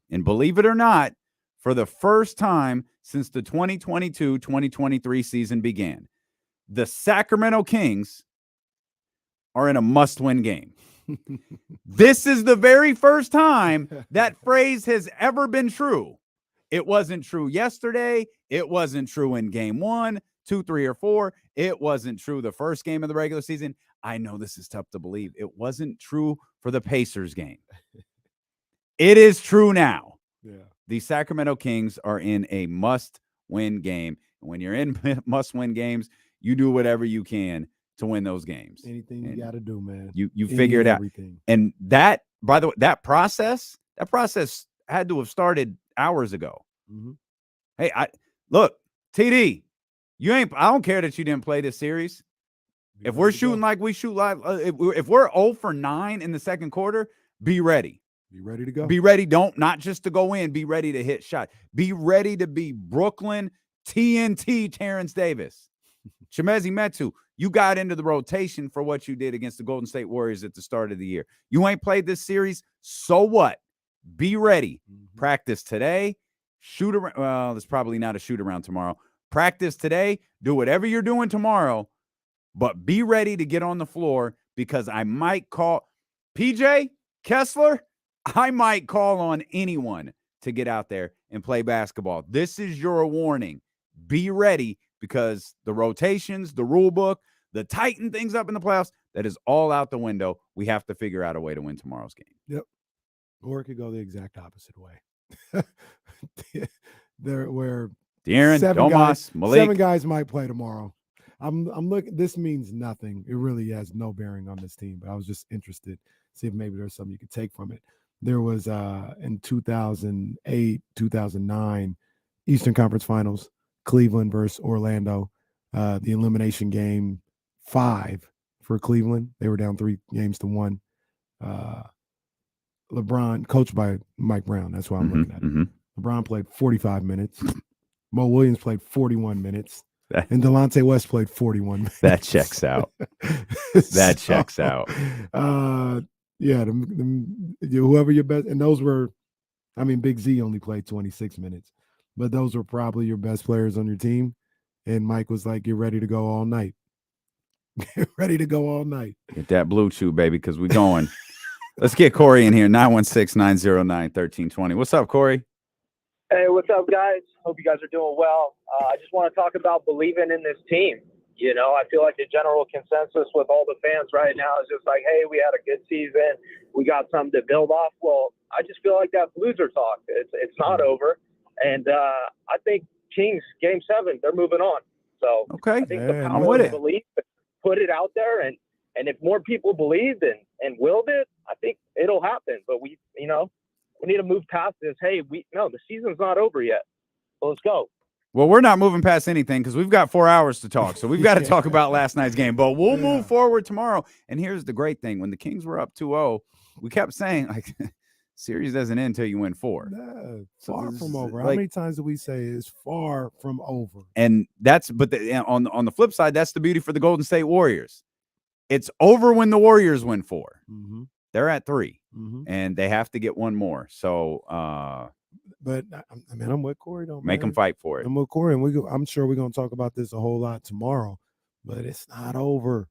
and believe it or not, for the first time since the 2022-2023 season began, the Sacramento Kings are in a must-win game. This is the very first time that phrase has ever been true. It wasn't true yesterday. It wasn't true in game 1, 2, 3, or 4. It wasn't true the first game of the regular season. I know this is tough to believe. It wasn't true for the Pacers game. It is true now. Yeah. The Sacramento Kings are in a must-win game. And when you're in must-win games, you do whatever you can to win those games. Anything you got to do, man. You figure it out. Everything. And that, by the way, that process had to have started hours ago. Mm-hmm. Hey, look, TD, I don't care that you didn't play this series. If we're shooting like we shoot live, if we're 0 for 9 in the second quarter, be ready. Be ready to go. Be ready. Not just to go in, be ready to hit shot. Be ready to be Brooklyn TNT Terrence Davis. Chimezie Metu, you got into the rotation for what you did against the Golden State Warriors at the start of the year. You ain't played this series, so what? Be ready. Mm-hmm. Practice today. Shoot around. Well, there's probably not a shoot around tomorrow. Practice today. Do whatever you're doing tomorrow, but be ready to get on the floor because I might call PJ Kessler. I might call on anyone to get out there and play basketball. This is your warning. Be ready because the rotations, the rule book, the tighten things up in the playoffs, that is all out the window. We have to figure out a way to win tomorrow's game. Yep. Or it could go the exact opposite way. Where De'Aaron, Domas, Malik. 7 guys might play tomorrow. I'm looking. This means nothing. It really has no bearing on this team. But I was just interested, see if maybe there's something you could take from it. There was in 2008, 2009 Eastern Conference Finals, Cleveland versus Orlando. The elimination game 5 for Cleveland. They were down 3-1. LeBron, coached by Mike Brown. That's why I'm looking at it. LeBron played 45 minutes. Mo Williams played 41 minutes. And Delonte West played 41 minutes. That checks out. That checks out. Yeah, whoever your best, and those were, Big Z only played 26 minutes, but those were probably your best players on your team. And Mike was like, "Get ready to go all night. Get ready to go all night. Get that blue chew, baby, because we're going." Let's get Corey in here. 916-909-1320. What's up, Corey? Hey, what's up, guys? Hope you guys are doing well. I just want to talk about believing in this team. You know, I feel like the general consensus with all the fans right now is just like, hey, we had a good season. We got something to build off. Well, I just feel like that's loser talk. It's not over. And I think Kings, Game 7, they're moving on. So okay, I think the I'm power with of it. belief, put it out there. And if more people believed and willed it, I think it'll happen. But we need to move past this. Hey, the season's not over yet. So let's go. Well, we're not moving past anything because we've got 4 hours to talk. So we've got to talk about last night's game. But we'll move forward tomorrow. And here's the great thing. When the Kings were up 2-0, we kept saying, like, series doesn't end until you win 4. No, far from over. How many times do we say it's far from over? And that's, but on the flip side, that's the beauty for the Golden State Warriors. It's over when the Warriors win 4. Mm-hmm. They're at 3, mm-hmm. and they have to get one more. So, but I'm with Corey. Make them fight for it. I'm with Corey, and I'm sure we're going to talk about this a whole lot tomorrow. But it's not over.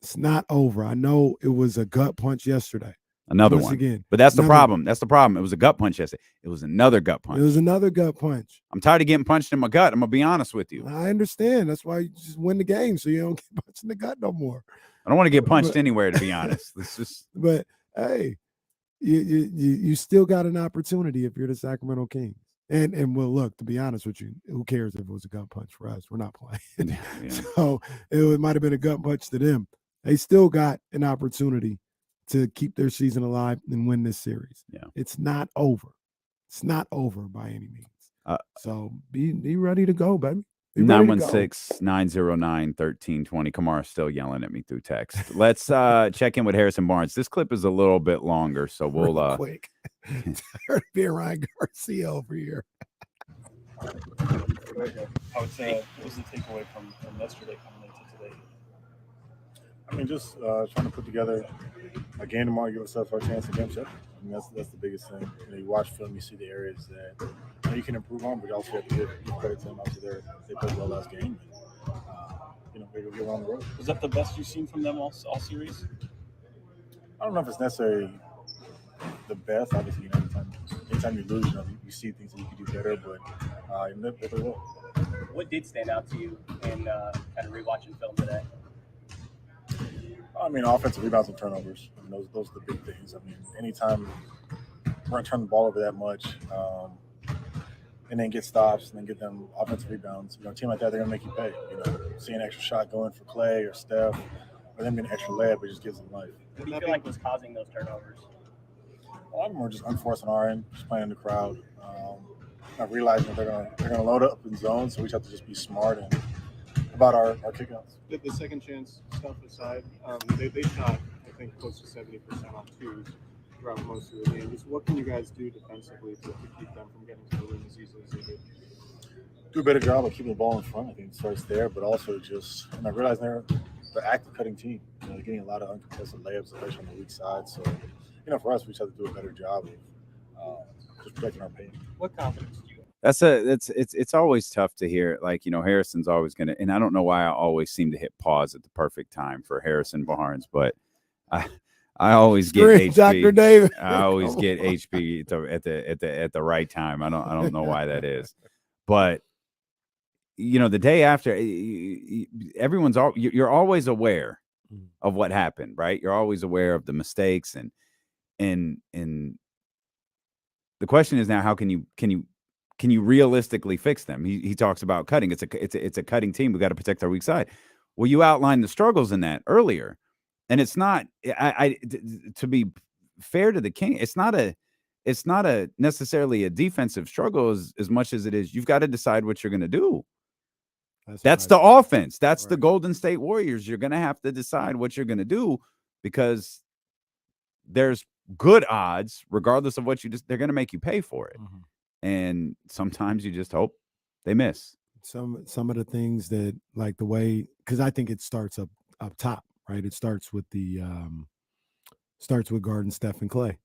It's not over. I know it was a gut punch yesterday. Another Once one again. But that's the problem. That's the problem. It was a gut punch yesterday. It was another gut punch. It was another gut punch. I'm tired of getting punched in my gut. I'm gonna be honest with you. I understand. That's why you just win the game, so you don't get punched in the gut no more. I don't want to get punched anywhere, to be honest. It's just. But hey, you still got an opportunity if you're the Sacramento Kings. And well, look, to be honest with you, who cares if it was a gut punch for us? We're not playing. Yeah. So it might have been a gut punch to them. They still got an opportunity to keep their season alive and win this series. Yeah. It's not over. It's not over by any means. So be ready to go, baby. 916-909-1320. Kamara's still yelling at me through text. Let's check in with Harrison Barnes. This clip is a little bit longer, so we'll quick. Tired of being Ryan Garcia over here. I would say, what was the takeaway from yesterday coming into today? I mean, just trying to put together a game tomorrow, give ourselves our chance against it. I mean, that's the biggest thing. You watch film, you see the areas that you can improve on, but you also have to give credit to them. Obviously, they played well last game. maybe we'll get on the road. Was that the best you've seen from them all series? I don't know if it's necessarily the best. Obviously, anytime you lose, you see things that you could do better, but they're really well. What did stand out to you in kind of rewatching film today? I mean, offensive rebounds and turnovers. I mean, those are the big things. I mean, anytime we're going to turn the ball over that much and then get stops and then get them offensive rebounds, a team like that, they're going to make you pay. See an extra shot going for Clay or Steph, or them getting an extra layup, it just gives them life. What do you feel like was causing those turnovers? A lot of them were just unforced on our end, just playing in the crowd. Not realizing that they're gonna load up in zone, so we just have to just be smart and about our kickouts. The second chance stuff aside, they shot, I think, close to 70% on twos throughout most of the game. Just what can you guys do defensively to keep them from getting to the win the season as they did? Do a better job of keeping the ball in front. I think it starts there, but also just realizing they're the active cutting team. They're getting a lot of uncontested layups, especially on the weak side. So, for us, we just have to do a better job of just protecting our paint. What confidence do you it's always tough to hear. Like, Harrison's always going to, and I don't know why I always seem to hit pause at the perfect time for Harrison Barnes, but I always get HB. Dr. David. I always get HB at the right time. I don't know why that is, but the day after, you're always aware of what happened, right? You're always aware of the mistakes and the question is now, how can you realistically fix them? He talks about cutting. It's a cutting team. We got to protect our weak side. Well, you outlined the struggles in that earlier, and it's not. To be fair to the King, it's not a necessarily a defensive struggle as much as it is. You've got to decide what you're going to do. That's the offense. That's the Golden State Warriors. You're going to have to decide what you're going to do because there's good odds, regardless of what they're going to make you pay for it. Mm-hmm. And sometimes you just hope they miss. Some of the things that, like the way, because I think it starts up top, right? It starts with guarding Steph and Clay,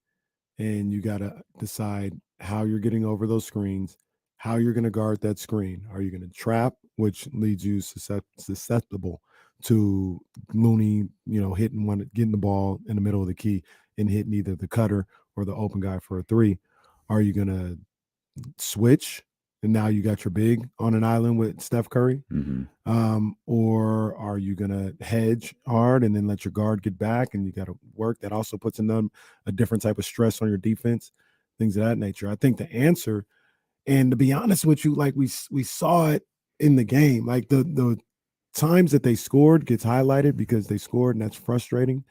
and you got to decide how you're getting over those screens, how you're going to guard that screen. Are you going to trap, which leads you susceptible to Looney, getting the ball in the middle of the key and hitting either the cutter or the open guy for a three? Are you going to switch and now you got your big on an island with Steph Curry? Mm-hmm. Or are you going to hedge hard and then let your guard get back and you got to work? That also puts a different type of stress on your defense, things of that nature. I think the answer, and to be honest with you, like we saw it in the game, like the times that they scored gets highlighted because they scored, and that's frustrating.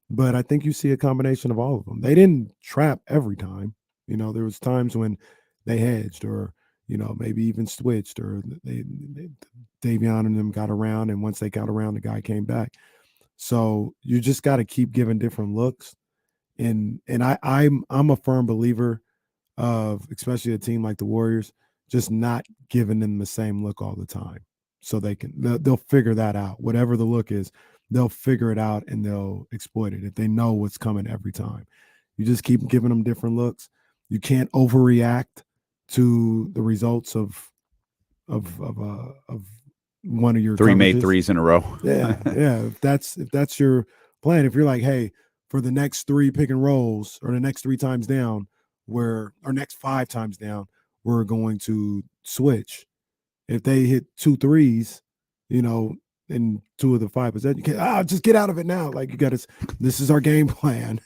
But I think you see a combination of all of them. They didn't trap every time. There was times when they hedged or, maybe even switched, or Davion and them got around, and once they got around, the guy came back. So you just got to keep giving different looks. And I'm a firm believer of, especially a team like the Warriors, just not giving them the same look all the time. So they'll figure that out. Whatever the look is, they'll figure it out and they'll exploit it if they know what's coming every time. You just keep giving them different looks. You can't overreact to the results of one of your three coverages. made threes in a row. Yeah. If that's your plan, if you're like, hey, for the next 3 pick and rolls or the next 3 times down, or next 5 times down, we're going to switch. If they hit 2 threes, in 2 of the 5 possessions, you can't just get out of it now. Like, you got to. This is our game plan.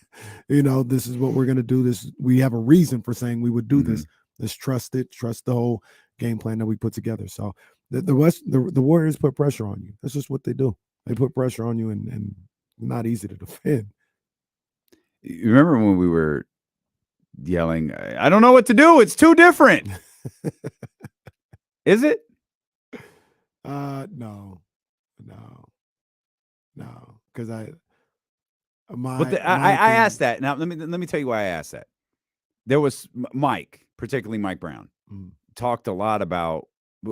This is what we're gonna do. This, we have a reason for saying we would do this. Let's trust it. Trust the whole game plan that we put together. So the Warriors put pressure on you. That's just what they do. They put pressure on you, and not easy to defend. You remember when we were yelling, I don't know what to do. It's too different. Is it? No. Because I asked that. Now let me tell you why I asked that. There was Mike, particularly Mike Brown, talked a lot about.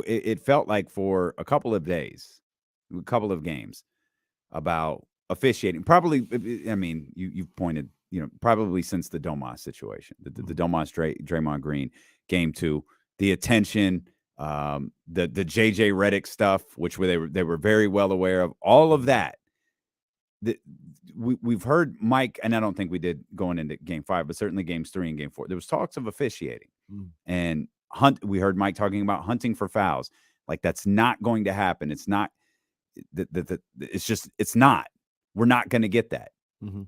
It felt like for a couple of days, a couple of games, about officiating. Probably, I mean, you've pointed, probably since the Domas situation, the Domas Draymond Green game 2, the attention, the JJ Redick stuff, which they were very well aware of. All of that. We've heard Mike, and I don't think we did going into Game 5, but certainly Games 3 and Game 4. There was talks of officiating, and we heard Mike talking about hunting for fouls. Like, that's not going to happen. It's not. It's not. We're not going to get that. Mm-hmm.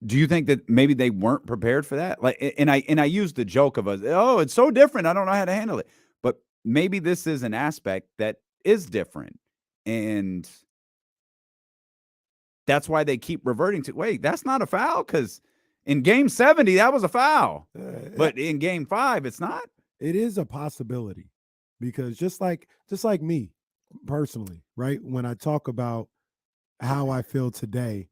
Do you think that maybe they weren't prepared for that? Like, and I used the joke of it's so different, I don't know how to handle it. But maybe this is an aspect that is different, and that's why they keep reverting to, wait, that's not a foul, because in Game 70 that was a foul, but in Game 5 it's not. It is a possibility, because just like me personally, right? When I talk about how I feel today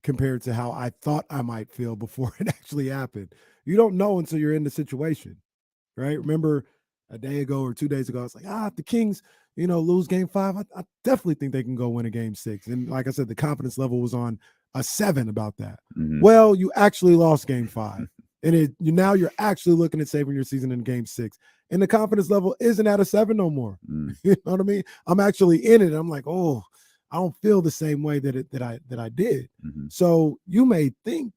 compared to how I thought I might feel before it actually happened, you don't know until you're in the situation, right? Remember a day ago or 2 days ago, I was like, if the Kings, lose Game 5, I definitely think they can go win a Game 6. And like I said, the confidence level was on a 7 about that. Mm-hmm. Well, you actually lost Game 5. And now you're actually looking at saving your season in Game 6. And the confidence level isn't at a 7 no more. You know what I mean? I'm actually in it. I'm like, I don't feel the same way that I did. Mm-hmm. So you may think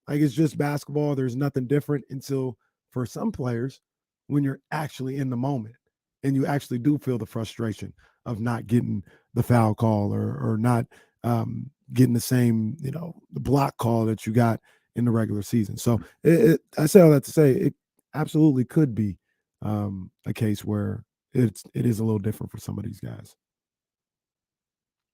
like it's just basketball, there's nothing different, until for some players, when you're actually in the moment and you actually do feel the frustration of not getting the foul call or not getting the same, the block call that you got in the regular season. So I say all that to say it absolutely could be a case where it is a little different for some of these guys.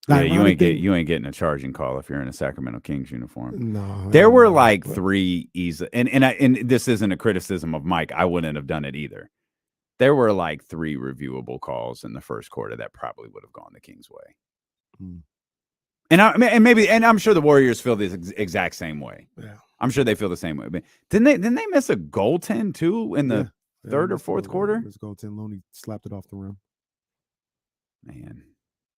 Yeah, you ain't getting a charging call if you're in a Sacramento Kings uniform. No, there were like 3 easy, and this isn't a criticism of Mike. I wouldn't have done it either. There were like 3 reviewable calls in the first quarter that probably would have gone the Kings' way. And I'm sure the Warriors feel the exact same way. Yeah, I'm sure they feel the same way. But didn't they miss a goaltend too in the third or fourth quarter? It was goaltend. Looney slapped it off the rim. Man,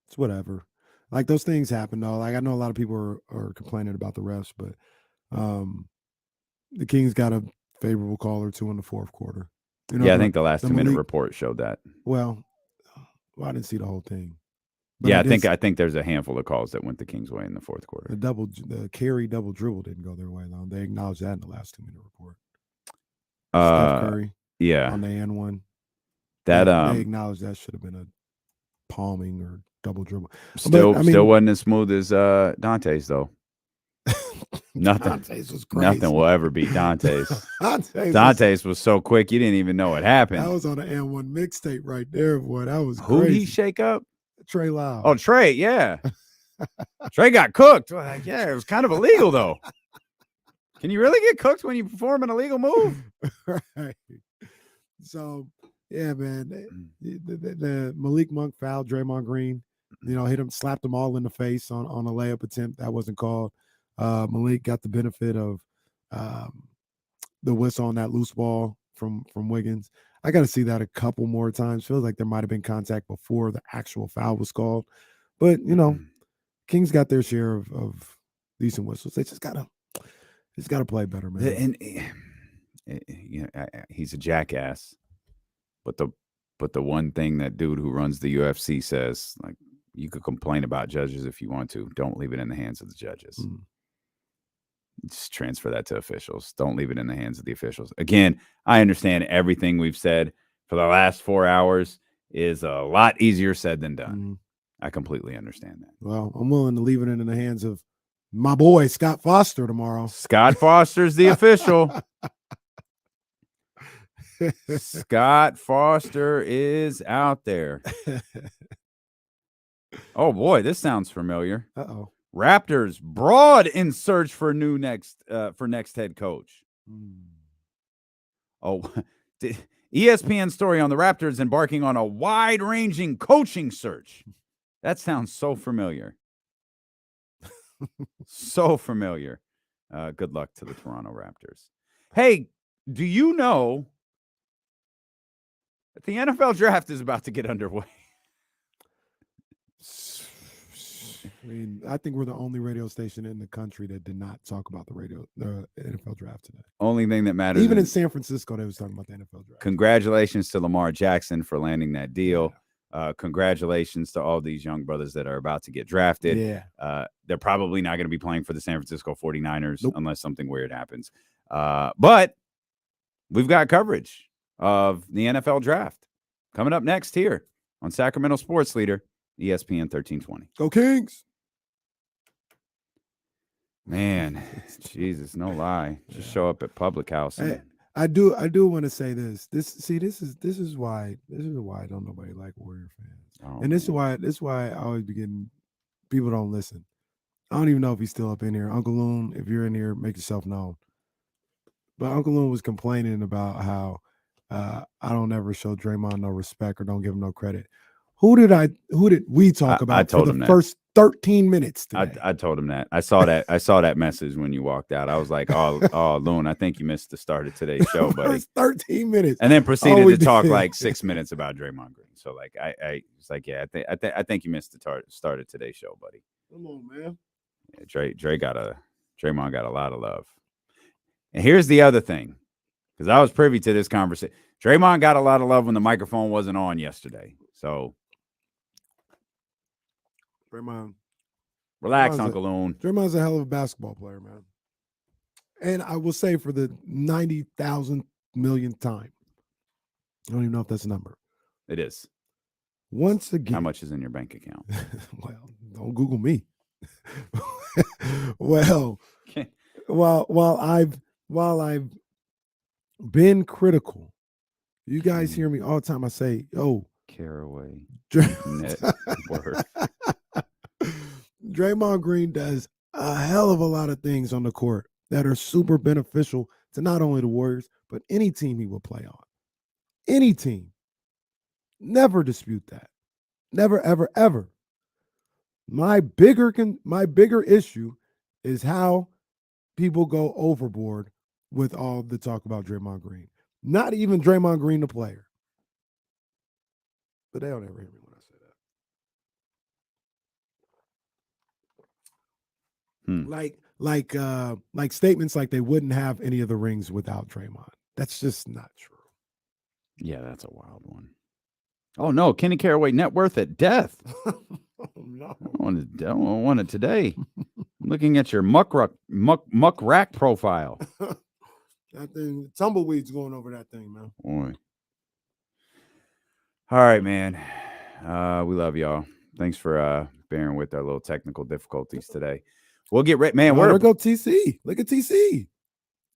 it's whatever. Like, those things happen though. Like, I know a lot of people are complaining about the refs, but the Kings got a favorable call or 2 in the fourth quarter. I think the last 2-minute report showed that. Well, I didn't see the whole thing. But I think there's a handful of calls that went the Kings' way in the fourth quarter. The carry double dribble didn't go their way though. They acknowledged that in the last 2-minute report. Steph Curry, on the and one. That they acknowledged that should have been a palming or double dribble. Still wasn't as smooth as Dante's though. Dante's was crazy. Nothing will ever beat Dante's. Dante's was so quick you didn't even know what happened. That was on the and1 mixtape right there, boy. That was who crazy. He shake up? Trey Lyle. Oh, Trey, yeah. Trey got cooked. Yeah, it was kind of illegal though. Can you really get cooked when you perform an illegal move? Right. So yeah, man. The Malik Monk foul, Draymond Green, hit him, slapped them all in the face on a layup attempt. That wasn't called. Malik got the benefit of the whistle on that loose ball from Wiggins. I got to see that a couple more times. Feels like there might have been contact before the actual foul was called. But, Kings got their share of decent whistles. They just gotta play better, man. And he's a jackass. But the one thing that dude who runs the UFC says, like, you could complain about judges if you want to. Don't leave it in the hands of the judges. Just transfer that to officials. Don't leave it in the hands of the officials. Again, I understand everything we've said for the last 4 hours is a lot easier said than done. I completely understand that. Well, I'm willing to leave it in the hands of my boy, Scott Foster, tomorrow. Scott Foster's the official. Scott Foster is out there. Oh, boy, this sounds familiar. Uh-oh. Raptors broad in search for next head coach. Oh, ESPN story on the Raptors embarking on a wide-ranging coaching search. That sounds so familiar. So familiar. Good luck to the Toronto Raptors. Hey, do you know that the NFL draft is about to get underway? mean, I think we're the only radio station in the country that did not talk about the NFL draft today. Only thing that matters. Even in San Francisco, they was talking about the NFL draft. Congratulations to Lamar Jackson for landing that deal. Congratulations to all these young brothers that are about to get drafted. Yeah. They're probably not going to be playing for the San Francisco 49ers unless something weird happens. But we've got coverage of the NFL draft coming up next here on Sacramento Sports Leader, ESPN 1320. Go Kings. Man, Jesus, no lie. Just show up at Public House. I do want to say this. This is why don't nobody like Warrior fans. And this is why I always be getting people don't listen. I don't even know if he's still up in here. Uncle Loon, if you're in here, make yourself known. But Uncle Loon was complaining about how I don't ever show Draymond no respect or don't give him no credit. Who did we talk about I told for him the that. first 13 minutes today? I told him that. I saw that message when you walked out. I was like, oh, Loon, I think you missed the start of today's show, buddy. First 13 minutes. And then proceeded to talk did. like 6 minutes about Draymond Green. So like I was like, yeah, I think you missed the start of today's show, buddy. Come on, man. Yeah, Draymond got a lot of love. And here's the other thing, because I was privy to this conversation. Draymond got a lot of love when the microphone wasn't on yesterday. So Draymond. Relax, Uncle Loon. Draymond's a hell of a basketball player, man. And I will say for the 90,000 millionth time, I don't even know if that's a number. It is. Once again. How much is in your bank account? Well, don't Google me. Well, while I've been critical, you guys hear me all the time. I say, yo, Caraway. Draymond Green does a hell of a lot of things on the court that are super beneficial to not only the Warriors, but any team he will play on. Any team. Never dispute that. Never, ever, ever. My bigger issue is how people go overboard with all the talk about Draymond Green. Not even Draymond Green, the player. But they don't ever hear me when I say that. Like statements like they wouldn't have any of the rings without Draymond. That's just not true. Yeah, that's a wild one. Oh no, Kenny Caraway net worth at death. Oh, no. I don't want it today. I'm looking at your muck rack profile. That thing, tumbleweeds going over that thing, man. Boy. All right, man. We love y'all. Thanks for bearing with our little technical difficulties today. We'll get ready, man. Where go TC? Look at TC.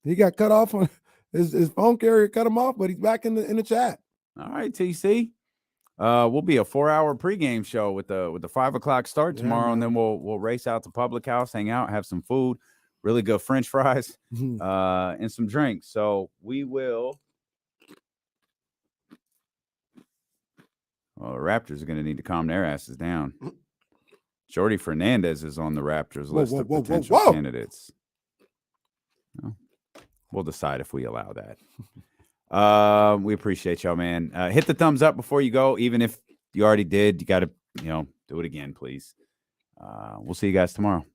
He got cut off on his phone carrier, cut him off, but he's back in the chat. All right, TC. We'll be a 4-hour pregame show with the 5:00 start tomorrow, and then we'll race out to Public House, hang out, have some food, really good French fries, and some drinks. So we will. Well, the Raptors are going to need to calm their asses down. Jordy Fernandez is on the Raptors list of potential candidates. Well, we'll decide if we allow that. We appreciate y'all, man. Hit the thumbs up before you go. Even if you already did, you got to, do it again, please. We'll see you guys tomorrow.